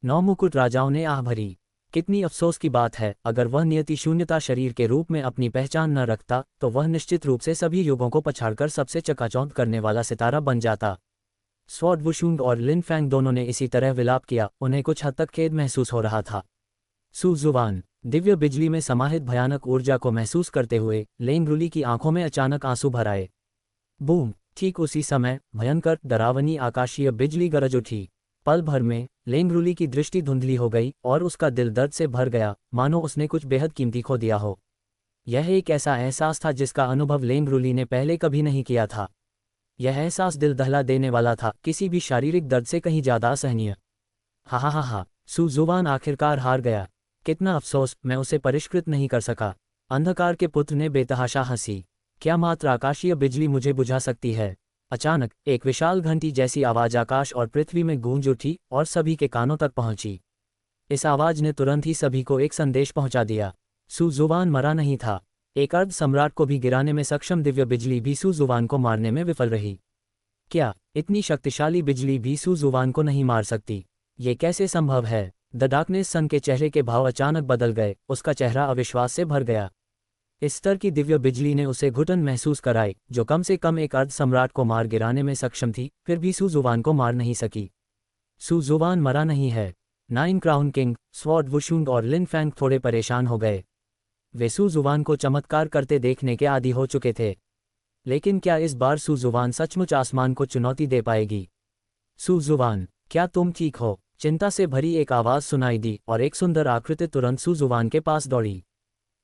9 मुकुट राजाओं ने आह भरी। कितनी अफसोस की बात है, अगर वह नियति शून्यता शरीर के रूप में अपनी पहचान न रखता तो वह निश्चित रूप से सभी युगों को पछाड़कर सबसे चकाचौंध करने वाला सितारा बन जाता। स्वॉर्ड वुशुंग और लिन फैंग दोनों ने इसी तरह विलाप किया, उन्हें कुछ हद तक खेद महसूस हो रहा था। सुजुवान, दिव्य बिजली में समाहित भयानक ऊर्जा को महसूस करते हुए लेंग रुली की आंखों में अचानक आंसू भर आए। बूम! ठीक उसी समय भयंकर डरावनी आकाशीय बिजली गरज उठी। पल भर में लेंग रुली की दृष्टि धुंधली हो गई और उसका दिल दर्द से भर गया, मानो उसने कुछ बेहद कीमती खो दिया हो। यह एक ऐसा एहसास था जिसका अनुभव लेंग रुली ने पहले कभी नहीं किया था। यह एहसास दिल दहला देने वाला था, किसी भी शारीरिक दर्द से कहीं ज्यादा असहनीय। हा हा हा हा, सुजुवान आखिरकार हार गया। कितना अफसोस, मैं उसे परिष्कृत नहीं कर सका। अंधकार के पुत्र ने बेतहाशा हंसी। क्या मात्र आकाशीय बिजली मुझे बुझा सकती है? अचानक एक विशाल घंटी जैसी आवाज आकाश और पृथ्वी में गूंज उठी और सभी के कानों तक पहुंची। इस आवाज ने तुरंत ही सभी को एक संदेश पहुंचा दिया। सुजुवान मरा नहीं था। एक अर्ध सम्राट को भी गिराने में सक्षम दिव्य बिजली भी सुजुवान को मारने में विफल रही। क्या इतनी शक्तिशाली बिजली भी सुजुवान को नहीं मार सकती? ये कैसे संभव है? द डार्कनेस सन के चेहरे के भाव अचानक बदल गए, उसका चेहरा अविश्वास से भर गया। इस स्तर की दिव्य बिजली ने उसे घुटन महसूस कराई, जो कम से कम एक अर्ध सम्राट को मार गिराने में सक्षम थी, फिर भी सुजुवान को मार नहीं सकी। सुजुवान मरा नहीं है। 9 क्राउन किंग, स्वॉर्ड वुशुंग और लिन फैंग थोड़े परेशान हो गए। वे सुजुवान को चमत्कार करते देखने के आदी हो चुके थे। लेकिन क्या इस बार सुजुवान सचमुच आसमान को चुनौती दे पाएगी? सुजुवान, क्या तुम ठीक हो? चिंता से भरी एक आवाज सुनाई दी और एक सुंदर आकृति तुरंत सुजुवान के पास दौड़ी।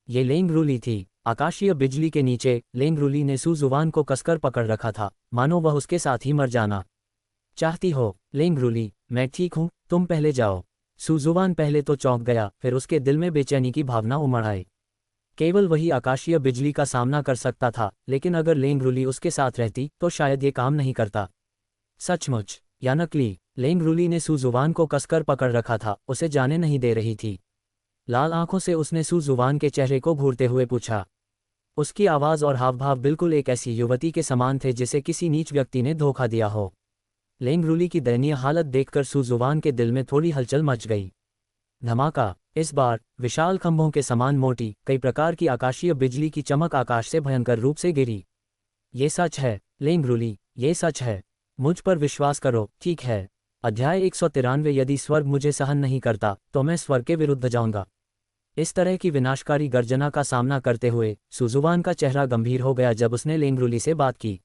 ये लेंग रुली थी। आकाशीय बिजली के नीचे लेंग रुली ने सुजुवान को कसकर पकड़ रखा था, मानो वह उसके साथ ही मर जाना चाहती हो। लेंग रुली, मैं ठीक हूं, तुम पहले जाओ। सुजुवान पहले तो चौंक गया, फिर उसके दिल में बेचैनी की भावना उमड़ आई। केवल वही आकाशीय बिजली का सामना कर सकता था, लेकिन अगर लेंग रुली उसके साथ रहती तो शायद ये काम नहीं करता। सचमुच या नकली? लेंग रुली ने सुजुवान को कसकर पकड़ रखा था, उसे जाने नहीं दे रही थी। लाल आंखों से उसने सुजुवान के चेहरे को घूरते हुए पूछा। उसकी आवाज और हावभाव बिल्कुल एक ऐसी युवती के समान थे जिसे किसी नीच व्यक्ति ने धोखा दिया हो। लेंग रुली की दयनीय हालत देखकर सुजुवान के दिल में थोड़ी हलचल मच गई। धमाका! इस बार विशाल खंभों के समान मोटी, कई प्रकार की आकाशीय बिजली की चमक आकाश से भयंकर रूप से गिरी। ये सच है, लेंग रुली, ये सच है। मुझ पर विश्वास करो, ठीक है? अध्याय 193। यदि स्वर्ग मुझे सहन नहीं करता तो मैं स्वर्ग के विरुद्ध जाऊंगा। इस तरह की विनाशकारी गर्जना का सामना करते हुए सुजुवान का चेहरा गंभीर हो गया जब उसने लेंग रुली से बात की।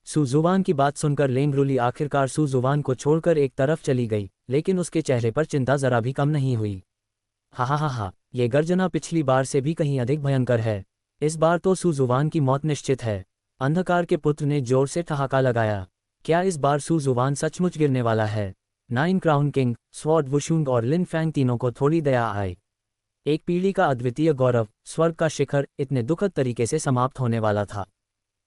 सुजुवान की बात सुनकर लेंग रुली आखिरकार सुजुवान को छोड़कर एक तरफ चली गई, लेकिन उसके चेहरे पर चिंता जरा भी कम नहीं हुई। हा हा हा हा, ये गर्जना पिछली बार से भी कहीं अधिक भयंकर है। इस बार तो सुजुवान की मौत निश्चित है। अंधकार के पुत्र ने जोर से ठहाका लगाया। क्या इस बार सुजुवान सचमुच गिरने वाला है? 9 क्राउन किंग, स्वॉर्ड वुशुंग और लिन फैंग तीनों को थोड़ी दया आई। एक पीढ़ी का अद्वितीय गौरव, स्वर्ग का शिखर, इतने दुखद तरीके से समाप्त होने वाला था।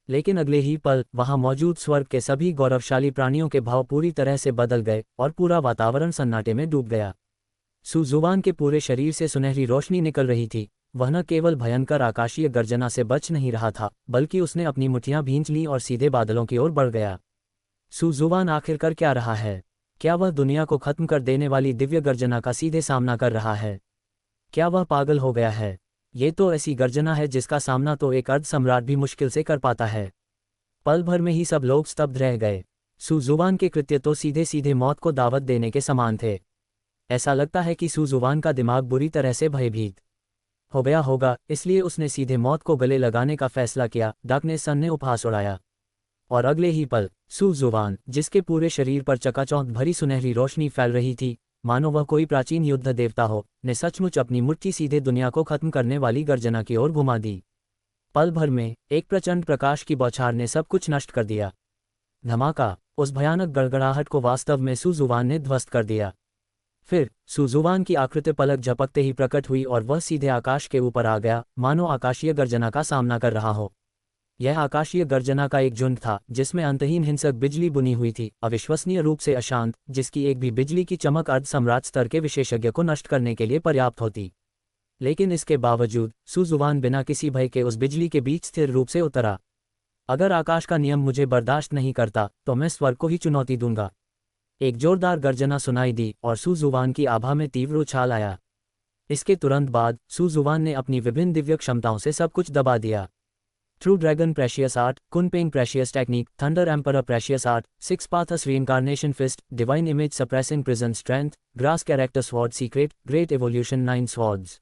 लेकिन अगले ही पल वहां मौजूद स्वर्ग के सभी गौरवशाली प्राणियों के भाव पूरी तरह से बदल गए और पूरा वातावरण सन्नाटे में डूब गया। सुजुवान के पूरे शरीर से सुनहरी रोशनी निकल रही थी। वह न केवल भयंकर आकाशीय गर्जना से बच नहीं रहा था, बल्कि उसने अपनी मुठ्ठियां भींच लीं और सीधे बादलों की ओर बढ़ गया। सुजुवान आखिर कर क्या रहा है? क्या वह दुनिया को खत्म कर देने वाली दिव्य गर्जना का सीधे सामना कर रहा है? क्या वह पागल हो गया है? ये तो ऐसी गर्जना है जिसका सामना तो एक अर्ध सम्राट भी मुश्किल से कर पाता है। पल भर में ही सब लोग स्तब्ध रह गए। सुजुवान के कृत्य तो सीधे सीधे मौत को दावत देने के समान थे। ऐसा लगता है कि सुजुवान का दिमाग बुरी तरह से भयभीत हो गया होगा, इसलिए उसने सीधे मौत को गले लगाने का फैसला किया। डार्कनेस सन ने उपहास उड़ाया और अगले ही पल सुजुवान, जिसके पूरे शरीर पर चकाचौंध भरी सुनहरी रोशनी फैल रही थी, मानो वह कोई प्राचीन युद्ध देवता हो, ने सचमुच अपनी मुट्ठी सीधे दुनिया को खत्म करने वाली गर्जना की ओर घुमा दी। पल भर में एक प्रचंड प्रकाश की बौछार ने सब कुछ नष्ट कर दिया। धमाका! उस भयानक गड़गड़ाहट को वास्तव में सुजुवान ने ध्वस्त कर दिया। फिर सुजुवान की आकृति पलक झपकते ही प्रकट हुई और वह सीधे आकाश के ऊपर आ गया, मानो आकाशीय गर्जना का सामना कर रहा हो। यह आकाशीय गर्जना का एक झुंड था जिसमें अंतहीन हिंसक बिजली बुनी हुई थी, अविश्वसनीय रूप से अशांत, जिसकी एक भी बिजली की चमक अर्ध सम्राट स्तर के विशेषज्ञ को नष्ट करने के लिए पर्याप्त होती। लेकिन इसके बावजूद सुजुवान बिना किसी भय के उस बिजली के बीच स्थिर रूप से उतरा। अगर आकाश का नियम मुझे बर्दाश्त नहीं करता तो मैं स्वर्ग को ही चुनौती दूंगा। एक जोरदार गर्जना सुनाई दी और सुजुवान की आभा में तीव्र उछाल आया। इसके तुरंत बाद सुजुवान ने अपनी विभिन्न दिव्य क्षमताओं से सब कुछ दबा दिया। True dragon precious art, Kunpeng precious technique, thunder emperor precious art, six paths reincarnation fist, divine image suppressing prison strength, grass character sword secret, great evolution 9 swords.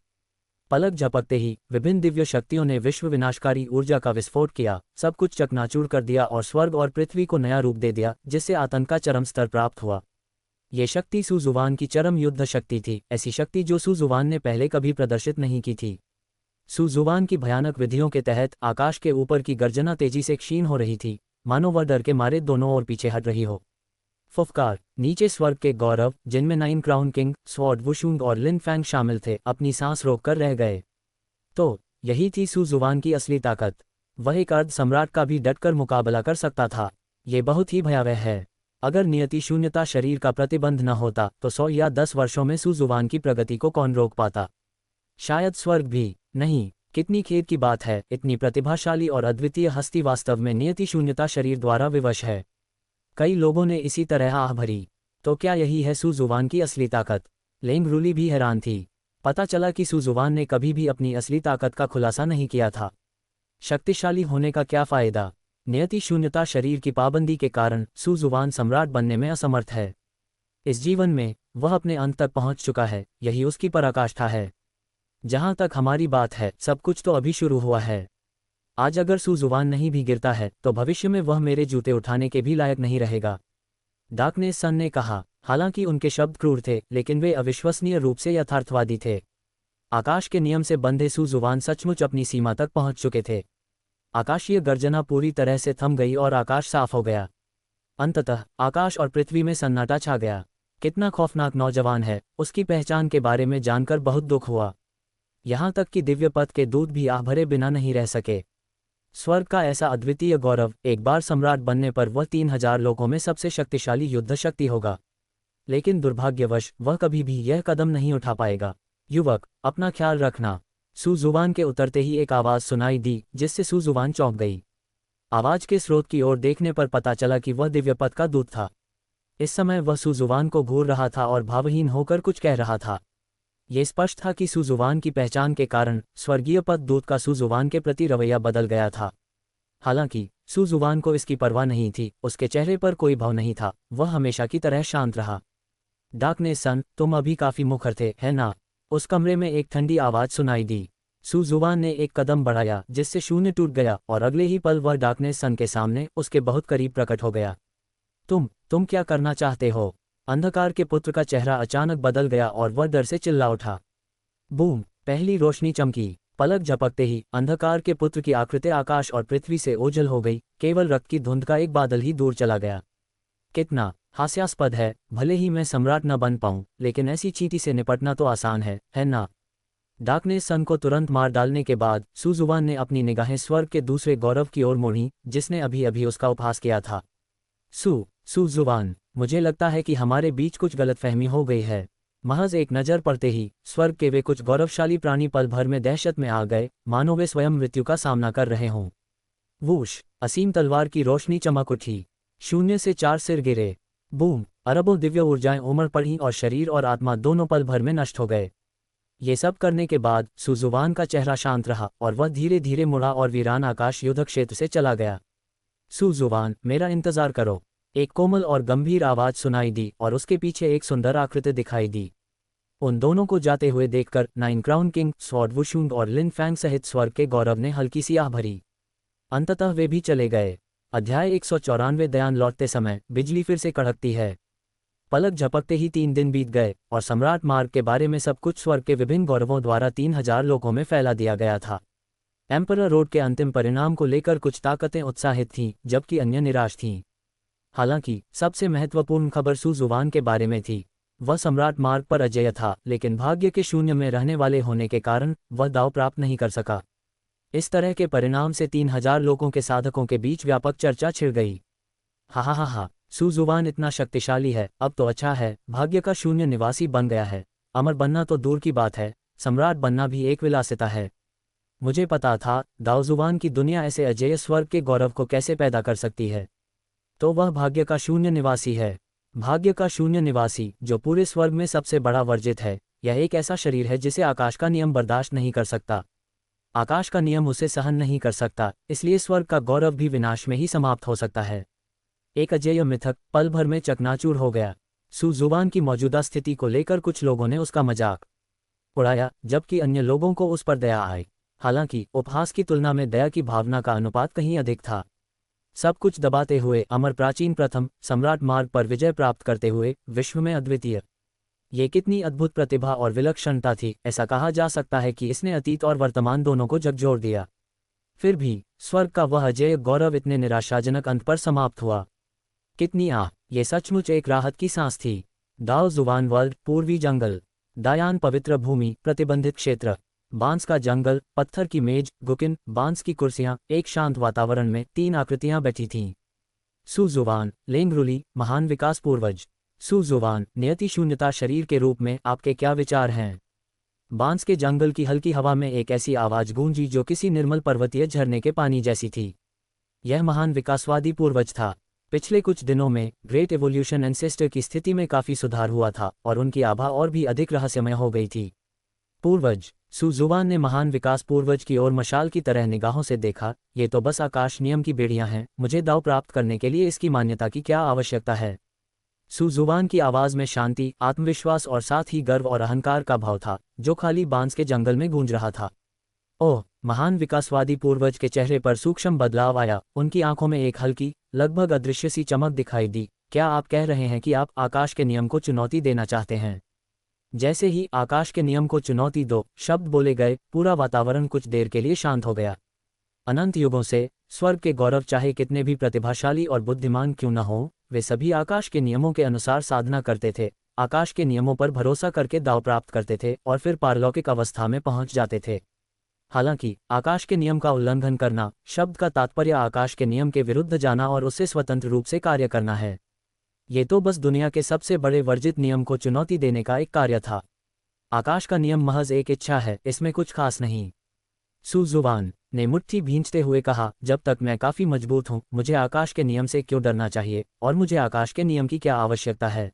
पलक झपकते ही विभिन्न दिव्य शक्तियों ने विश्व विनाशकारी ऊर्जा का विस्फोट किया, सब कुछ चकनाचूर कर दिया और स्वर्ग और पृथ्वी को नया रूप दे दिया, जिससे आतंक का चरम स्तर प्राप्त हुआ। ये शक्ति सुजुवान की चरम युद्ध शक्ति थी, ऐसी शक्ति जो सुजुवान ने पहले कभी प्रदर्शित नहीं की थी। सुजुवान की भयानक विधियों के तहत आकाश के ऊपर की गर्जना तेजी से क्षीण हो रही थी, मानो वह डर के मारे दोनों ओर पीछे हट रही हो। फुफकार! नीचे स्वर्ग के गौरव, जिनमें 9 क्राउन किंग, स्वॉर्ड वुशुंग और लिन फैंग शामिल थे, अपनी सांस रोककर रह गए। तो यही थी सुजुवान की असली ताकत। वह एक अर्ध सम्राट का भी डटकर मुकाबला कर सकता था। ये बहुत ही भयावह है। अगर नियति शून्यता शरीर का प्रतिबंध न होता तो 100 या 10 वर्षों में सुजुवान की प्रगति को कौन रोक पाता? शायद स्वर्ग भी नहीं। कितनी खेद की बात है, इतनी प्रतिभाशाली और अद्वितीय हस्ती वास्तव में नियति शून्यता शरीर द्वारा विवश है। कई लोगों ने इसी तरह आह भरी। तो क्या यही है सुजुवान की असली ताकत? लेंग रूली भी हैरान थी। पता चला कि सुजुवान ने कभी भी अपनी असली ताकत का खुलासा नहीं किया था। शक्तिशाली होने का क्या फायदा? नियति शून्यता शरीर की पाबंदी के कारण सुजुवान सम्राट बनने में असमर्थ है। इस जीवन में वह अपने अंत तक पहुंच चुका है, यही उसकी पराकाष्ठा है। जहां तक हमारी बात है, सब कुछ तो अभी शुरू हुआ है। आज अगर सुजुवान नहीं भी गिरता है तो भविष्य में वह मेरे जूते उठाने के भी लायक नहीं रहेगा। डार्कनेस सन ने कहा। हालांकि उनके शब्द क्रूर थे, लेकिन वे अविश्वसनीय रूप से यथार्थवादी थे। आकाश के नियम से बंधे सुजुवान सचमुच अपनी सीमा तक पहुंच चुके थे। आकाशीय गर्जना पूरी तरह से थम गई और आकाश साफ हो गया। अंततः आकाश और पृथ्वी में सन्नाटा छा गया। कितना खौफनाक नौजवान है, उसकी पहचान के बारे में जानकर बहुत दुख हुआ। यहाँ तक कि दिव्य पथ के दूत भी आह भरे बिना नहीं रह सके। स्वर्ग का ऐसा अद्वितीय गौरव, एक बार सम्राट बनने पर वह 3000 लोगों में सबसे शक्तिशाली युद्ध शक्ति होगा। लेकिन दुर्भाग्यवश वह कभी भी यह कदम नहीं उठा पाएगा। युवक, अपना ख्याल रखना। सुजुवान के उतरते ही एक आवाज़ सुनाई दी, जिससे सुजुवान चौंक गई। आवाज़ के स्रोत की ओर देखने पर पता चला कि वह दिव्य पथ का दूत था। इस समय वह सुजुवान को घूर रहा था और भावहीन होकर कुछ कह रहा था। ये स्पष्ट था कि सुजुवान की पहचान के कारण स्वर्गीय पद दूत का सुजुवान के प्रति रवैया बदल गया था। हालांकि सुजुवान को इसकी परवाह नहीं थी, उसके चेहरे पर कोई भाव नहीं था, वह हमेशा की तरह शांत रहा। डार्कनेस सन, तुम अभी काफी मुखर थे, है ना? उस कमरे में एक ठंडी आवाज सुनाई दी। सुजुवान ने एक कदम बढ़ाया, जिससे शून्य टूट गया और अगले ही पल वह डार्कनेस सन के सामने, उसके बहुत करीब प्रकट हो गया। तुम क्या करना चाहते हो? अंधकार के पुत्र का चेहरा अचानक बदल गया और वह डर से चिल्ला उठा। बूम! पहली रोशनी चमकी। पलक झपकते ही अंधकार के पुत्र की आकृति आकाश और पृथ्वी से ओझल हो गई, केवल रक्त की धुंध का एक बादल ही दूर चला गया। कितना हास्यास्पद है, भले ही मैं सम्राट न बन पाऊं, लेकिन ऐसी चींटी से निपटना तो आसान है ना? डार्कनेस सन को तुरंत मार डालने के बाद सुजुवान ने अपनी निगाहें स्वर्ग के दूसरे गौरव की ओर मोड़ी, जिसने अभी अभी उसका उपहास किया था। सुजुवान, मुझे लगता है कि हमारे बीच कुछ गलतफहमी हो गई है। महज एक नज़र पड़ते ही स्वर्ग के वे कुछ गौरवशाली प्राणी पल भर में दहशत में आ गए, मानो वे स्वयं मृत्यु का सामना कर रहे हों। वूश! असीम तलवार की रोशनी चमक उठी। शून्य से 4 सिर गिरे। बूम! अरबों दिव्य ऊर्जाएं उमड़ पड़ी और शरीर और आत्मा दोनों पल भर में नष्ट हो गए। ये सब करने के बाद सुजुवान का चेहरा शांत रहा और वह धीरे धीरे मुड़ा और वीरान आकाश युद्ध क्षेत्र से चला गया। सुजुवान, मेरा इंतजार करो। एक कोमल और गंभीर आवाज सुनाई दी और उसके पीछे एक सुंदर आकृति दिखाई दी। उन दोनों को जाते हुए देखकर नाइन क्राउन किंग, स्वॉर्ड वुशुंग और लिन फैंग सहित स्वर्ग के गौरव ने हल्की सी आह भरी। अंततः वे भी चले गए। अध्याय 194। दयान लौटते समय बिजली फिर से कड़कती है। पलक झपकते ही 3 दिन बीत गए और सम्राट मार्ग के बारे में सब कुछ स्वर्ग के विभिन्न गौरवों द्वारा 3000 लोगों में फैला दिया गया था। एम्परर रोड के अंतिम परिणाम को लेकर कुछ ताकतें उत्साहित थीं, जबकि अन्य निराश थीं। हालांकि सबसे महत्वपूर्ण खबर सु जुवान के बारे में थी। वह सम्राट मार्ग पर अजेय था, लेकिन भाग्य के शून्य में रहने वाले होने के कारण वह दाव प्राप्त नहीं कर सका। इस तरह के परिणाम से 3000 लोगों के साधकों के बीच व्यापक चर्चा छिड़ गई। हा, सु जुवान इतना शक्तिशाली है, अब तो अच्छा है, भाग्य का शून्य निवासी बन गया है। अमर बनना तो दूर की बात है, सम्राट बनना भी एक विलासिता है। मुझे पता था दाव जुबान की दुनिया ऐसे अजेय स्वर्ग के गौरव को कैसे पैदा कर सकती है। तो वह भाग्य का शून्य निवासी है। भाग्य का शून्य निवासी, जो पूरे स्वर्ग में सबसे बड़ा वर्जित है, यह एक ऐसा शरीर है जिसे आकाश का नियम बर्दाश्त नहीं कर सकता। आकाश का नियम उसे सहन नहीं कर सकता, इसलिए स्वर्ग का गौरव भी विनाश में ही समाप्त हो सकता है। एक अजेय मिथक पल भर में चकनाचूर हो गया। सु जुबान की मौजूदा स्थिति को लेकर कुछ लोगों ने उसका मजाक उड़ाया, जबकि अन्य लोगों को उस पर दया आई। हालांकि उपहास की तुलना में दया की भावना का अनुपात कहीं अधिक था। सब कुछ दबाते हुए अमर प्राचीन प्रथम सम्राट मार्ग पर विजय प्राप्त करते हुए विश्व में अद्वितीय। ये कितनी अद्भुत प्रतिभा और विलक्षणता थी। ऐसा कहा जा सकता है कि इसने अतीत और वर्तमान दोनों को झकझोर दिया। फिर भी स्वर्ग का वह अजेय गौरव इतने निराशाजनक अंत पर समाप्त हुआ। कितनी आह! ये सचमुच एक राहत की सांस थी। दाव जुबान वर्ल्ड, पूर्वी जंगल। दायान पवित्र भूमि, प्रतिबंधित क्षेत्र। बांस का जंगल, पत्थर की मेज, गुकिन, बांस की कुर्सियां, एक शांत वातावरण में 3 आकृतियां बैठी थीं। सु जुवान, लेंगरुली, महान विकास पूर्वज। सु जुवान, नियति शून्यता शरीर के रूप में आपके क्या विचार हैं? बांस के जंगल की हल्की हवा में एक ऐसी आवाज गूंजी जो किसी निर्मल पर्वतीय झरने के पानी जैसी थी। यह महान विकासवादी पूर्वज था। पिछले कुछ दिनों में ग्रेट एवोल्यूशन एंसेस्टर की स्थिति में काफी सुधार हुआ था और उनकी आभा और भी अधिक रहस्यमय हो गई थी। पूर्वज। सु जुवान ने महान विकास पूर्वज की ओर मशाल की तरह निगाहों से देखा। ये तो बस आकाश नियम की बेड़ियां हैं, मुझे दाव प्राप्त करने के लिए इसकी मान्यता की क्या आवश्यकता है? सु जुवान की आवाज में शांति, आत्मविश्वास और साथ ही गर्व और अहंकार का भाव था, जो खाली बांस के जंगल में गूंज रहा था। ओह! महान विकासवादी पूर्वज के चेहरे पर सूक्ष्म बदलाव आया। उनकी आंखों में एक हल्की, लगभग अदृश्य सी चमक दिखाई दी। क्या आप कह रहे हैं कि आप आकाश के नियम को चुनौती देना चाहते हैं? जैसे ही आकाश के नियम को चुनौती दो शब्द बोले गए, पूरा वातावरण कुछ देर के लिए शांत हो गया। अनंत युगों से स्वर्ग के गौरव चाहे कितने भी प्रतिभाशाली और बुद्धिमान क्यों न हो, वे सभी आकाश के नियमों के अनुसार साधना करते थे, आकाश के नियमों पर भरोसा करके दाव प्राप्त करते थे और फिर पारलौकिक अवस्था में पहुंच जाते थे। हालांकि आकाश के नियम का उल्लंघन करना शब्द का तात्पर्य आकाश के नियम के विरुद्ध जाना और उससे स्वतंत्र रूप से कार्य करना है। ये तो बस दुनिया के सबसे बड़े वर्जित नियम को चुनौती देने का एक कार्य था। आकाश का नियम महज एक इच्छा है, इसमें कुछ खास नहीं। सु जुवान ने मुट्ठी भींचते हुए कहा, जब तक मैं काफी मजबूत हूं, मुझे आकाश के नियम से क्यों डरना चाहिए और मुझे आकाश के नियम की क्या आवश्यकता है?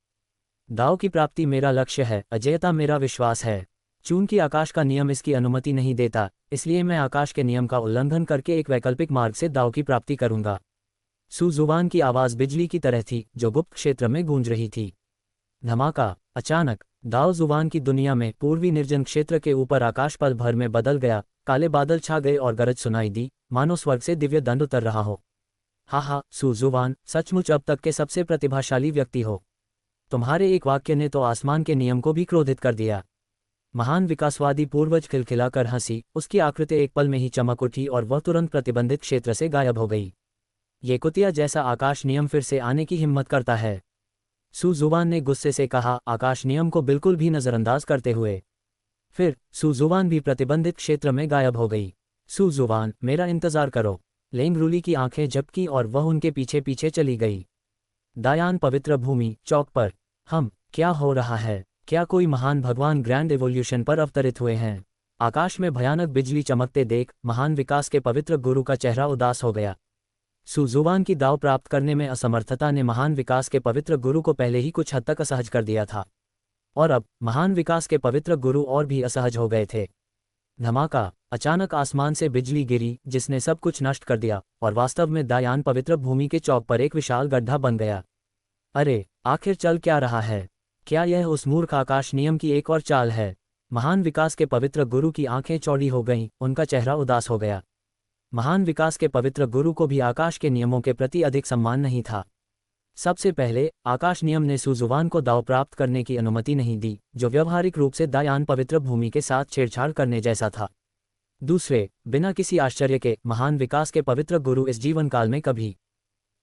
दाव की प्राप्ति मेरा लक्ष्य है, अजेयता मेरा विश्वास है। चूंकि आकाश का नियम इसकी अनुमति नहीं देता, इसलिए मैं आकाश के नियम का उल्लंघन करके एक वैकल्पिक मार्ग से दाव की प्राप्ति करूंगा। सु जुवान की आवाज बिजली की तरह थी, जो गुप्त क्षेत्र में गूंज रही थी। धमाका! अचानक दाव जुबान की दुनिया में पूर्वी निर्जन क्षेत्र के ऊपर आकाश पल भर में बदल गया। काले बादल छा गए और गरज सुनाई दी, मानो स्वर्ग से दिव्य दंड उतर रहा हो। हा, सु जुबान, सचमुच अब तक के सबसे प्रतिभाशाली व्यक्ति हो। तुम्हारे एक वाक्य ने तो आसमान के नियम को भी क्रोधित कर दिया। महान विकासवादी पूर्वज खिलखिलाकर हंसी, उसकी आकृति एक पल में ही चमक उठी और वह तुरंत प्रतिबंधित क्षेत्र से गायब हो गई। ये कुतिया जैसा आकाश नियम फिर से आने की हिम्मत करता है, सु जुबान ने गुस्से से कहा, आकाश नियम को बिल्कुल भी नजरअंदाज करते हुए। फिर सु जुबान भी प्रतिबंधित क्षेत्र में गायब हो गई। सु जुबान, मेरा इंतजार करो। लेंगरुली की आंखें झपकी और वह उनके पीछे पीछे चली गई। दायान पवित्र भूमि, चौक पर। क्या हो रहा है? क्या कोई महान भगवान ग्रैंड एवोल्यूशन पर अवतरित हुए हैं? आकाश में भयानक बिजली चमकते देख महान विकास के पवित्र गुरु का चेहरा उदास हो गया। सु जुबान की दाव प्राप्त करने में असमर्थता ने महान विकास के पवित्र गुरु को पहले ही कुछ हद तक असहज कर दिया था, और अब महान विकास के पवित्र गुरु और भी असहज हो गए थे। धमाका! अचानक आसमान से बिजली गिरी, जिसने सब कुछ नष्ट कर दिया और वास्तव में दायान पवित्र भूमि के चौक पर एक विशाल गड्ढा बन गया। अरे, आखिर चल क्या रहा है? क्या यह उस मूर्ख आकाश नियम की एक और चाल है? महान विकास के पवित्र गुरु की आंखें चौड़ी हो गईं, उनका चेहरा उदास हो गया। महान विकास के पवित्र गुरु को भी आकाश के नियमों के प्रति अधिक सम्मान नहीं था। सबसे पहले, आकाश नियम ने सुजुवान को दाव प्राप्त करने की अनुमति नहीं दी, जो व्यवहारिक रूप से दायान पवित्र भूमि के साथ छेड़छाड़ करने जैसा था। दूसरे, बिना किसी आश्चर्य के महान विकास के पवित्र गुरु इस जीवन काल में कभी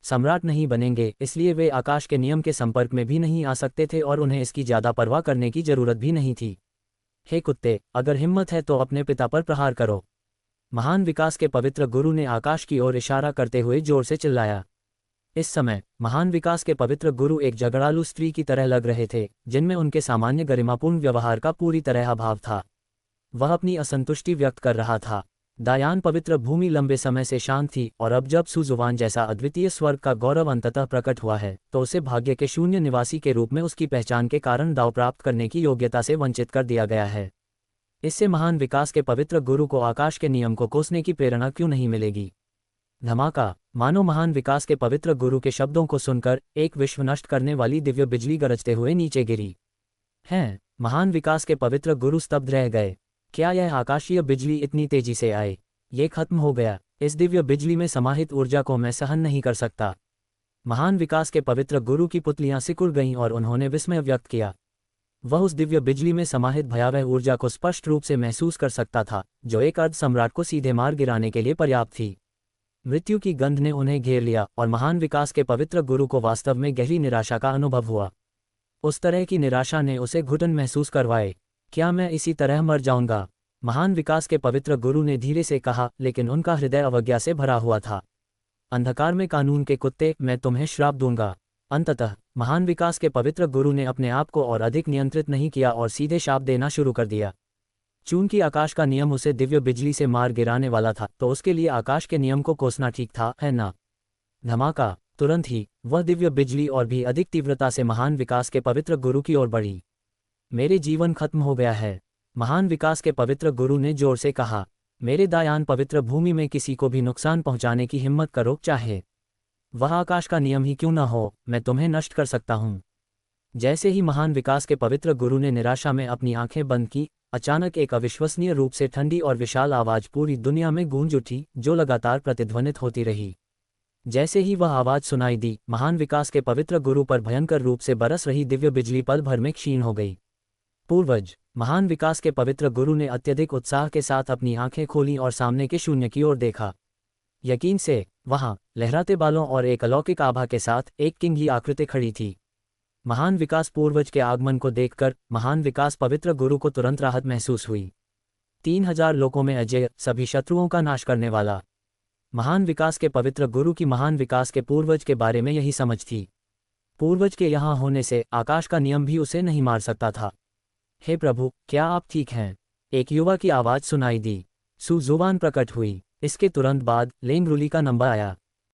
सम्राट नहीं बनेंगे, इसलिए वे आकाश के नियम के संपर्क में भी नहीं आ सकते थे और उन्हें इसकी ज्यादा परवाह करने की जरूरत भी नहीं थी। हे कुत्ते, अगर हिम्मत है तो अपने पिता पर प्रहार करो। महान विकास के पवित्र गुरु ने आकाश की ओर इशारा करते हुए जोर से चिल्लाया। इस समय महान विकास के पवित्र गुरु एक झगड़ालू स्त्री की तरह लग रहे थे, जिनमें उनके सामान्य गरिमापूर्ण व्यवहार का पूरी तरह अभाव था। वह अपनी असंतुष्टि व्यक्त कर रहा था। दायान पवित्र भूमि लंबे समय से शांत थी, और अब जब सुजुवान जैसा अद्वितीय स्वर्ग का गौरव अंततः प्रकट हुआ है, तो उसे भाग्य के शून्य निवासी के रूप में उसकी पहचान के कारण दाव प्राप्त करने की योग्यता से वंचित कर दिया गया है। इससे महान विकास के पवित्र गुरु को आकाश के नियम को कोसने की प्रेरणा क्यों नहीं मिलेगी? धमाका! मानो महान विकास के पवित्र गुरु के शब्दों को सुनकर एक विश्व नष्ट करने वाली दिव्य बिजली गरजते हुए नीचे गिरी। हैं, महान विकास के पवित्र गुरु स्तब्ध रह गए। क्या यह आकाशीय बिजली इतनी तेजी से आए? ये खत्म हो गया। इस दिव्य बिजली में समाहित ऊर्जा को मैं सहन नहीं कर सकता। महान विकास के पवित्र गुरु की पुतलियां सिकुड़ गईं और उन्होंने विस्मय व्यक्त किया। वह उस दिव्य बिजली में समाहित भयावह ऊर्जा को स्पष्ट रूप से महसूस कर सकता था, जो एक अर्ध सम्राट को सीधे मार गिराने के लिए पर्याप्त थी। मृत्यु की गंध ने उन्हें घेर लिया, और महान विकास के पवित्र गुरु को वास्तव में गहरी निराशा का अनुभव हुआ। उस तरह की निराशा ने उसे घुटन महसूस करवाए। क्या मैं इसी तरह मर जाऊंगा? महान विकास के पवित्र गुरु ने धीरे से कहा, लेकिन उनका हृदय अवज्ञा से भरा हुआ था। अंधकार में कानून के कुत्ते, मैं तुम्हें श्राप दूंगा। अंततः महान विकास के पवित्र गुरु ने अपने आप को और अधिक नियंत्रित नहीं किया और सीधे शाप देना शुरू कर दिया। चूंकि आकाश का नियम उसे दिव्य बिजली से मार गिराने वाला था, तो उसके लिए आकाश के नियम को कोसना ठीक था, है ना? धमाका! तुरंत ही वह दिव्य बिजली और भी अधिक तीव्रता से महान विकास के पवित्र गुरु की ओर बढ़ी। मेरे जीवन खत्म हो गया है, महान विकास के पवित्र गुरु ने जोर से कहा। मेरे दायान पवित्र भूमि में किसी को भी नुकसान पहुंचाने की हिम्मत करो, चाहे वह आकाश का नियम ही क्यों न हो, मैं तुम्हें नष्ट कर सकता हूं। जैसे ही महान विकास के पवित्र गुरु ने निराशा में अपनी आंखें बंद की, अचानक एक अविश्वसनीय रूप से ठंडी और विशाल आवाज पूरी दुनिया में गूंज उठी, जो लगातार प्रतिध्वनित होती रही। जैसे ही वह आवाज सुनाई दी, महान विकास के पवित्र गुरु पर भयंकर रूप से बरस रही दिव्य बिजली पल भर में क्षीण हो गई। पूर्वज! महान विकास के पवित्र गुरु ने अत्यधिक उत्साह के साथ अपनी आंखें खोलीं और सामने के शून्य की ओर देखा। यकीन से वहां लहराते बालों और एक अलौकिक आभा के साथ एक किंग की आकृति खड़ी थी। महान विकास पूर्वज के आगमन को देखकर महान विकास पवित्र गुरु को तुरंत राहत महसूस हुई। 3000 लोकों में अजेय, सभी शत्रुओं का नाश करने वाला। महान विकास के पवित्र गुरु की महान विकास के पूर्वज के बारे में यही समझ थी। पूर्वज के यहाँ होने से आकाश का नियम भी उसे नहीं मार सकता था। हे प्रभु, क्या आप ठीक हैं? एक युवा की आवाज सुनाई दी। सुजुवान प्रकट हुई। इसके तुरंत बाद लेंगरुली का नंबर आया।